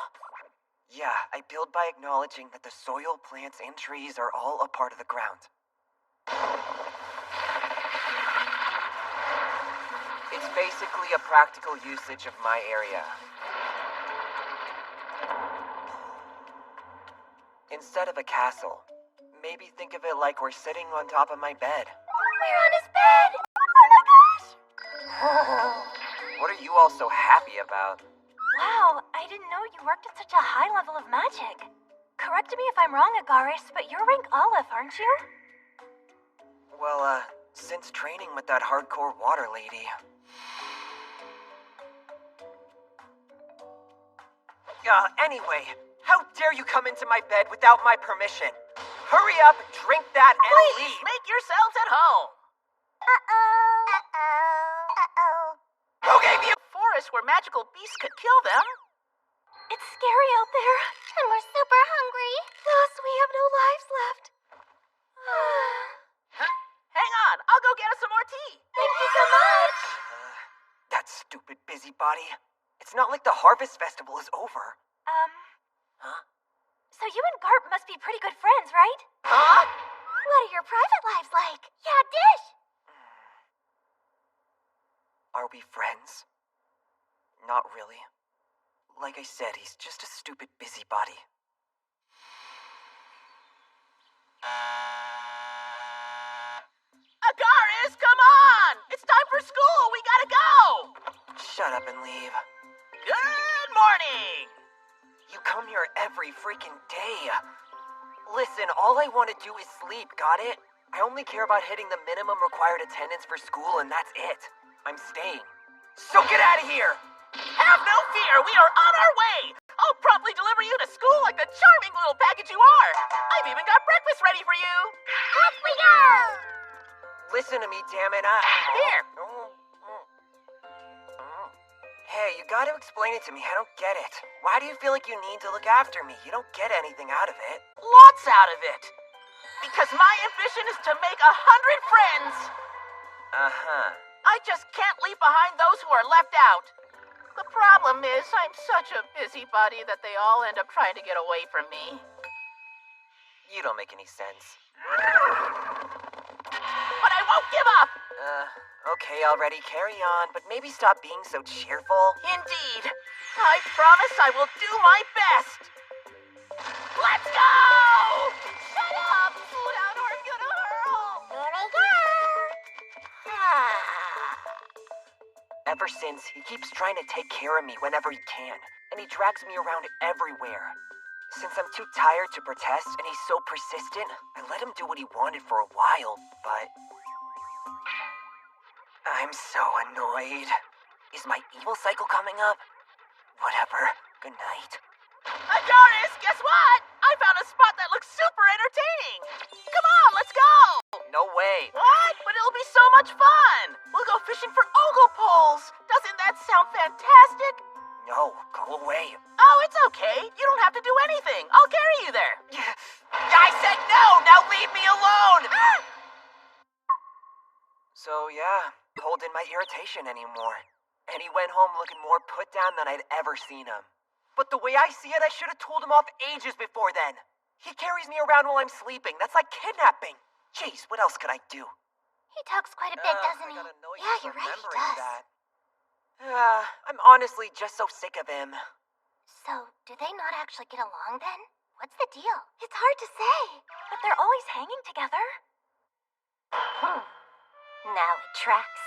Yeah, I build by acknowledging that the soil, plants, and trees are all a part of the ground. It's basically a practical usage of my area. Instead of a castle, maybe think of it like we're sitting on top of my bed. We're on his bed! Oh my gosh! What are you all so happy about? Wow, I didn't know you worked at such a high level of magic. Correct me if I'm wrong, Agaris, but you're rank Aleph, aren't you? Well, since training with that hardcore water lady. Anyway, how dare you come into my bed without my permission? Hurry up, drink that, and Please, leave! make yourselves at home. Who gave you Forest where magical beasts could kill them? It's scary out there. And we're super hungry. Thus, we have no lives left. Hang on, I'll go get us some more tea. Thank you so much. that stupid busybody? It's not like the Harvest Festival is over. Huh? So you and Garp must be pretty good friends, right? Huh? What are your private lives like? Yeah, Dish. Are we friends? Not really. Like I said, he's just a stupid busybody. Agaris, come on! It's time for school! We gotta go! Shut up and leave. Good morning! You come here every freaking day. Listen, all I want to do is sleep, got it? I only care about hitting the minimum required attendance for school, and that's it. I'm staying. So get out of here! Have no fear, we are on our way! I'll promptly deliver you to school like the charming little package you are! I've even got breakfast ready for you! Off we go! Listen to me, damn it. Here! Hey, you gotta explain it to me. I don't get it. Why do you feel like you need to look after me? You don't get anything out of it. Lots out of it! Because my ambition is to make 100 friends! Uh-huh. I just can't leave behind those who are left out. The problem is, I'm such a busybody that they all end up trying to get away from me. You don't make any sense. But I won't give up! Okay already, carry on, but maybe stop being so cheerful. Indeed. I promise I will do my best. Let's go! Shut up! Slow down or I'm gonna hurl! Here we go! Ever since, he keeps trying to take care of me whenever he can, and he drags me around everywhere. Since I'm too tired to protest and he's so persistent, I let him do what he wanted for a while, but... I'm so annoyed. Is my evil cycle coming up? Whatever. Good night. Adonis, guess what? I found a spot that looks super entertaining. Come on, let's go. No way. What? But it'll be so much fun. We'll go fishing for ogle poles. Doesn't that sound fantastic? No, go away. Oh, it's okay. You don't have to do anything. I'll carry you there. I said no. Now leave me alone. So yeah, hold in my irritation anymore. And he went home looking more put down than I'd ever seen him. But the way I see it, I should have told him off ages before then. He carries me around while I'm sleeping. That's like kidnapping. Jeez, what else could I do? He talks quite a bit, doesn't he? Yeah, you're right, he does. That. I'm honestly just so sick of him. So, do they not actually get along then? What's the deal? It's hard to say, but they're always hanging together. Now it tracks.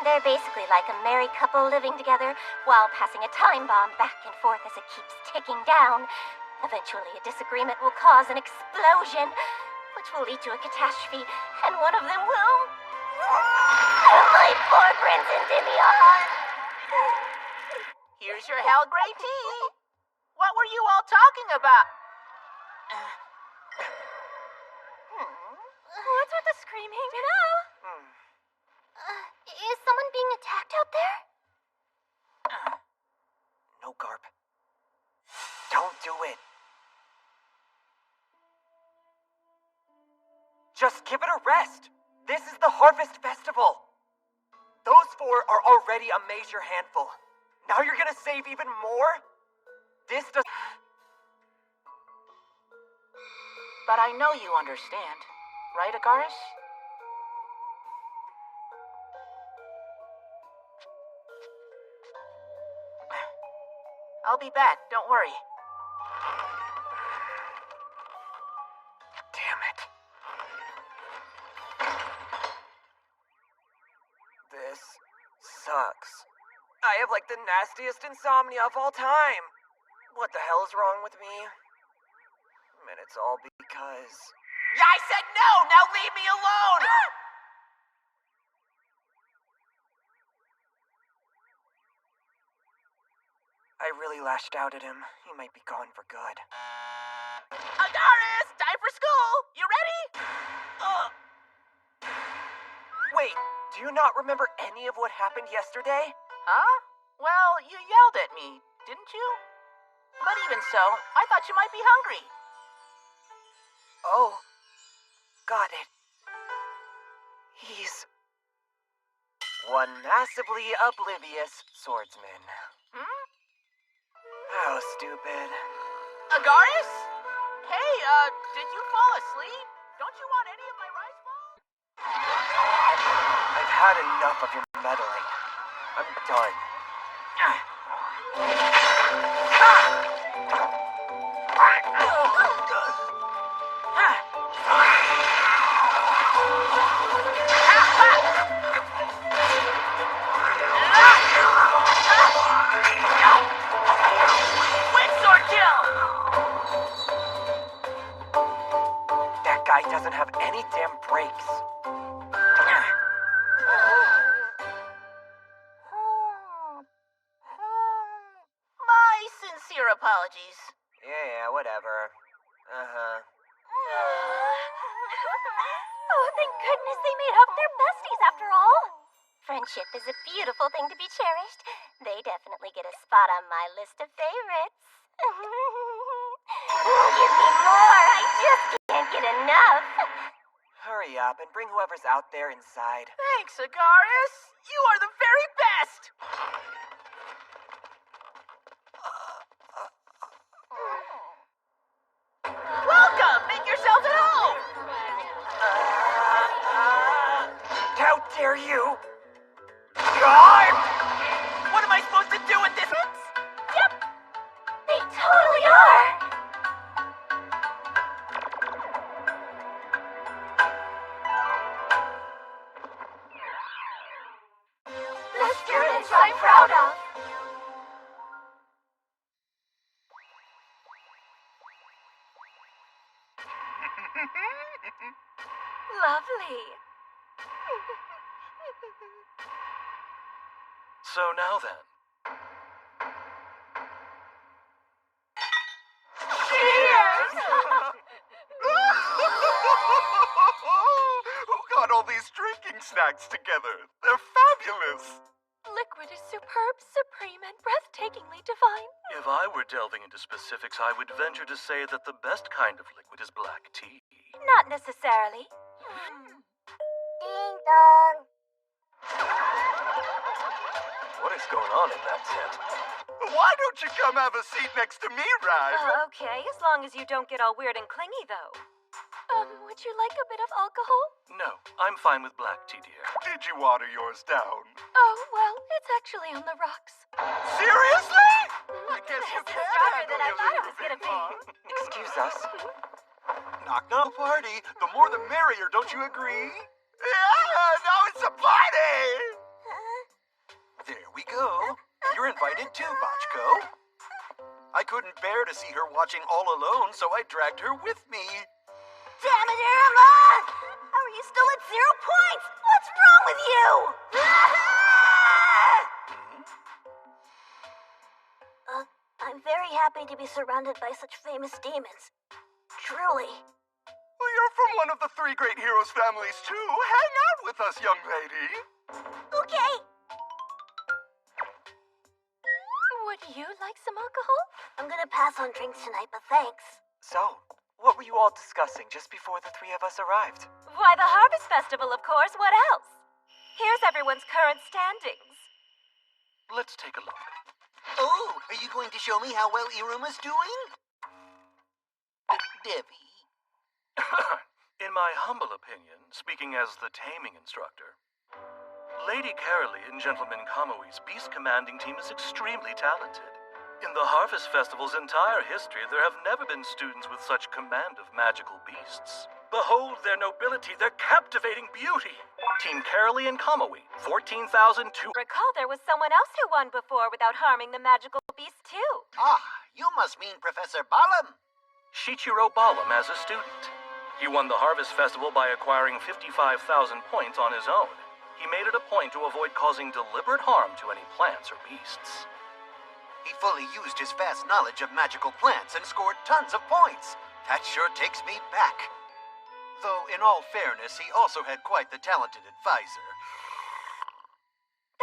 They're basically like a married couple living together while passing a time bomb back and forth as it keeps ticking down. Eventually, a disagreement will cause an explosion, which will lead to a catastrophe, and one of them will... My poor Prince Endymion! Here's your Hal Grey tea. What were you all talking about? What's with the screaming? You know? Is someone being attacked out there? No, Garp. Don't do it. Just give it a rest. This is the Harvest Festival. Those four are already a major handful. Now you're gonna save even more? This does... But I know you understand. Right, Agaris? I'll be back, don't worry. Damn like the nastiest insomnia of all time. What the hell is wrong with me? And it's all because... Yeah, I said no! Now leave me alone! I really lashed out at him. He might be gone for good. Agaris, time for school! You ready? Wait, do you not remember any of what happened yesterday? Huh? Well, you yelled at me, didn't you? But even so, I thought you might be hungry. Oh, got it. He's one massively oblivious swordsman. How stupid. Agaris? Hey, did you fall asleep? Don't you want any of my rice balls? I've had enough of your meddling. I'm done. That guy doesn't have any damn brakes. My sincere apologies. Yeah, whatever. Uh-huh. Oh, thank goodness they made up. They're besties after all. Friendship is a beautiful thing to be cherished. They definitely get a spot on my list of favorites. Give me more. I just can't get enough. Hurry up and bring whoever's out there inside. Thanks, Agaris. You are the very best. Welcome. Make yourselves at home. How dare you? God! What am I supposed to do with this? Yep. They totally are. The students I'm proud of. Lovely. So now then, Who got all these drinking snacks together? They're fabulous. Liquid is superb, supreme, and breathtakingly divine. if I were delving into specifics, I would venture to say that the best kind of liquid is black tea. Not necessarily. Ding dong. What is going on in that tent? Why don't you come have a seat next to me, Ryan? Okay, as long as you don't get all weird and clingy, though. Would you like a bit of alcohol? No, I'm fine with black tea, dear. Did you water yours down? Oh, well, it's actually on the rocks. Seriously? I guess you This is can stronger handle than I your thought it liquor was gonna before. be. Excuse us. Knock knock party. The more the merrier, don't you agree? Yeah, now it's a party! There we go. You're invited too, Botchko. I couldn't bear to see her watching all alone, so I dragged her with me. Damn it, Irma! How are you still at 0 points? What's wrong with you? I'm very happy to be surrounded by such famous demons. Truly. Well, you're from one of the 3 great heroes' families, too. Hang out with us, young lady. Okay. Would you like some alcohol? I'm gonna pass on drinks tonight, but thanks. So, what were you all discussing just before the 3 of us arrived? Why, the Harvest Festival, of course. What else? Here's everyone's current standings. Let's take a look. Oh, are you going to show me how well Iruma's doing? Debbie. In my humble opinion, speaking as the taming instructor, Lady Carolee and Gentleman Kamoui's beast commanding team is extremely talented. In the Harvest Festival's entire history, there have never been students with such command of magical beasts. Behold their nobility, their captivating beauty. Team Carolee and Kamui, 14,002. Recall there was someone else who won before without harming the magical beast too. Ah, you must mean Professor Balam. Shichiro Balam as a student. He won the Harvest Festival by acquiring 55,000 points on his own. He made it a point to avoid causing deliberate harm to any plants or beasts. He fully used his vast knowledge of magical plants and scored tons of points. That sure takes me back. Though, in all fairness, he also had quite the talented advisor.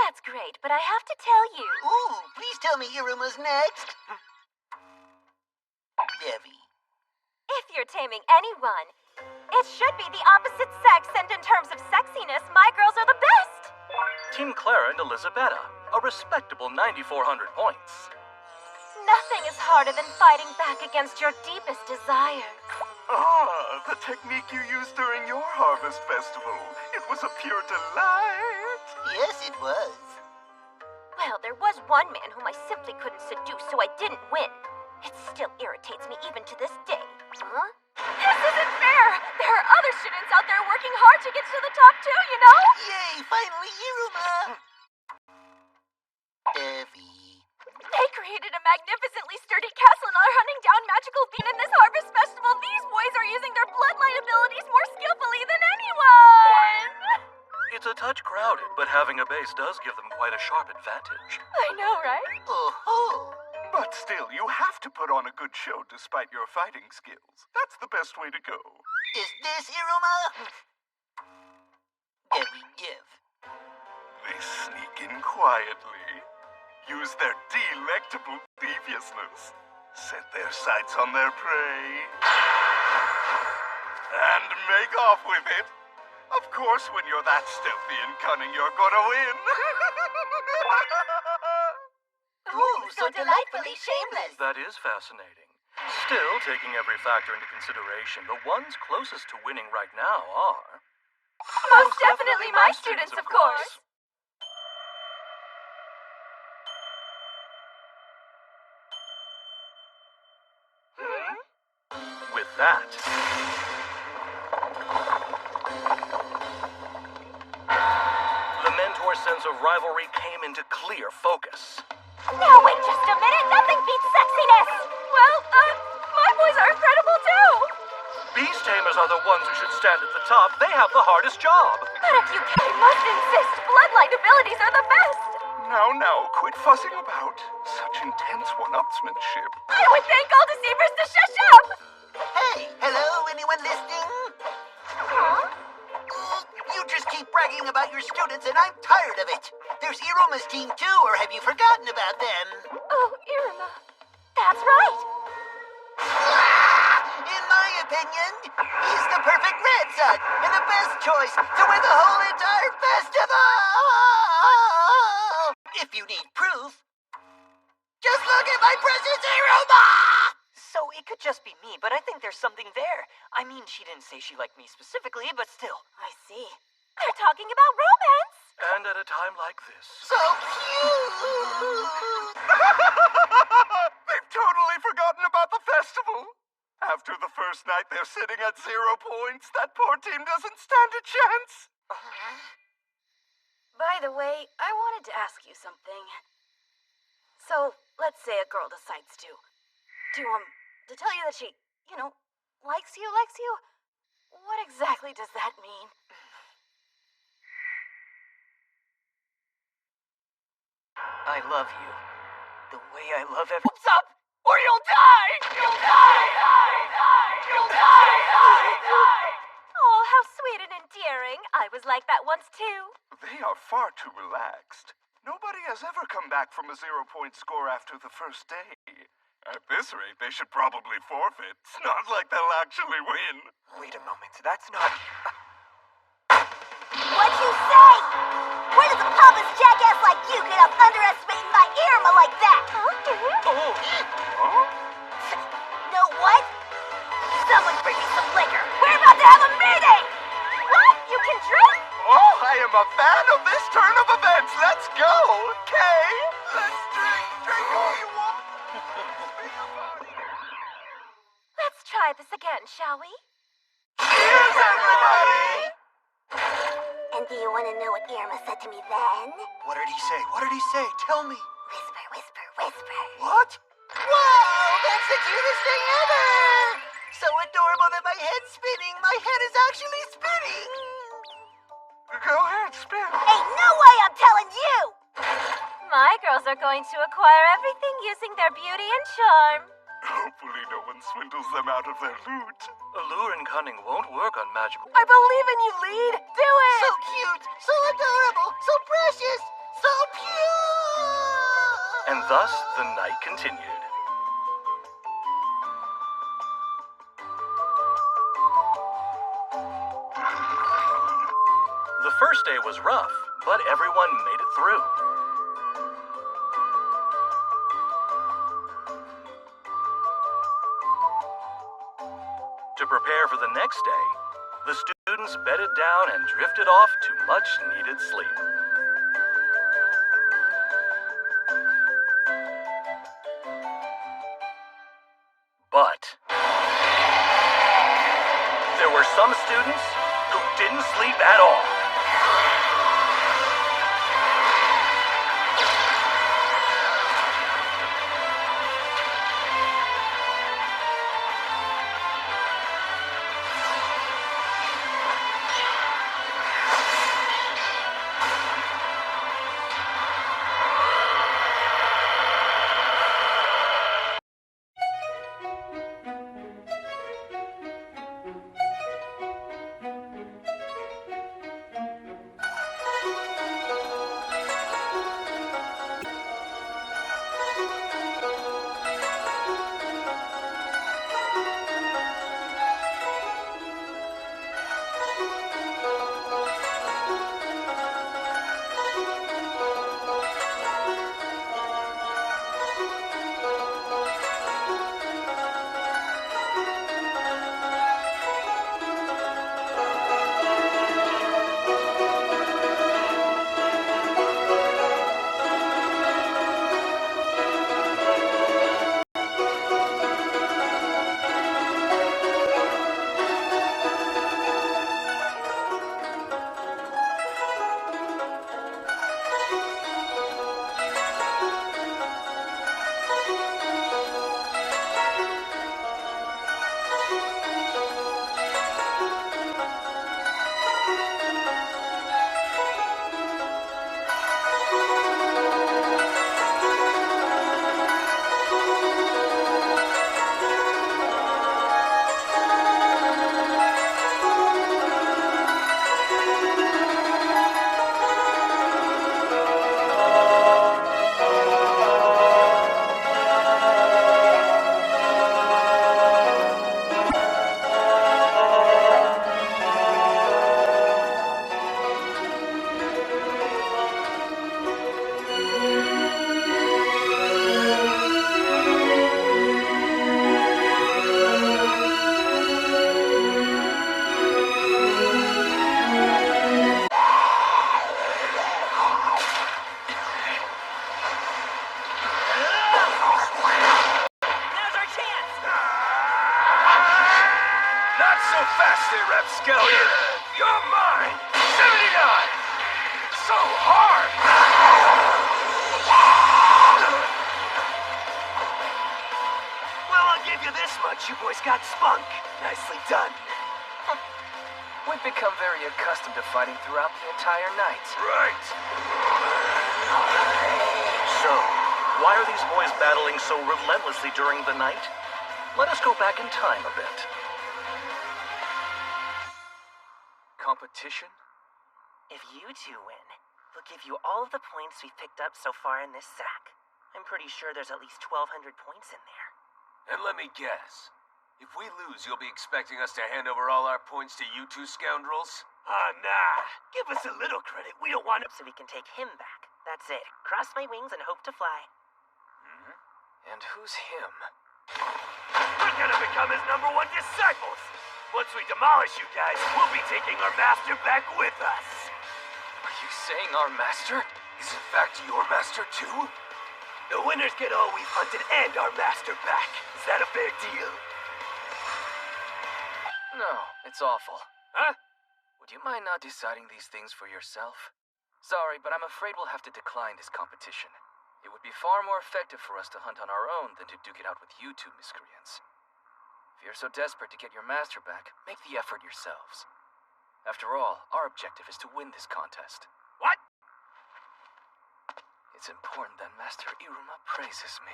That's great, but I have to tell you. Ooh, please tell me Iruma's next. Devi. If you're taming anyone, it should be the opposite sex, and in terms of sexiness, my girls are the best. Team Clara and Elizabetta, a respectable 9,400 points. Nothing is harder than fighting back against your deepest desires. Ah, the technique you used during your Harvest Festival. It was a pure delight. Yes, it was. Well, there was one man whom I simply couldn't seduce, so I didn't win. It still irritates me even to this day. Huh? This isn't fair! There are other students out there working hard to get to the top too, you know? Yay, finally Iruma! Devi. They created a magnificently sturdy castle and are hunting down magical bean in this Harvest Festival. These boys are using their bloodline abilities more skillfully than anyone! It's a touch crowded, but having a base does give them quite a sharp advantage. I know, right? Oh-ho! But still, you have to put on a good show despite your fighting skills. That's the best way to go. Is this Iruma? Devi, give. They sneak in quietly, use their delectable deviousness, set their sights on their prey, and make off with it. Of course, when you're that stealthy and cunning, you're gonna win. Ooh, so delightfully shameless. That is fascinating. Still, taking every factor into consideration, the ones closest to winning right now are... Most definitely my students, of course. With that... the Mentor's sense of rivalry came into clear focus. Now wait just a minute, nothing beats sexiness! Well, my boys are incredible too! Beast Tamers are the ones who should stand at the top. They have the hardest job. But if you must insist, bloodline abilities are the best! Now, quit fussing about. Such intense one-upsmanship. I would thank all deceivers to shush up! Hey, hello, anyone listening? Huh? You just keep bragging about your students and I'm tired of it. There's Iruma's team too, or have you forgotten about them? Oh, Iruma. That's right. In my opinion, he's the perfect red son and the best choice to win the whole entire festival! If you need proof, just look at my precious Iruma! So it could just be me, but I think there's something there. I mean, she didn't say she liked me specifically, but still. I see. They're talking about romance. And at a time like this... So cute! They've totally forgotten about the festival. After the first night, they're sitting at 0 points. That poor team doesn't stand a chance. By the way, I wanted to ask you something. So, let's say a girl decides to tell you that she, likes you. What exactly does that mean? I love you. The way I love What's up? Or you'll die! You'll die! You'll die! Oh, how sweet and endearing. I was like that once too. They are far too relaxed. Nobody has ever come back from a 0-point score after the first day. At this rate, they should probably forfeit. It's not like they'll actually win. Wait a moment, that's not... What'd you say? Where does a pompous jackass like you get up underestimating my Iruma like that? Know what? Someone bring me some liquor. We're about to have a meeting! What? You can drink? Oh, I am a fan of this turn of events. Let's go, okay? Let's drink. Drink all you want. Let's try this again, shall we? Cheers! everybody! And do you want to know what Irma said to me then? What did he say? What did he say? Tell me. Whisper, whisper, whisper. What? Whoa! That's the cutest thing ever! So adorable that my head's spinning. My head is actually spinning. Go ahead, spin. Ain't no way I'm telling you! My girls are going to acquire everything using their beauty and charm. Hopefully no one swindles them out of their loot. Allure and cunning won't work on magical. I believe in you, Lead! Do it! So cute, so adorable, so precious, so pure! And thus the night continued. The first day was rough, but everyone made it through. To prepare for the next day, the students bedded down and drifted off to much-needed sleep. But there were some students who didn't sleep at all. Rapscallion, you're mine! 79! So hard! Well, I'll give you this much. You boys got spunk. Nicely done. We've become very accustomed to fighting throughout the entire night. Right. So, why are these boys battling so relentlessly during the night? Let us go back in time a bit. Competition? If you two win, we'll give you all of the points we've picked up so far in this sack. I'm pretty sure there's at least 1,200 points in there. And let me guess. If we lose, you'll be expecting us to hand over all our points to you two scoundrels? Nah. Give us a little credit. We don't want to... So we can take him back. That's it. Cross my wings and hope to fly. And who's him? We're gonna become his #1 disciples. Once we demolish you guys, we'll be taking our master back with us. Are you saying our master is in fact your master too? The winners get all we've hunted and our master back. Is that a fair deal? No, it's awful. Huh? Would you mind not deciding these things for yourself? Sorry, but I'm afraid we'll have to decline this competition. It would be far more effective for us to hunt on our own than to duke it out with you two miscreants. If you're so desperate to get your master back, make the effort yourselves. After all, our objective is to win this contest. What? It's important that Master Iruma praises me.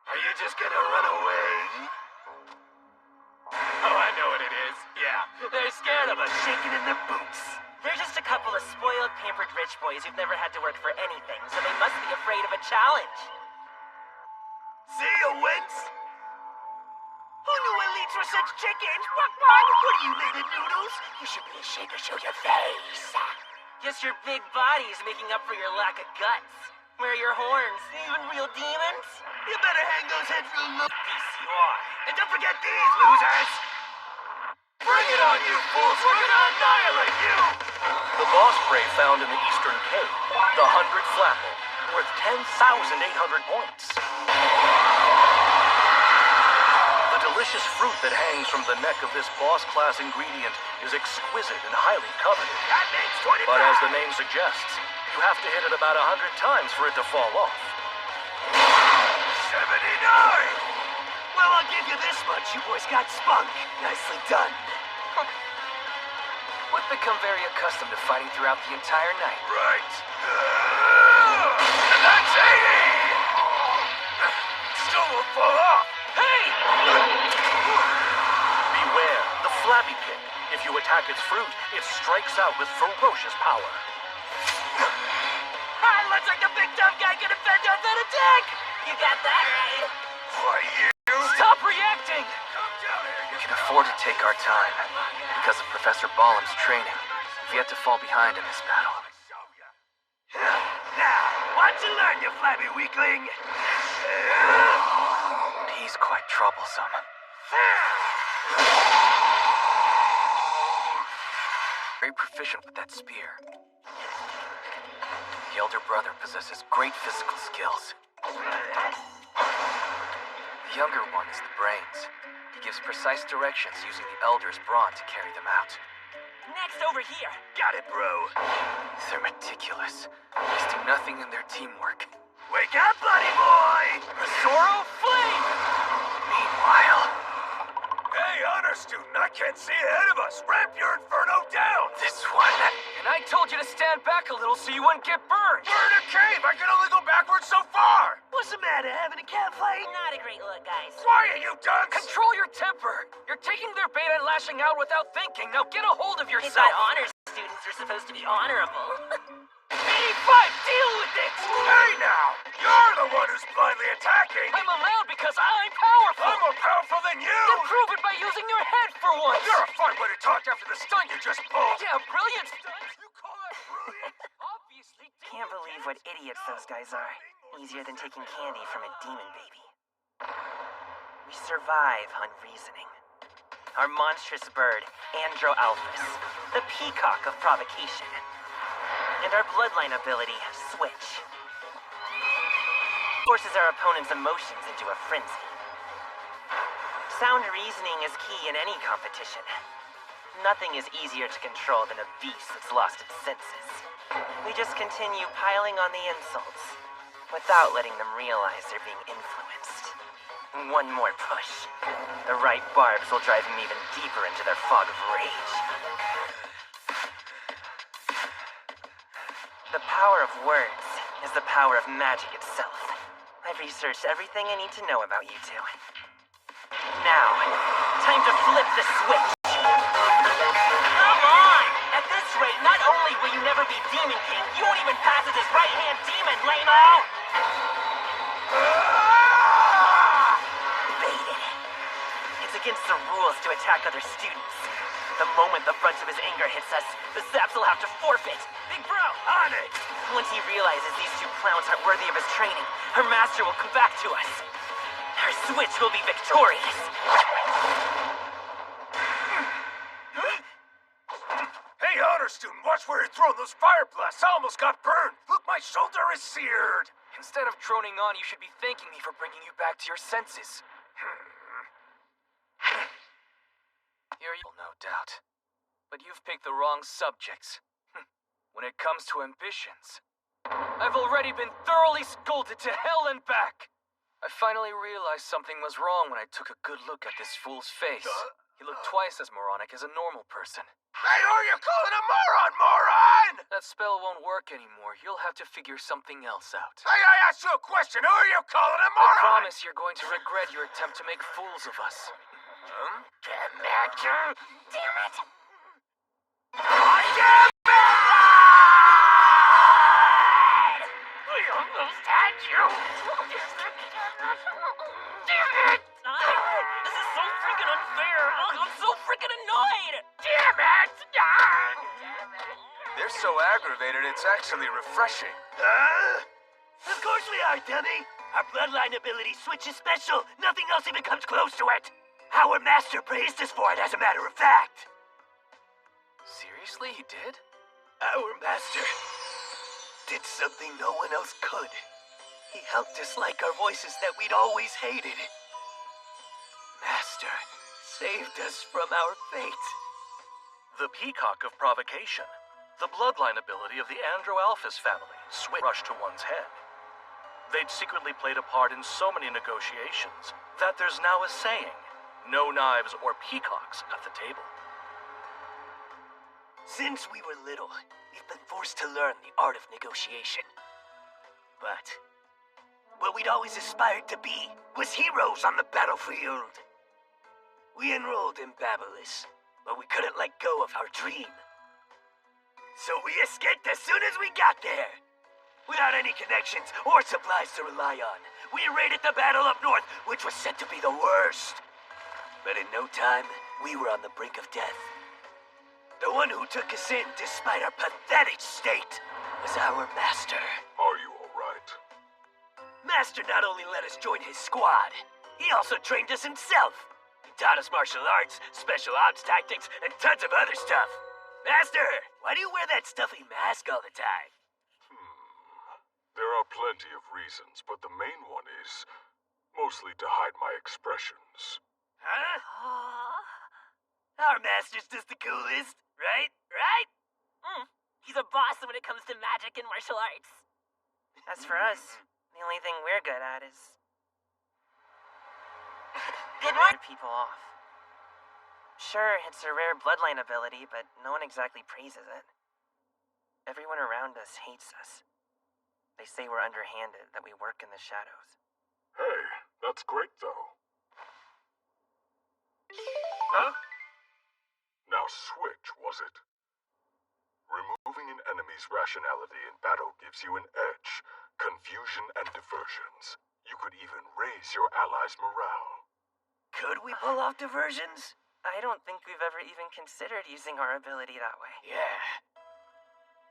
Are you just gonna run away? Oh, I know what it is. Yeah, they're scared of us shaking in their boots. They're just a couple of spoiled, pampered rich boys who've never had to work for anything, so they must be afraid of a challenge. See you, Wince? Who knew elites were such chickens? What are you, little noodles? You should be ashamed to show your face. Just your big bodies making up for your lack of guts. Where are your horns? Even real demons? You better hang those heads real low. Beast you are. And don't forget these, losers! Bring it on, you fools! We're gonna annihilate you! The boss prey found in the eastern cave, the 100 Flapple, worth 10,800 points. The delicious fruit that hangs from the neck of this boss-class ingredient is exquisite and highly coveted. That makes 25! But as the name suggests, you have to hit it about 100 times for it to fall off. 79! Well, I'll give you this much. You boys got spunk. Nicely done. We've become very accustomed to fighting throughout the entire night. Right. That's 80! Still won't fall off. Hey! Beware, the Flappy Kick. If you attack its fruit, it strikes out with ferocious power. Looks like the big dumb guy can defend us that attack! You got that right. Why, you? Stop reacting! Come down here, We can afford to take our time. Because of Professor Balam's training, we've yet to fall behind in this battle. Now, watch and learn, you flabby weakling! He's quite troublesome. Very proficient with that spear. The elder brother possesses great physical skills. The younger one is the brains. He gives precise directions using the elder's brawn to carry them out. Next, over here. Got it, bro. They're meticulous, wasting nothing in their teamwork. Wake up, buddy boy! Zoro Flame! Meanwhile... Hey, honor student, I can't see ahead of us. Ramp your inferno down! This one... And I told you to stand back a little so you wouldn't get burned! We're in a cave! I can only go backwards so far! What's the matter, having a cat fight? Not a great look, guys. Quiet, you dunce! Control your temper! You're taking their bait and lashing out without thinking. Now get a hold of They yourself! thought honor students are supposed to be honorable. 85! Deal with it! Hey now! You're the one who's blindly attacking! I'm allowed because I'm powerful! I'm more powerful than you! Then prove it by using your head for once! You're a fun way to talk after the stunt you just pulled! Yeah, brilliant stunt! You call that brilliant? Obviously... Can't believe what idiots those guys are. Easier than taking candy from a demon baby. We survive on reasoning. Our monstrous bird, Andro Alphys, the peacock of provocation. And our bloodline ability, Switch. Forces our opponent's emotions into a frenzy. Sound reasoning is key in any competition. Nothing is easier to control than a beast that's lost its senses. We just continue piling on the insults, without letting them realize they're being influenced. One more push. The right barbs will drive them even deeper into their fog of rage. The power of words is the power of magic itself. I've researched everything I need to know about you two. Now, time to flip the switch. Come on! At this rate, not only will you never be Demon King, you won't even pass as his right-hand demon, lame-o! Baited. It's against the rules to attack other students. The moment the brunt of his anger hits us, the Zaps will have to forfeit. Big bro, on it! Once he realizes these two clowns aren't worthy of his training, her master will come back to us. Her switch will be victorious. Hey, honor student, watch where you're throwing those fire blasts. I almost got burned. Look, my shoulder is seared. Instead of droning on, you should be thanking me for bringing you back to your senses. Here you... No doubt. but you've picked the wrong subjects. When it comes to ambitions, I've already been thoroughly scolded to hell and back. I finally realized something was wrong when I took a good look at this fool's face. He looked twice as moronic as a normal person. Hey, who are you calling a moron, moron? That spell won't work anymore. You'll have to figure something else out. Hey, I asked you a question. Who are you calling a moron? I promise you're going to regret your attempt to make fools of us. Damn it. Damn it. We almost had you. Damn it. This is so freaking unfair. I'm so freaking annoyed. Damn it. They're so aggravated, it's actually refreshing. Of course we are, dummy. Our bloodline ability switch is special. Nothing else even comes close to it. Our master praised us for it, as a matter of fact. Seriously, he did? Our master did something no one else could. He helped us like our voices that we'd always hated. Master saved us from our fate. The Peacock of Provocation. The bloodline ability of the Androalphus family, rushed to one's head. They'd secretly played a part in so many negotiations that there's now a saying, no knives or peacocks at the table. Since we were little, we've been forced to learn the art of negotiation. But what we'd always aspired to be was heroes on the battlefield. We enrolled in Babylis, but we couldn't let go of our dream. So we escaped as soon as we got there. Without any connections or supplies to rely on, we raided the battle up north, which was said to be the worst. But in no time, we were on the brink of death. The one who took us in, despite our pathetic state, was our master. Are you alright? Master not only let us join his squad, he also trained us himself. He taught us martial arts, special ops tactics, and tons of other stuff. Master, why do you wear that stuffy mask all the time? There are plenty of reasons, but the main one is mostly to hide my expressions. Huh? Our master's just the coolest, right? Right? He's a boss when it comes to magic and martial arts. As for us, the only thing we're good at is getting people off. Sure, it's a rare bloodline ability, but no one exactly praises it. Everyone around us hates us. They say we're underhanded, that we work in the shadows. Hey, that's great though. Huh? Now switch, was it? Removing an enemy's rationality in battle gives you an edge, confusion and diversions. You could even raise your allies' morale. Could we pull off diversions? I don't think we've ever even considered using our ability that way. Yeah.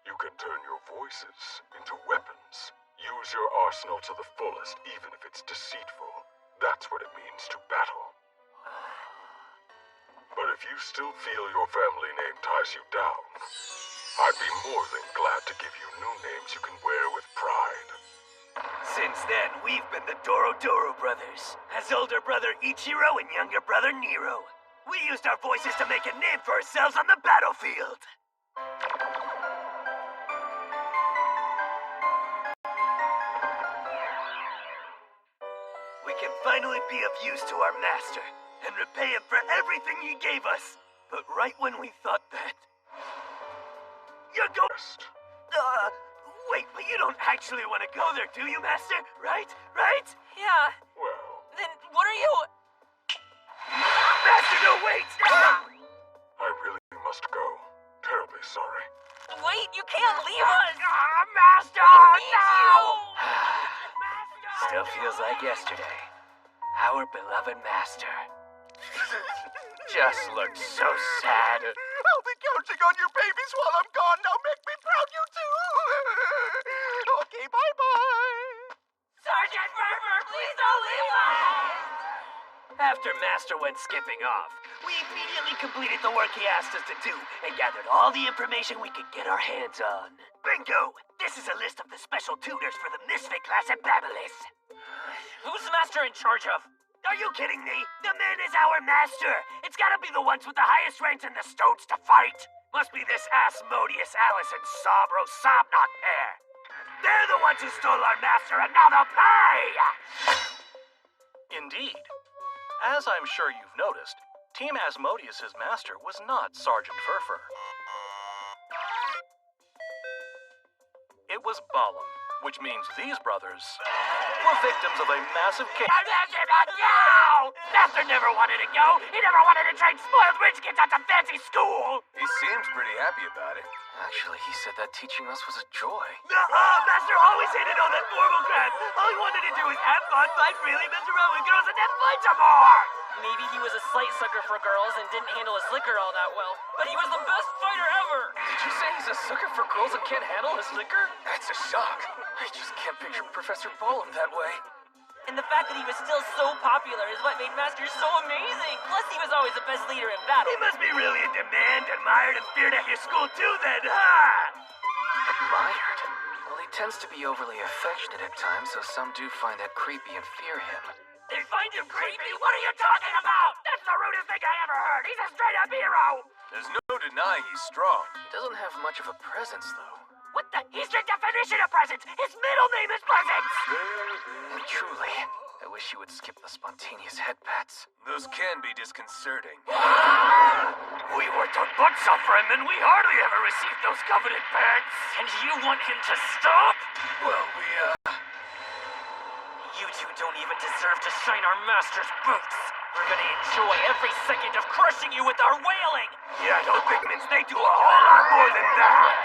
You can turn your voices into weapons. Use your arsenal to the fullest, even if it's deceitful. That's what it means to battle. But if you still feel your family name ties you down, I'd be more than glad to give you new names you can wear with pride. Since then, we've been the Doro brothers, as older brother Ichiro and younger brother Nero. We used our voices to make a name for ourselves on the battlefield. We can finally be of use to our master and repay him for everything he gave us. But right when we thought that, you're going. Wait, but you don't actually want to go there, do you, Master? Right? Right? Yeah. Well, then what are you? Master, no, wait! I really must go. Terribly sorry. Wait, you can't leave us! Master! We need you! Still feels like yesterday. Our beloved Master. Just looks so sad. I'll be counting on your babies while I'm gone. Now make me proud, you two. Okay, bye-bye. Sergeant Ferber, please don't leave us! After Master went skipping off, we immediately completed the work he asked us to do and gathered all the information we could get our hands on. Bingo! This is a list of the special tutors for the Misfit class at Babylis. Who's the Master in charge of? Are you kidding me? The man is our master. It's gotta be the ones with the highest ranks in the Stoats to fight. Must be this Asmodeus Alice and Sabro Sobnot pair. They're the ones who stole our master and now they'll pay! Indeed. As I'm sure you've noticed, Team Asmodeus' master was not Sergeant Furfur. It was Balam, which means these brothers were victims of a massive case. No! Master never wanted to go. He never wanted to train spoiled rich kids out to fancy school. He seems pretty happy about it. Actually, he said that teaching us was a joy. Master always hated all that formal crap. All he wanted to do was have fun, fight freely, mess around with girls, and then fight some more. Maybe he was a slight sucker for girls and didn't handle his liquor all that well. But he was the best fighter ever! Did you say he's a sucker for girls and can't handle his liquor? That's a shock. I just can't picture Professor Balam that way. And the fact that he was still so popular is what made Master so amazing. Plus, he was always the best leader in battle. He must be really in demand, admired, and feared at your school too then, huh? Admired? Well, he tends to be overly affectionate at times, so some do find that creepy and fear him. They find him creepy? What are you talking about? That's the rudest thing I ever heard. He's a straight-up hero. There's no denying he's strong. He doesn't have much of a presence, though. What the? He's the definition of presence. His middle name is Presence. Truly, I wish you would skip the spontaneous head pats. Those can be disconcerting. We worked our butts off for him, and we hardly ever received those coveted pats. And you want him to stop? Well, You two don't even deserve to shine our master's boots. We're gonna enjoy every second of crushing you with our wailing. Yeah, those pigments, they do a whole lot more than that.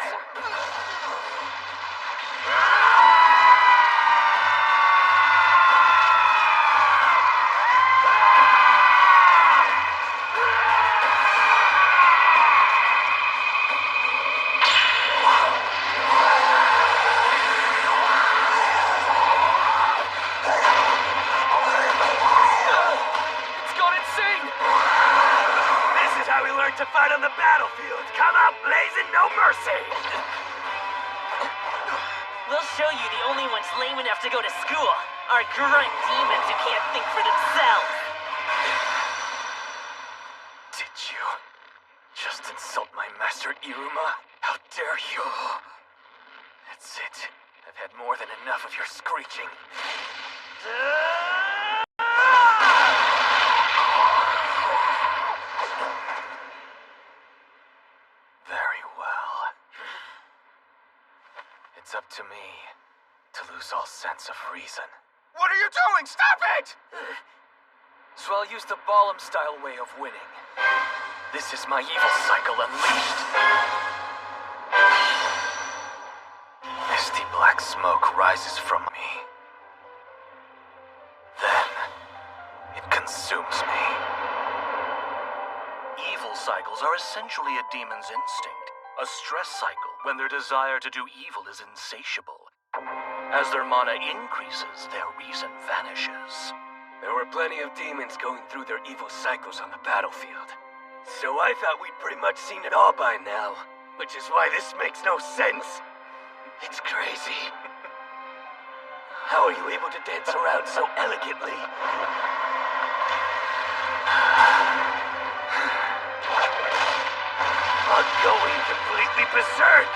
To fight on the battlefield. Come out blazing, no mercy. We'll show you the only ones lame enough to go to school. Our grunt demons who can't think for themselves. Did you just insult my master, Iruma? How dare you? That's it. I've had more than enough of your screeching. It's up to me to lose all sense of reason. What are you doing? Stop it! So I'll use the Balam-style way of winning. This is my evil cycle unleashed. Misty black smoke rises from me. Then, it consumes me. Evil cycles are essentially a demon's instinct. A stress cycle when their desire to do evil is insatiable. As their mana increases, their reason vanishes. There were plenty of demons going through their evil cycles on the battlefield. So I thought we'd pretty much seen it all by now. Which is why this makes no sense. It's crazy. How are you able to dance around so elegantly? I'm going completely berserk!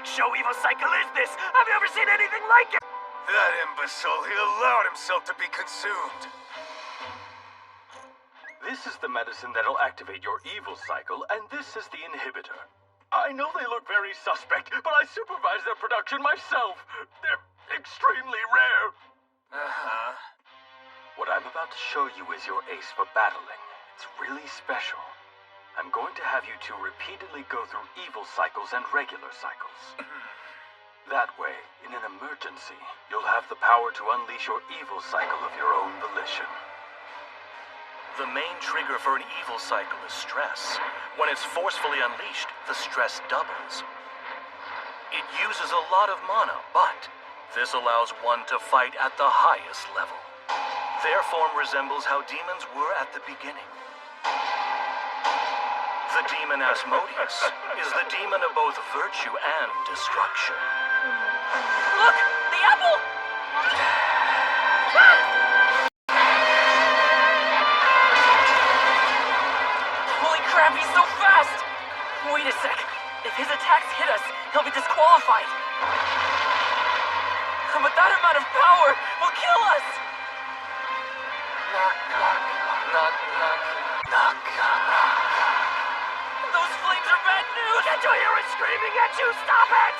Show evil cycle is this? I've never seen anything like it! That imbecile, he allowed himself to be consumed. This is the medicine that'll activate your evil cycle, and this is the inhibitor. I know they look very suspect, but I supervise their production myself. They're extremely rare. What I'm about to show you is your ace for battling. It's really special. I'm going to have you two repeatedly go through evil cycles and regular cycles. That way, in an emergency, you'll have the power to unleash your evil cycle of your own volition. The main trigger for an evil cycle is stress. When it's forcefully unleashed, the stress doubles. It uses a lot of mana, but this allows one to fight at the highest level. Their form resembles how demons were at the beginning. The demon Asmodeus is the demon of both virtue and destruction. Look! The apple! Holy crap, he's so fast! Wait a sec. If his attacks hit us, he'll be disqualified. But that amount of power will kill us! Knock, knock, knock, knock, knock, knock. Those flames are bad news! Can't you hear it screaming at you? Stop it!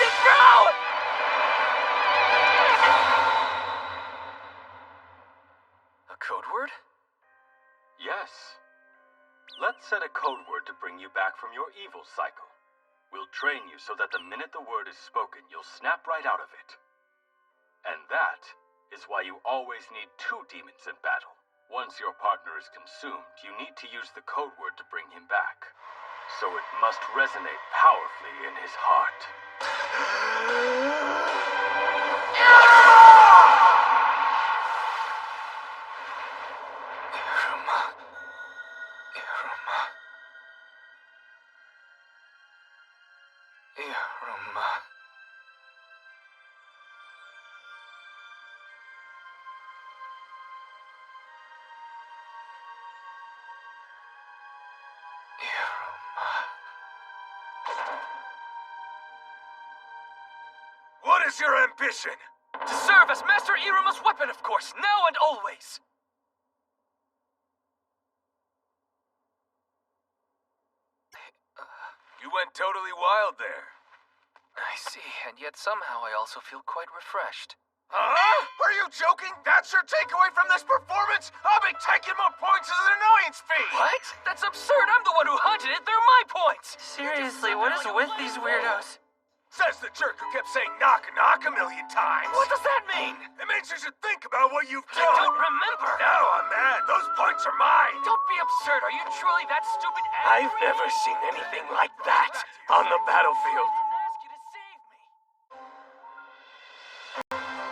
Big Bro! A code word? Yes. Let's set a code word to bring you back from your evil cycle. We'll train you so that the minute the word is spoken, you'll snap right out of it. And that is why you always need 2 demons in battle. Once your partner is consumed, you need to use the code word to bring him back. So it must resonate powerfully in his heart. What is your ambition? To serve as Master Iruma's weapon, of course, now and always! You went totally wild there. I see, and yet somehow I also feel quite refreshed. Huh? Are you joking? That's your takeaway from this performance? I'll be taking more points as an annoyance fee! What? That's absurd! I'm the one who hunted it! They're my points! Seriously, what is with these weirdos? Says the jerk who kept saying knock knock a million times. What does that mean? It means you should think about what you've done. I don't remember. No, I'm mad. Those points are mine. Don't be absurd. Are you truly that stupid? I've never seen anything like that on the battlefield.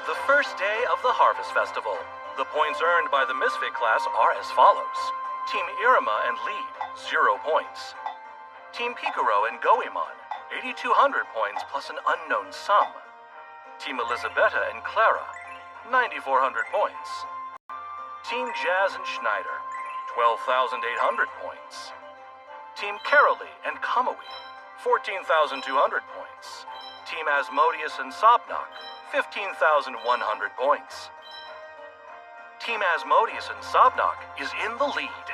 The first day of the Harvest Festival. The points earned by the Misfit class are as follows. Team Iruma and Lead, 0 points. Team Picaro and Goemon, 8,200 points plus an unknown sum. Team Elisabetta and Clara, 9,400 points. Team Jazz and Schneider, 12,800 points. Team Carolee and Kamui, 14,200 points. Team Asmodeus and Sobnok, 15,100 points. Team Asmodeus and Sobnok is in the lead.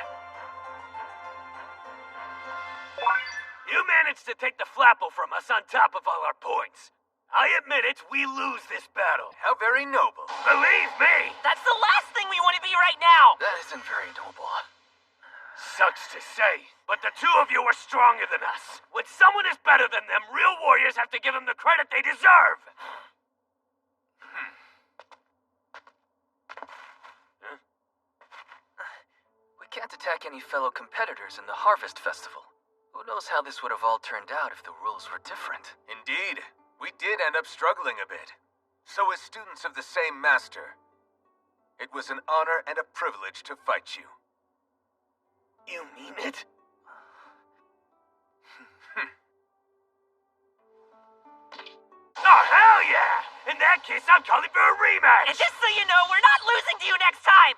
You managed to take the Flapple from us on top of all our points. I admit it, we lose this battle. How very noble. Believe me! That's the last thing we want to be right now! That isn't very noble. Sucks to say, but the 2 of you are stronger than us. When someone is better than them, real warriors have to give them the credit they deserve. We can't attack any fellow competitors in the Harvest Festival. Who knows how this would have all turned out if the rules were different? Indeed. We did end up struggling a bit. So as students of the same master, it was an honor and a privilege to fight you. You mean it? Oh, hell yeah! In that case, I'm calling for a rematch! And just so you know, we're not losing to you next time!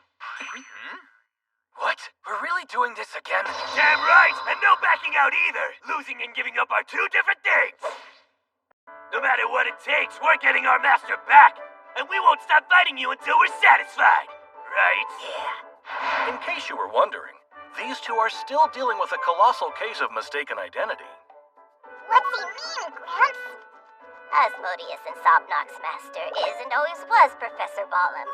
What? We're really doing this again? Damn right! And no backing out either! Losing and giving up are 2 different things! No matter what it takes, we're getting our master back! And we won't stop fighting you until we're satisfied! Right? Yeah. In case you were wondering, these 2 are still dealing with a colossal case of mistaken identity. What's he mean, Gramps? Asmodeus and Sopnock's master is and always was Professor Ballum.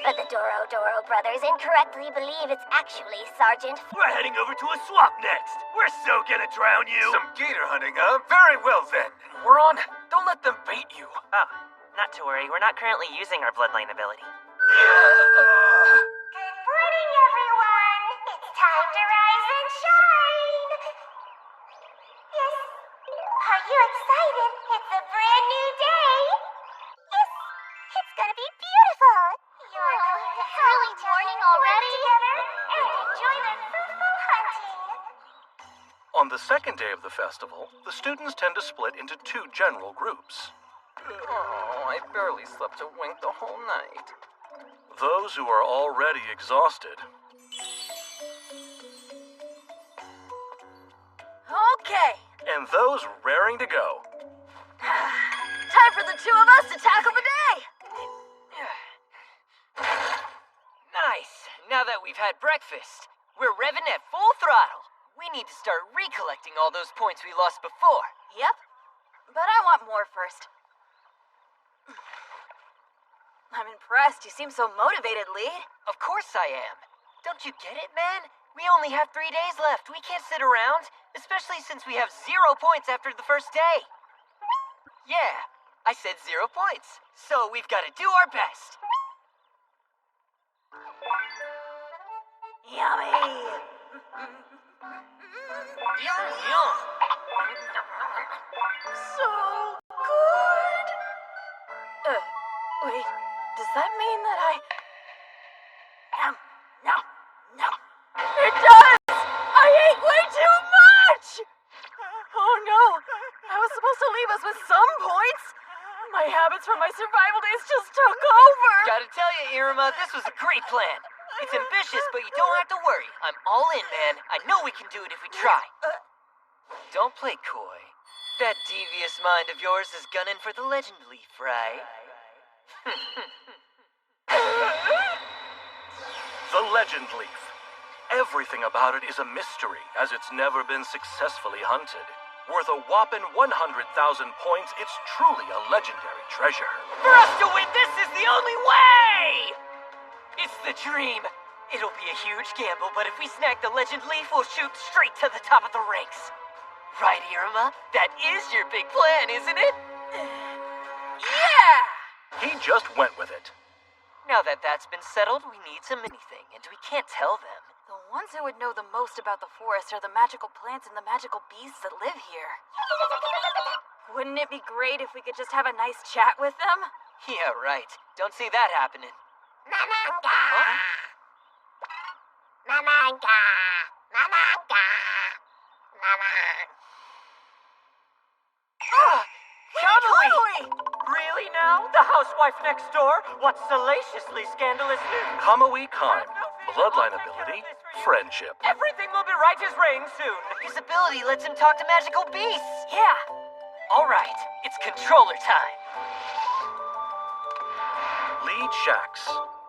But the Doro Doro brothers incorrectly believe it's actually Sergeant... We're heading over to a swamp next. We're so gonna drown you. Some gator hunting, huh? Very well then. We're on. Don't let them bait you. Oh, not to worry. We're not currently using our bloodline ability. Good morning, everyone. It's time to rise and shine. Yes. Are you excited? It's a brand new day. Yes. It's gonna be beautiful. You're going to early morning already together and enjoy the fruitful hunting. On the second day of the festival, the students tend to split into two general groups. Oh, I barely slept a wink the whole night. Those who are already exhausted. Okay. And those raring to go. Time for the two of us to tackle the day. Nice. Now that we've had breakfast, we're revving at full throttle. We need to start recollecting all those points we lost before. Yep. But I want more first. I'm impressed. You seem so motivated, Lead. Of course I am. Don't you get it, man? We only have 3 days left. We can't sit around, especially since we have 0 points after the first day. Yeah, I said 0 points. So we've got to do our best. Yummy. Yum, yum. So good. Wait, does that mean that I... No. It does! I ate way too much! Oh no, I was supposed to leave us with some points. My habits from my survival days just took over. Gotta tell you, Iruma, this was a great plan. It's ambitious, but you don't have to worry. I'm all in, man. I know we can do it if we try. Don't play coy. That devious mind of yours is gunning for the legend leaf, right? The Legend Leaf. Everything about it is a mystery, as it's never been successfully hunted. Worth a whopping 100,000 points, it's truly a legendary treasure. For us to win, this is the only way! It's the dream. It'll be a huge gamble, but if we snag the Legend Leaf, we'll shoot straight to the top of the ranks. Right, Iruma? That is your big plan, isn't it? Yeah! He just went with it. Now that that's been settled, we need some anything, and we can't tell them. The ones who would know the most about the forest are the magical plants and the magical beasts that live here. Wouldn't it be great if we could just have a nice chat with them? Yeah, right. Don't see that happening. Mamanga! Huh? Mamanga! Mamanga! Mamanga! Kamui! Really now? The housewife next door? What salaciously scandalous news? Kamui Kaim. Bloodline ability, friendship. Everything will be right as rain soon. His ability lets him talk to magical beasts. Yeah. All right, it's controller time. Lead Shax.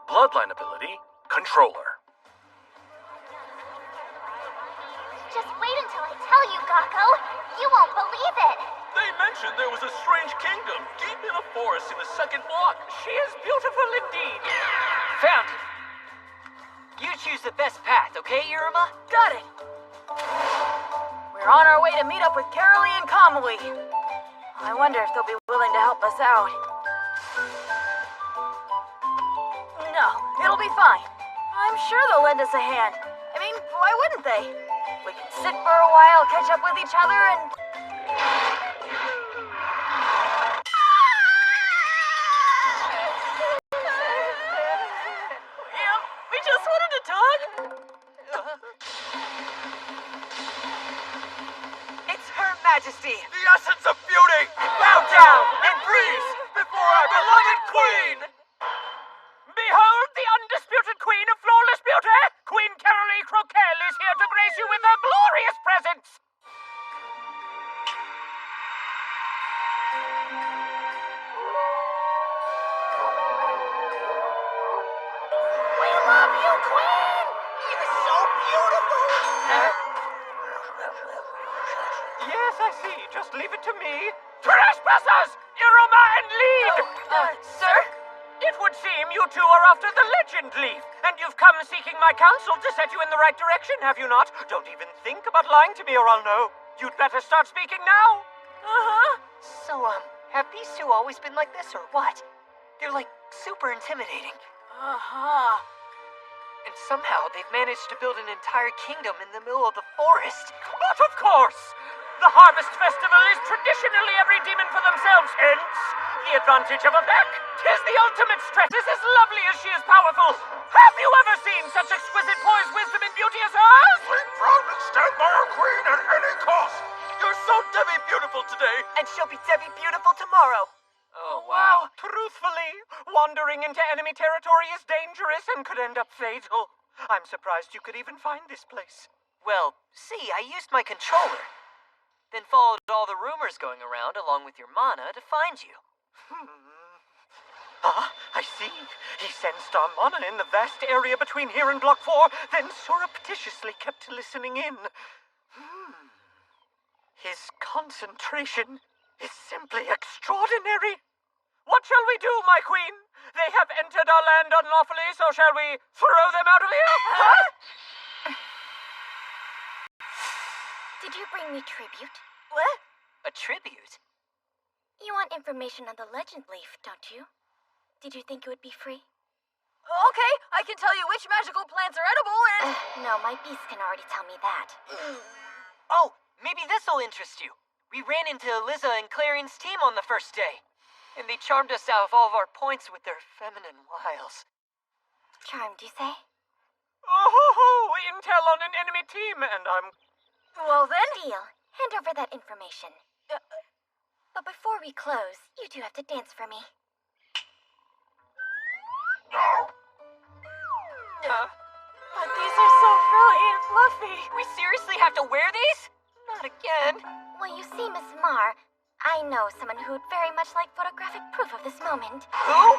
Bloodline ability, controller. Just wait until I tell you, Gakko. You won't believe it. They mentioned there was a strange kingdom deep in a forest in the second block. She is beautiful indeed. Found it. You choose the best path, okay, Iruma? Got it. We're on our way to meet up with Carolee and Kamui. I wonder if they'll be willing to help us out. No, it'll be fine. I'm sure they'll lend us a hand. I mean, why wouldn't they? We can sit for a while, catch up with each other, and... Yeah, we just wanted to talk. It's Her Majesty. The essence of beauty! Bow down and freeze before our beloved queen! Behold the undisputed queen of flawless beauty! Queen Carolee Croquelle is here to grace you with her glorious presence! We love you, Queen! You're so beautiful! Yes, I see. Just leave it to me. Trespassers! Iruma and lead! Sir? It would seem you two are after the legend leaf, and you've come seeking my counsel to set you in the right direction, have you not? Don't even think about lying to me or I'll know. You'd better start speaking now. So, have these two always been like this, or what? They're, like, super intimidating. And somehow they've managed to build an entire kingdom in the middle of the forest. But of course! The Harvest Festival is traditionally every demon for themselves, hence the advantage of a pack. 'Tis the ultimate stress. Is as lovely as she is powerful. Have you ever seen such exquisite poise, wisdom, and beauty as hers? We proudly stand by our queen at any cost. You're so Debbie beautiful today. And she'll be Debbie beautiful tomorrow. Oh, wow. Truthfully, wandering into enemy territory is dangerous and could end up fatal. I'm surprised you could even find this place. Well, see, I used my controller. Then followed all the rumors going around along with your mana to find you. I see. He sensed our mana in the vast area between here and Block 4, then surreptitiously kept listening in. His concentration is simply extraordinary. What shall we do, my queen? They have entered our land unlawfully, so shall we throw them out of here? Did you bring me tribute? What? A tribute? You want information on the legend leaf, don't you? Did you think it would be free? Okay, I can tell you which magical plants are edible and... No, my beast can already tell me that. Oh, maybe this'll interest you. We ran into Eliza and Clarion's team on the first day. And they charmed us out of all of our points with their feminine wiles. Charmed, you say? Oh, intel on an enemy team, and I'm... Well then... Deal. Hand over that information. But before we close, you two have to dance for me. But these are so frilly and fluffy. We seriously have to wear these? Not again. Well, you see, Miss Mar, I know someone who'd very much like photographic proof of this moment. Who?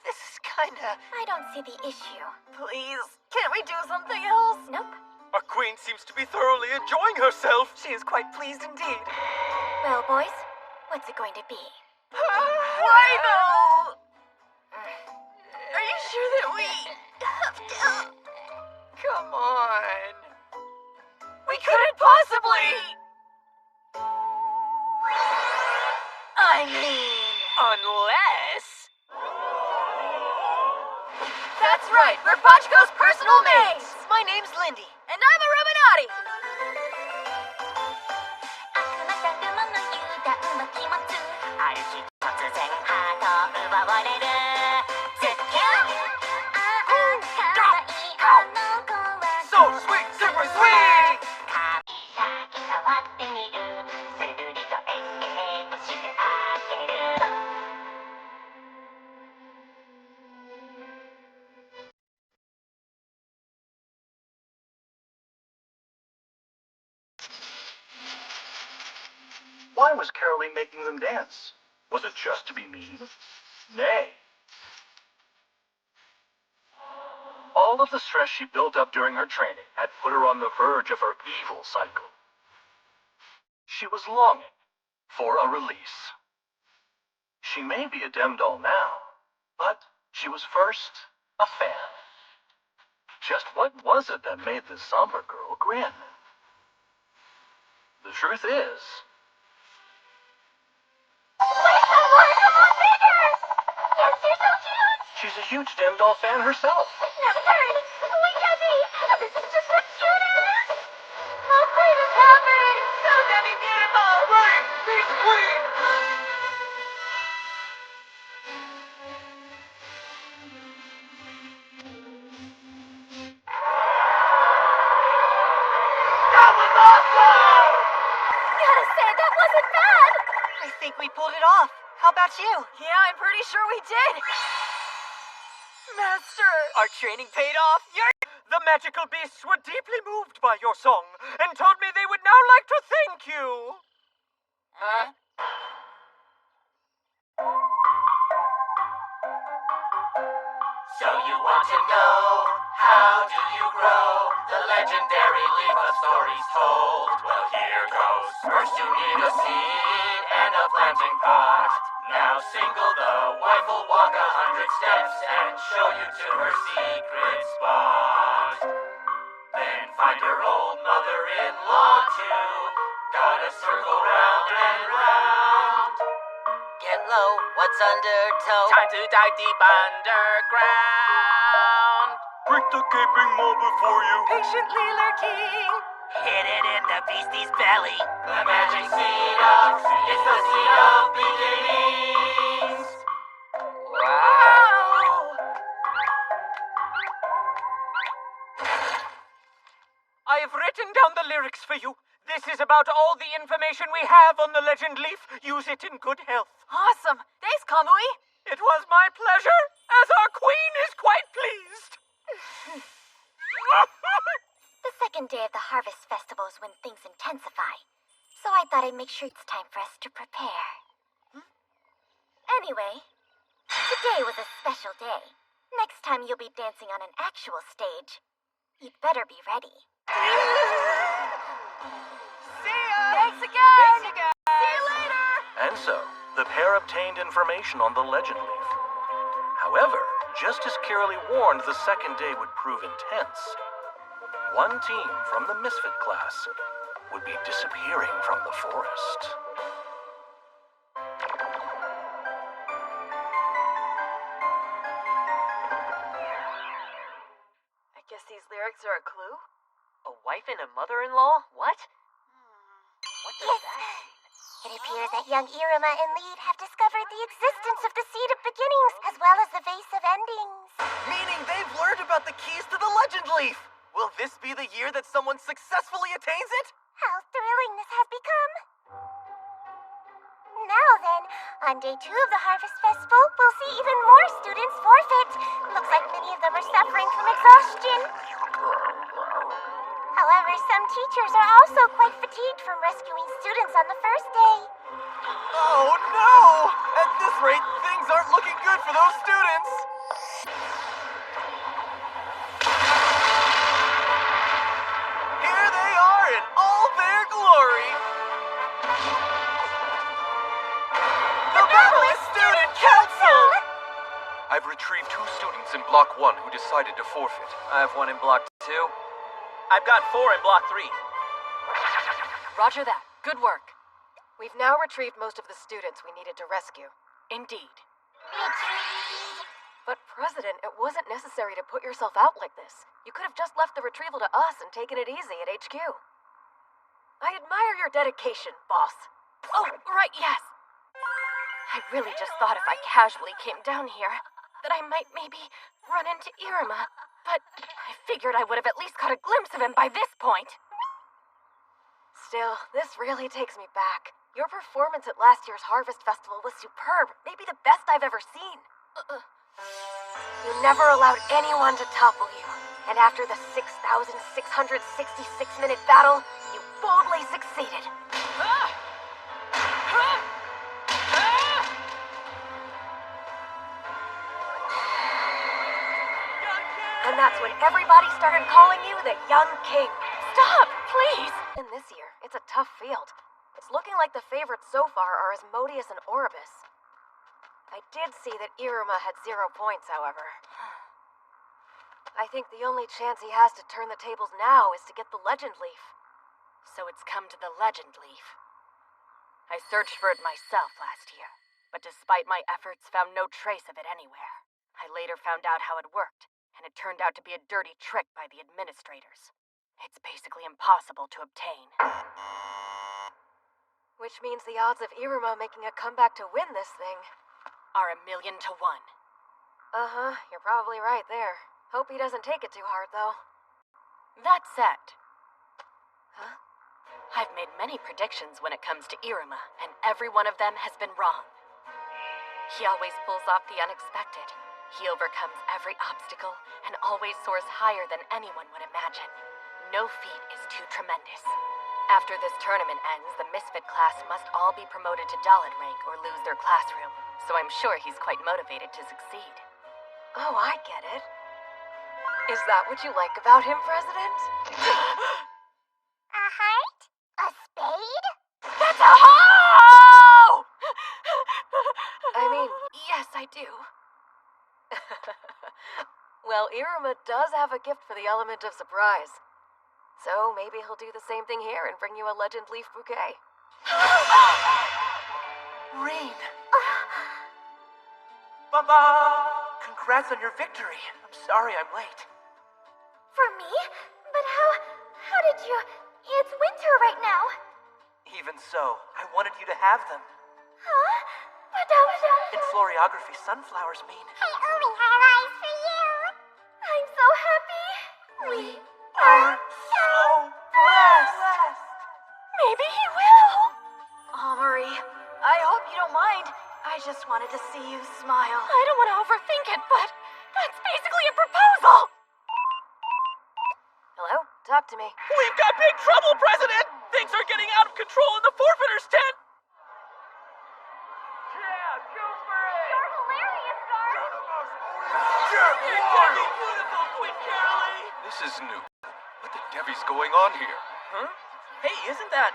This is kinda... I don't see the issue. Please, can't we do something else? Nope. Our queen seems to be thoroughly enjoying herself. She is quite pleased indeed. Well, boys, what's it going to be? Why though? Are you sure that we have to? Come on. We couldn't possibly. I mean, unless... That's right, we're Botchko's personal maids. My name's Lindy. And I'm a Ruminati. So sweet, super sweet! Why was Caroline making them dance? Was it just to be mean? Nay. All of the stress she built up during her training had put her on the verge of her evil cycle. She was longing for a release. She may be a Demdoll now, but she was first a fan. Just what was it that made this somber girl grin? The truth is... she's a huge Demdoll fan herself. I think we pulled it off. How about you? Yeah, I'm pretty sure we did. Master! Our training paid off. The magical beasts were deeply moved by your song and told me they would now like to thank you. Huh? So you you want to know, how do you grow? The legendary leaf of stories told. Well, here goes. First you need a seed and a planting pot. Now single the wife will walk 100 steps and show you to her secret spot. Then find your old mother-in-law too. Gotta circle round and round. Get low, what's under toe? Time to dive deep underground. Break the gaping maw before you. Patiently lurking. Hit it in the beastie's belly. The magic seed of, it's the seed of beginnings. Wow! I have written down the lyrics for you. This is about all the information we have on the Legend Leaf. Use it in good health. Awesome. Thanks, Kamui. It was my pleasure, as our queen is quite pleased. The second day of the Harvest Festival is when things intensify. So I thought I'd make sure it's time for us to prepare. Anyway, today was a special day. Next time you'll be dancing on an actual stage. You'd better be ready. Thanks again. Thanks again. See you later. And so, the pair obtained information on the Legend Leaf. However, just as Kiralee warned the second day would prove intense, one team from the Misfit class would be disappearing from the forest. I guess these lyrics are a clue? A wife and a mother-in-law? What? What does that mean? It appears that young Iruma and Lead have discovered the existence of the Seed of Beginnings, as well as the Vase of Endings. Meaning they've learned about the keys to the Legend Leaf! Will this be the year that someone successfully attains it? How thrilling this has become! Now then, on day 2 of the Harvest Festival, we'll see even more students forfeit. Looks like many of them are suffering from exhaustion. However, some teachers are also quite fatigued from rescuing students on the first day. Oh no! At this rate, things aren't looking good for those students! Here they are in all their glory! The Battlist Student Council! I've retrieved 2 students in Block 1 who decided to forfeit. I have one in Block 2. I've got 4 in Block 3. Roger that. Good work. We've now retrieved most of the students we needed to rescue. Indeed. But, President, it wasn't necessary to put yourself out like this. You could have just left the retrieval to us and taken it easy at HQ. I admire your dedication, boss. Oh, right, yes. I really just thought if I casually came down here, that I might maybe run into Iruma. But I figured I would have at least caught a glimpse of him by this point. Still, this really takes me back. Your performance at last year's Harvest Festival was superb, maybe the best I've ever seen. You never allowed anyone to topple you. And after the 6,666-minute battle, you boldly succeeded. And that's when everybody started calling you the Young King. Stop, please! In this year, it's a tough field. It's looking like the favorites so far are Asmodeus and Oribus. I did see that Iruma had 0 points, however. I think the only chance he has to turn the tables now is to get the Legend Leaf. So it's come to the Legend Leaf. I searched for it myself last year, but despite my efforts, found no trace of it anywhere. I later found out how it worked, and it turned out to be a dirty trick by the administrators. It's basically impossible to obtain. Which means the odds of Iruma making a comeback to win this thing are 1,000,000 to 1. Uh-huh, you're probably right there. Hope he doesn't take it too hard, though. That said... Huh? I've made many predictions when it comes to Iruma, and every one of them has been wrong. He always pulls off the unexpected. He overcomes every obstacle and always soars higher than anyone would imagine. No feat is too tremendous. After this tournament ends, the Misfit class must all be promoted to Dalit rank or lose their classroom, so I'm sure he's quite motivated to succeed. Oh, I get it. Is that what you like about him, President? A heart? A spade? That's a hoe! I mean, yes, I do. Well, Iruma does have a gift for the element of surprise. So maybe he'll do the same thing here and bring you a legend leaf bouquet. Rain. Baba! Congrats on your victory. I'm sorry I'm late. For me? But how did you... It's winter right now. Even so, I wanted you to have them. Huh? But In floriography, sunflowers mean... I only have eyes for you. I'm so happy. We are so blessed. Maybe he will. Omri, I hope you don't mind. I just wanted to see you smile. I don't want to overthink it, but that's basically a proposal. Hello? Talk to me. We've got big trouble, President! Things are getting out of control in the forfeiters' tent! You're hilarious, Garth. Beautiful, Queen Carolee! This is new. What the devil's going on here? Huh? Hey, isn't that...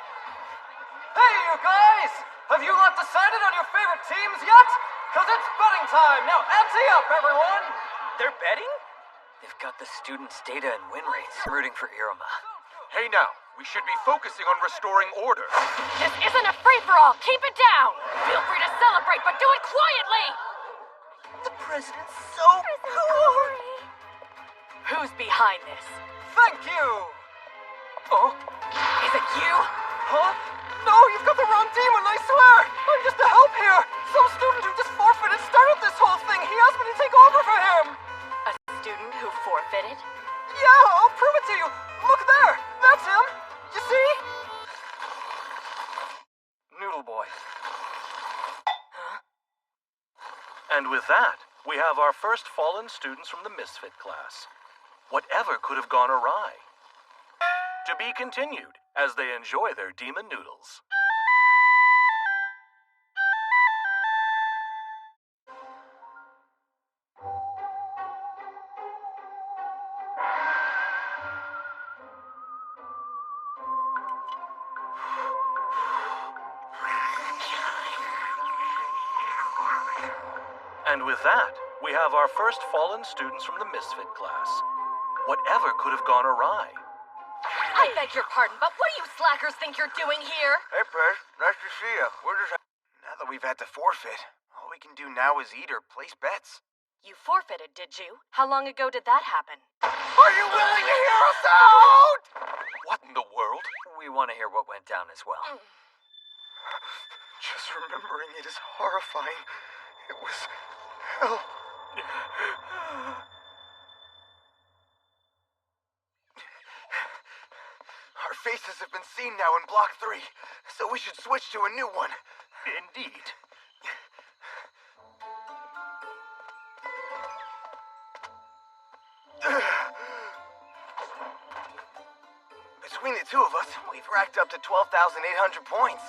Hey, you guys! Have you lot decided on your favorite teams yet? Cause it's betting time! Now ante up, everyone! They're betting? They've got the students' data and win rates. I'm rooting for Iruma. Hey now, we should be focusing on restoring order. This isn't a free-for-all. Keep it down. Feel free to celebrate, but do it quietly. The president's so cool! Who's behind this? Thank you! Oh? Is it you? Huh? No, you've got the wrong demon, I swear! I'm just a help here! Some student who just forfeited started this whole thing. He asked me to take over for him! A student who forfeited? Yeah, I'll prove it to you! Look there! That's him! You see? Noodle Boy. Huh? And with that, we have our first fallen students from the Misfit class. Whatever could have gone awry? To be continued as they enjoy their demon noodles. And with that, we have our first fallen students from the Misfit class. Whatever could have gone awry? I beg your pardon, but what do you slackers think you're doing here? Hey, Prez. Nice to see you. We're just... Now that we've had to forfeit, all we can do now is eat or place bets. You forfeited, did you? How long ago did that happen? Are you willing to hear us out? What in the world? We want to hear what went down as well. Just remembering it is horrifying. It was hell. Our faces have been seen now in Block 3, so we should switch to a new one. Indeed. Between the two of us, we've racked up to 12,800 points.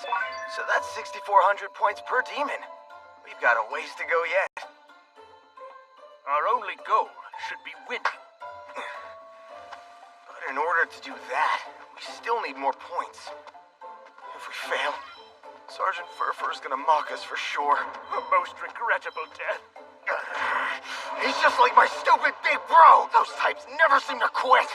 So that's 6,400 points per demon. We've got a ways to go yet. Our only goal should be winning. But in order to do that, we still need more points. If we fail, Sergeant Furfur's gonna mock us for sure. A most regrettable death. He's just like my stupid big bro! Those types never seem to quit!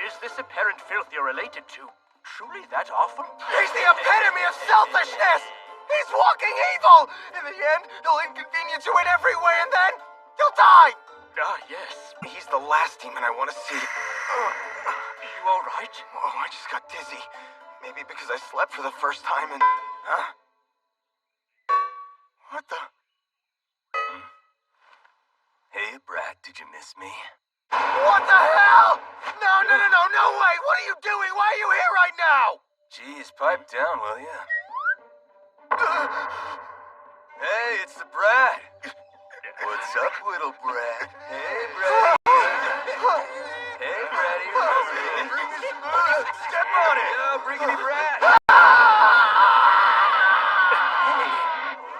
Is this apparent filth you're related to truly that awful? He's the epitome of selfishness! He's walking evil! In the end, he'll inconvenience you in every way and then you'll die! Ah, yes. He's the last demon I want to see. You alright? Oh, I just got dizzy. Maybe because I slept for the first time and... Huh? What the... Hey, Brad, did you miss me? What the hell? No way! What are you doing? Why are you here right now? Jeez, pipe down, will ya? Hey, it's the Brad. What's up, little Brad? Hey, Brad. Hey, Brady. Bring me some booze. Step on it. Yeah, bring me Brad.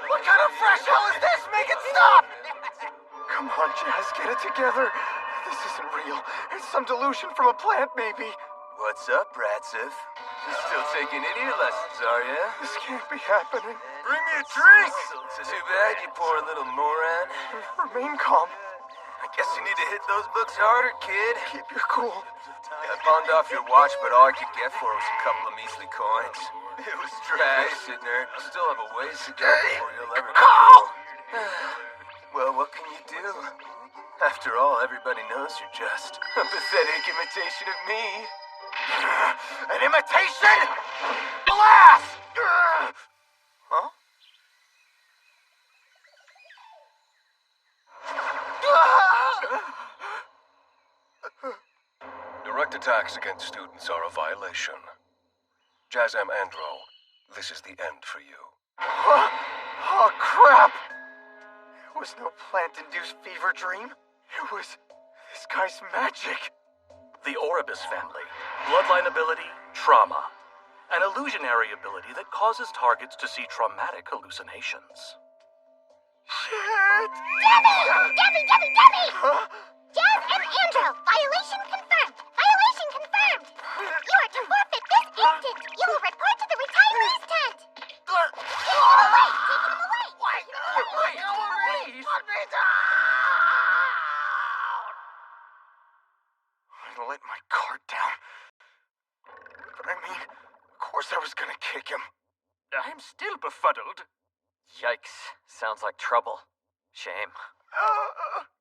What kind of fresh hell is this? Make it stop! Come on, Jazz, get it together. This isn't real. It's some delusion from a plant, maybe. What's up, Ratsif? You're still taking idiot lessons, are ya? This can't be happening. Bring me a drink! Too bad, you poor little moron. Remain calm. I guess you need to hit those books harder, kid. Keep your cool. I pawned off your watch, but all I could get for it was a couple of measly coins. It was trash. Face it, nerd. You still have a ways to go before you'll ever get cool. Well, what can you do? After all, everybody knows you're just a pathetic imitation of me. An imitation? Blast! Huh? Direct attacks against students are a violation. Jazam Andro, this is the end for you. Oh, crap! It was no plant-induced fever dream. It was this guy's magic. The Oribus family. Bloodline ability, trauma. An illusionary ability that causes targets to see traumatic hallucinations. Shit! Debbie! Jazz and Andro, violation confirmed! Violation confirmed! You are to forfeit this instant! You will report to the retirees tent! Take him away! I let my guard down. But I mean, of course I was gonna kick him. I'm still befuddled. Yikes. Sounds like trouble. Shame.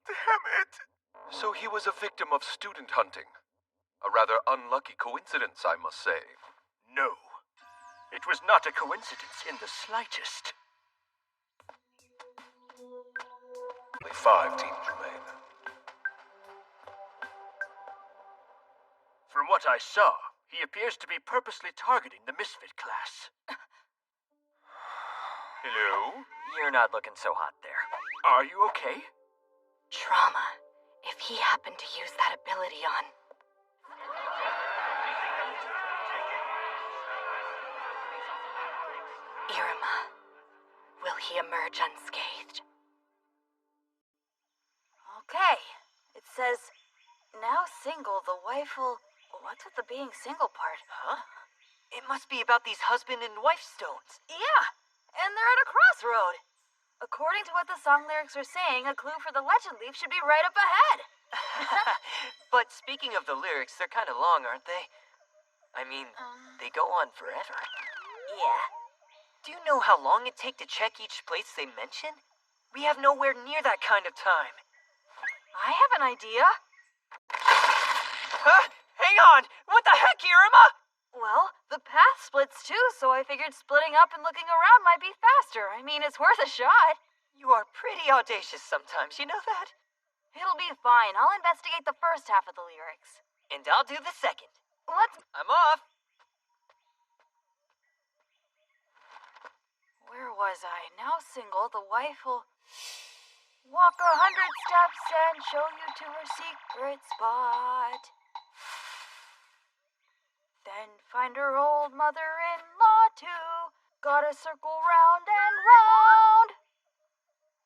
Damn it. So he was a victim of student hunting. A rather unlucky coincidence, I must say. No. It was not a coincidence in the slightest. Only 5 teams remain. From what I saw, he appears to be purposely targeting the Misfit class. Hello? You're not looking so hot there. Are you okay? Trauma. If he happened to use that ability on... Iruma. Will he emerge unscathed? Okay. It says, now single, the wife will... What's with the being single part? Huh? It must be about these husband and wife stones. Yeah, and they're at a crossroad. According to what the song lyrics are saying, a clue for the legend leaf should be right up ahead. But speaking of the lyrics, they're kind of long, aren't they? I mean, they go on forever. Yeah. Do you know how long it take to check each place they mention? We have nowhere near that kind of time. I have an idea. Huh? Hang on! What the heck, Iruma? Well, the path splits too, so I figured splitting up and looking around might be faster. I mean, it's worth a shot. You are pretty audacious sometimes, you know that? It'll be fine. I'll investigate the first half of the lyrics. And I'll do the second. I'm off. Where was I? Now single, the wife will walk 100 steps and show you to her secret spot. Then find her old mother-in-law too. Gotta circle round and round.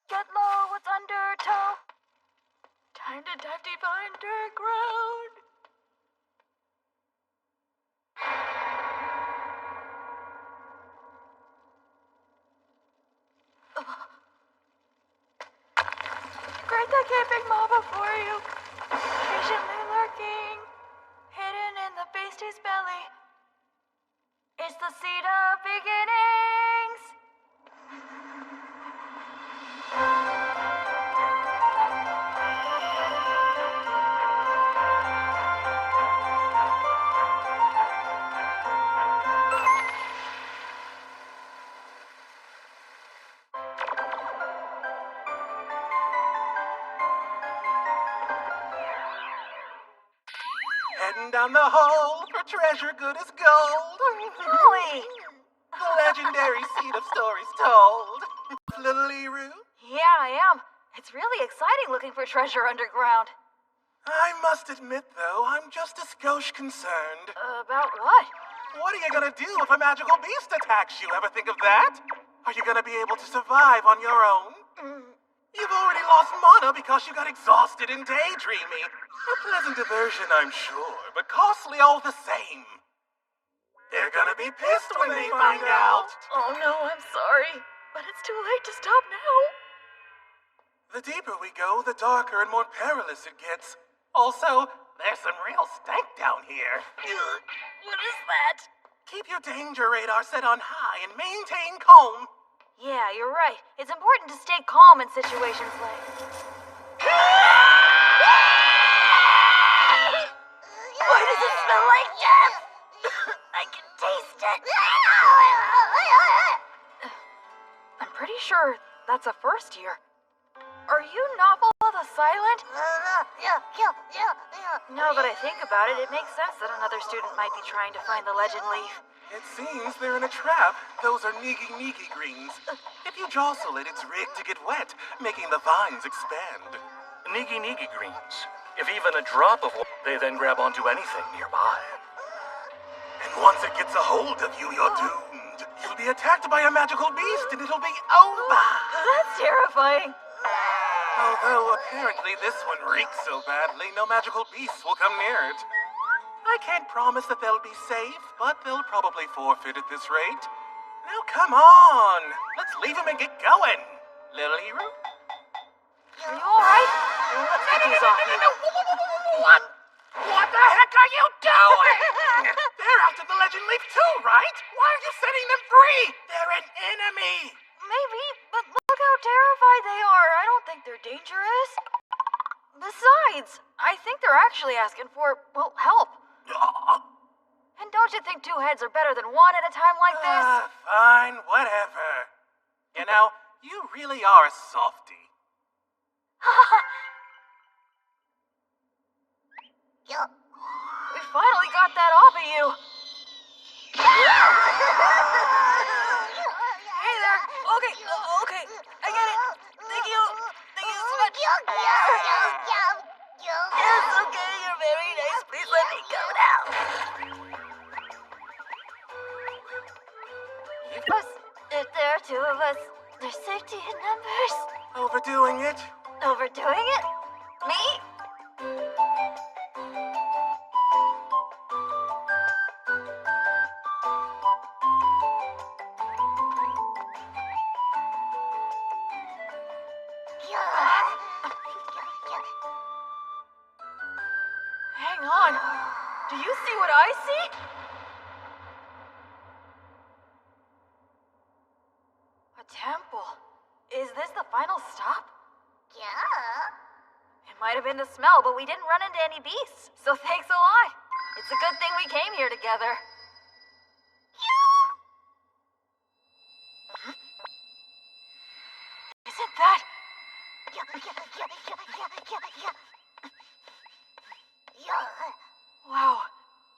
Get low, what's under toe? Time to dive deep underground. Great that gaping maw before you, patiently lurking, hidden in the beastie's belly. It's the seed of beginnings. Heading down the hole for treasure good as gold. Molly! The legendary seed of stories told. Little Liru? Yeah, I am. It's really exciting looking for treasure underground. I must admit, though, I'm just a skosh concerned. About what? What are you gonna do if a magical beast attacks you? Ever think of that? Are you gonna be able to survive on your own? You've already lost mana because you got exhausted in daydreaming. A pleasant diversion, I'm sure, but costly all the same. They're gonna be pissed when they find out. Oh no, I'm sorry. But it's too late to stop now. The deeper we go, the darker and more perilous it gets. Also, there's some real stank down here. What is that? Keep your danger radar set on high and maintain calm. Yeah, you're right. It's important to stay calm in situations like... Why does it smell like death? I can taste it. I'm pretty sure that's a first year. Are you Novel the Silent? Now that I think about it, it makes sense that another student might be trying to find the legend leaf. It seems they're in a trap. Those are Nigi greens. If you jostle it, it's rigged to get wet, making the vines expand. Nigi greens. If even a drop of water, they then grab onto anything nearby. And once it gets a hold of you, you're doomed. You'll be attacked by a magical beast and it'll be over. That's terrifying. Although apparently this one reeks so badly, no magical beasts will come near it. I can't promise that they'll be safe, but they'll probably forfeit at this rate. Now come on, let's leave them and get going. Little hero? Are you alright? Let's get these off you. What the heck are you doing? They're after the legend leaf too, right? Why are you setting them free? They're an enemy. Maybe, but look how terrified they are. I don't think they're dangerous. Besides, I think they're actually asking for, well, help. And don't you think two heads are better than one at a time like this? Fine, whatever. You know, you really are a softie. We finally got that off of you. Hey there. Okay, okay. I get it. Thank you. Thank you so much. Yes, okay, you're very nice. Please let me go now. Us, if there are two of us, there's safety in numbers. Overdoing it? Overdoing it? Me? Hang on. Do you see what I see? A temple. Is this the final stop? Yeah. It might have been the smell, but we didn't run into any beasts. So thanks a lot. It's a good thing we came here together. Isn't that... Wow,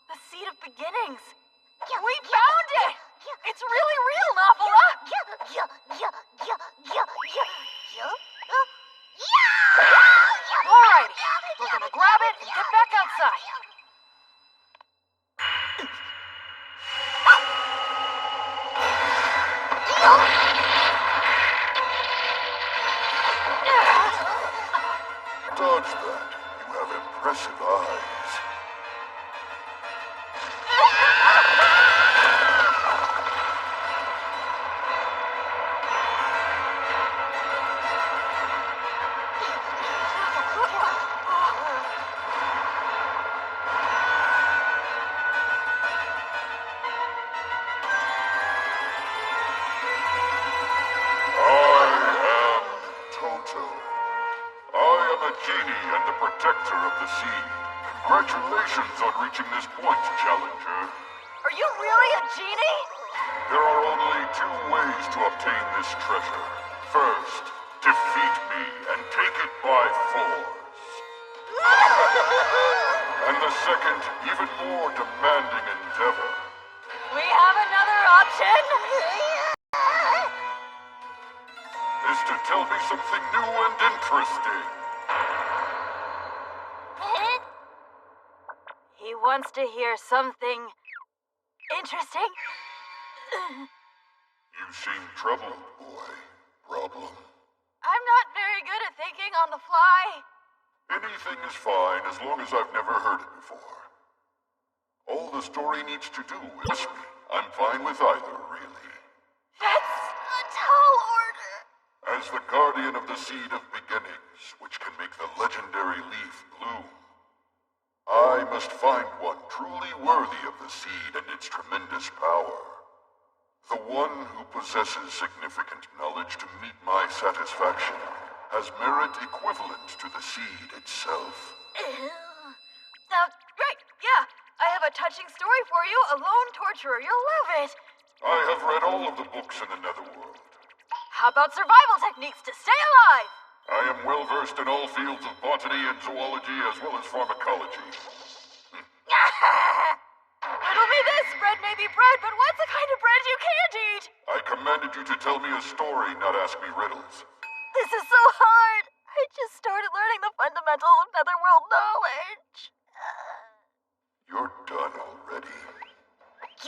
the seed of beginnings. We found it! It's really real, Nafala! Alrighty, we're gonna grab it and get back outside. Dodge that. You have impressive eyes. Genie and the protector of the sea. Congratulations on reaching this point, Challenger. Are you really a genie? There are only two ways to obtain this treasure. First, defeat me and take it by force. And the second, even more demanding endeavor. We have another option? Is to tell me something new and interesting. He wants to hear something interesting. You seem troubled, boy. Problem? I'm not very good thinking on the fly? Anything is fine as long as I've never heard it before. All the story needs to do is me. I'm fine with either, really. That's a tall order. As the guardian of the Seed of Beginnings, which can make the legendary leaf bloom, I must find one truly worthy of the seed and its tremendous power. The one who possesses significant knowledge to meet my satisfaction has merit equivalent to the seed itself. Right, yeah. I have a touching story for you, A Lone Torturer. You'll love it. I have read all of the books in the Netherworld. How about survival techniques to stay alive? I am well versed in all fields of botany and zoology as well as pharmacology. Riddle me this. Bread may be bread, but what's the kind of bread you can't eat? I commanded you to tell me a story, not ask me riddles. This is so hard. I just started learning the fundamentals of Netherworld knowledge. You're done already.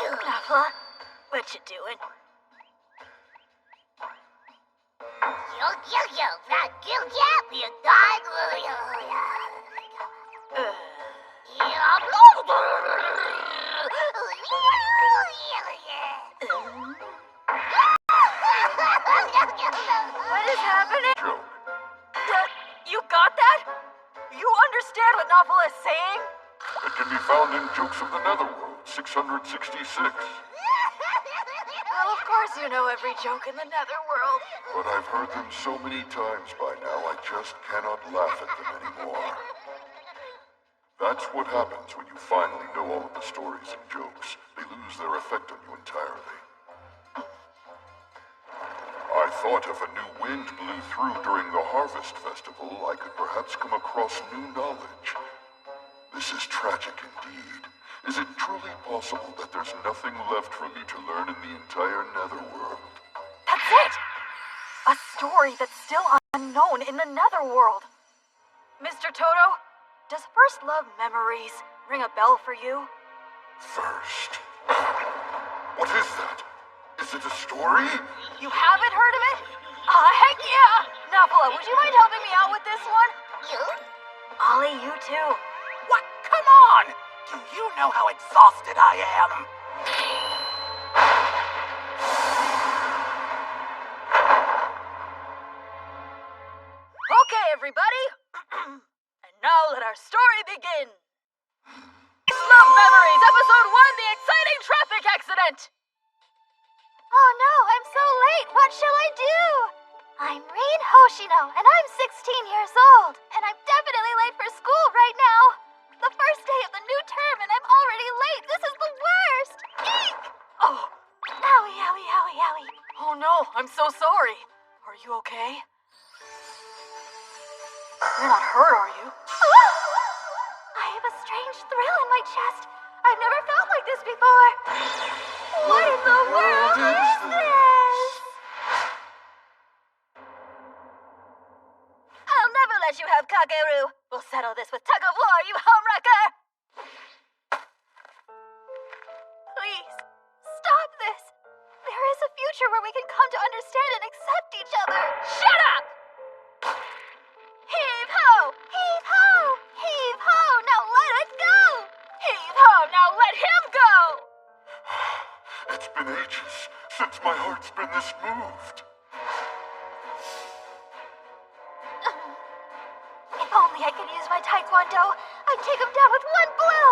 Nappa, what you doing? What is happening? Joke. You got that? You understand what Nappa is saying? It can be found in Jokes of the Netherworld, 666. Well, of course you know every joke in the Netherworld. But I've heard them so many times by now, I just cannot laugh at them anymore. That's what happens when you finally know all of the stories and jokes. They lose their effect on you entirely. I thought if a new wind blew through during the Harvest Festival, I could perhaps come across new knowledge. This is tragic indeed. Is it truly possible that there's nothing left for me to learn in the entire Netherworld? That's it! A story that's still unknown in the Netherworld. Mr. Toto, does First Love Memories ring a bell for you? First? What is that? Is it a story? You haven't heard of it? Heck yeah! Nappa, would you mind helping me out with this one? You? Ollie, you too. What? Come on! Do you know how exhausted I am? Okay, everybody. And now let our story begin. Love Memories, Episode 1, The Exciting Traffic Accident. Oh no, I'm so late. What shall I do? I'm Rin Hoshino, and I'm 16 years old. And I'm definitely late for school right now. The first day of the new term, and I'm already late. This is the worst. Eek! Oh. Owie, owie, owie, owie. Oh no, I'm so sorry. Are you okay? You're not hurt, are you? I have a strange thrill in my chest. I've never felt like this before. What in the world is this? I'll never let you have Kakeru. We'll settle this with tug of war, you homewrecker! Please, stop this. There is a future where we can come to understand and accept each other. Shut up! Heave ho! Heave ho! Heave ho! Now let it go! Heave ho! Now let him go! It's been ages since my heart's been this moved. If only I could use my taekwondo, I'd take him down with one blow.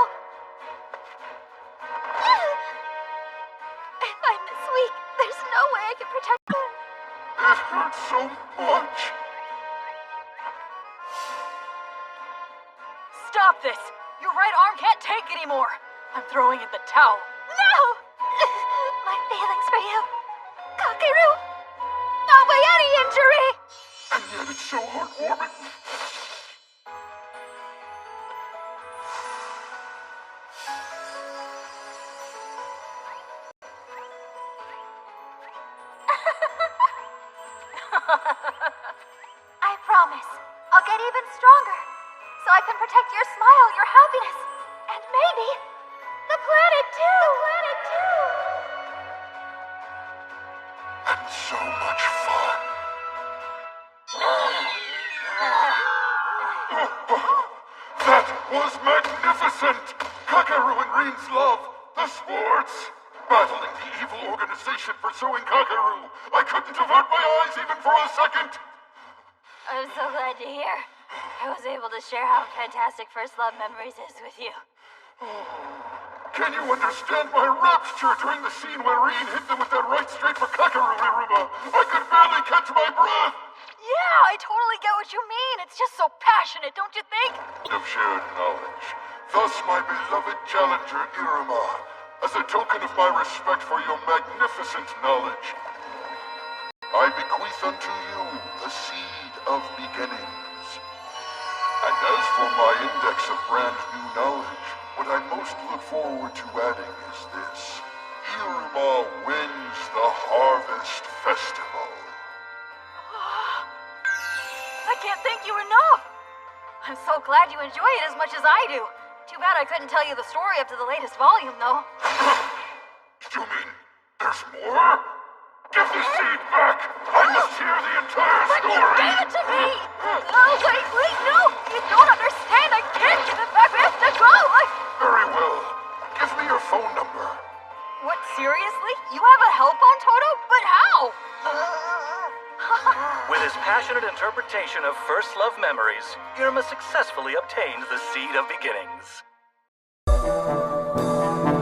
If I'm this weak, there's no way I can protect him. It hurts so much. Stop this! Your right arm can't take anymore. I'm throwing in the towel. No! My feelings for you, Kakeru, not by any injury. And yet it's so heartwarming. I promise, I'll get even stronger, so I can protect your smile, your happiness, and maybe the planet too. And so much fun. was magnificent. Kakaru and Rin's love, the sports, battling the evil organization pursuing Kakaru. I couldn't avert my eyes even for a second. I'm so glad to hear. I was able to share how fantastic First Love Memories is with you. Can you understand my rapture during the scene where Rin hit them with that right straight for Kakaru, Iruma? I could barely catch my breath. Yeah, I totally get what you mean. It's just so passionate, don't you think? Of shared knowledge. Thus, my beloved challenger, Iruma, as a token of my respect for your magnificent knowledge, I bequeath unto you the seed of beginnings. And as for my index of brand new knowledge, what I most look forward to adding is this. Iruma wins the Harvest Festival. I can't thank you enough. I'm so glad you enjoy it as much as I do. Too bad I couldn't tell you the story up to the latest volume, though. You mean there's more? Give the seed back! I must hear the entire But story! you gave it to me! Oh, wait, no! You don't understand! I can't give it back! We have to go! Very well. Give me your phone number. What, seriously? You have a cell phone, Toto? But how? With his passionate interpretation of First Love Memories, Irma successfully obtained the Seed of Beginnings.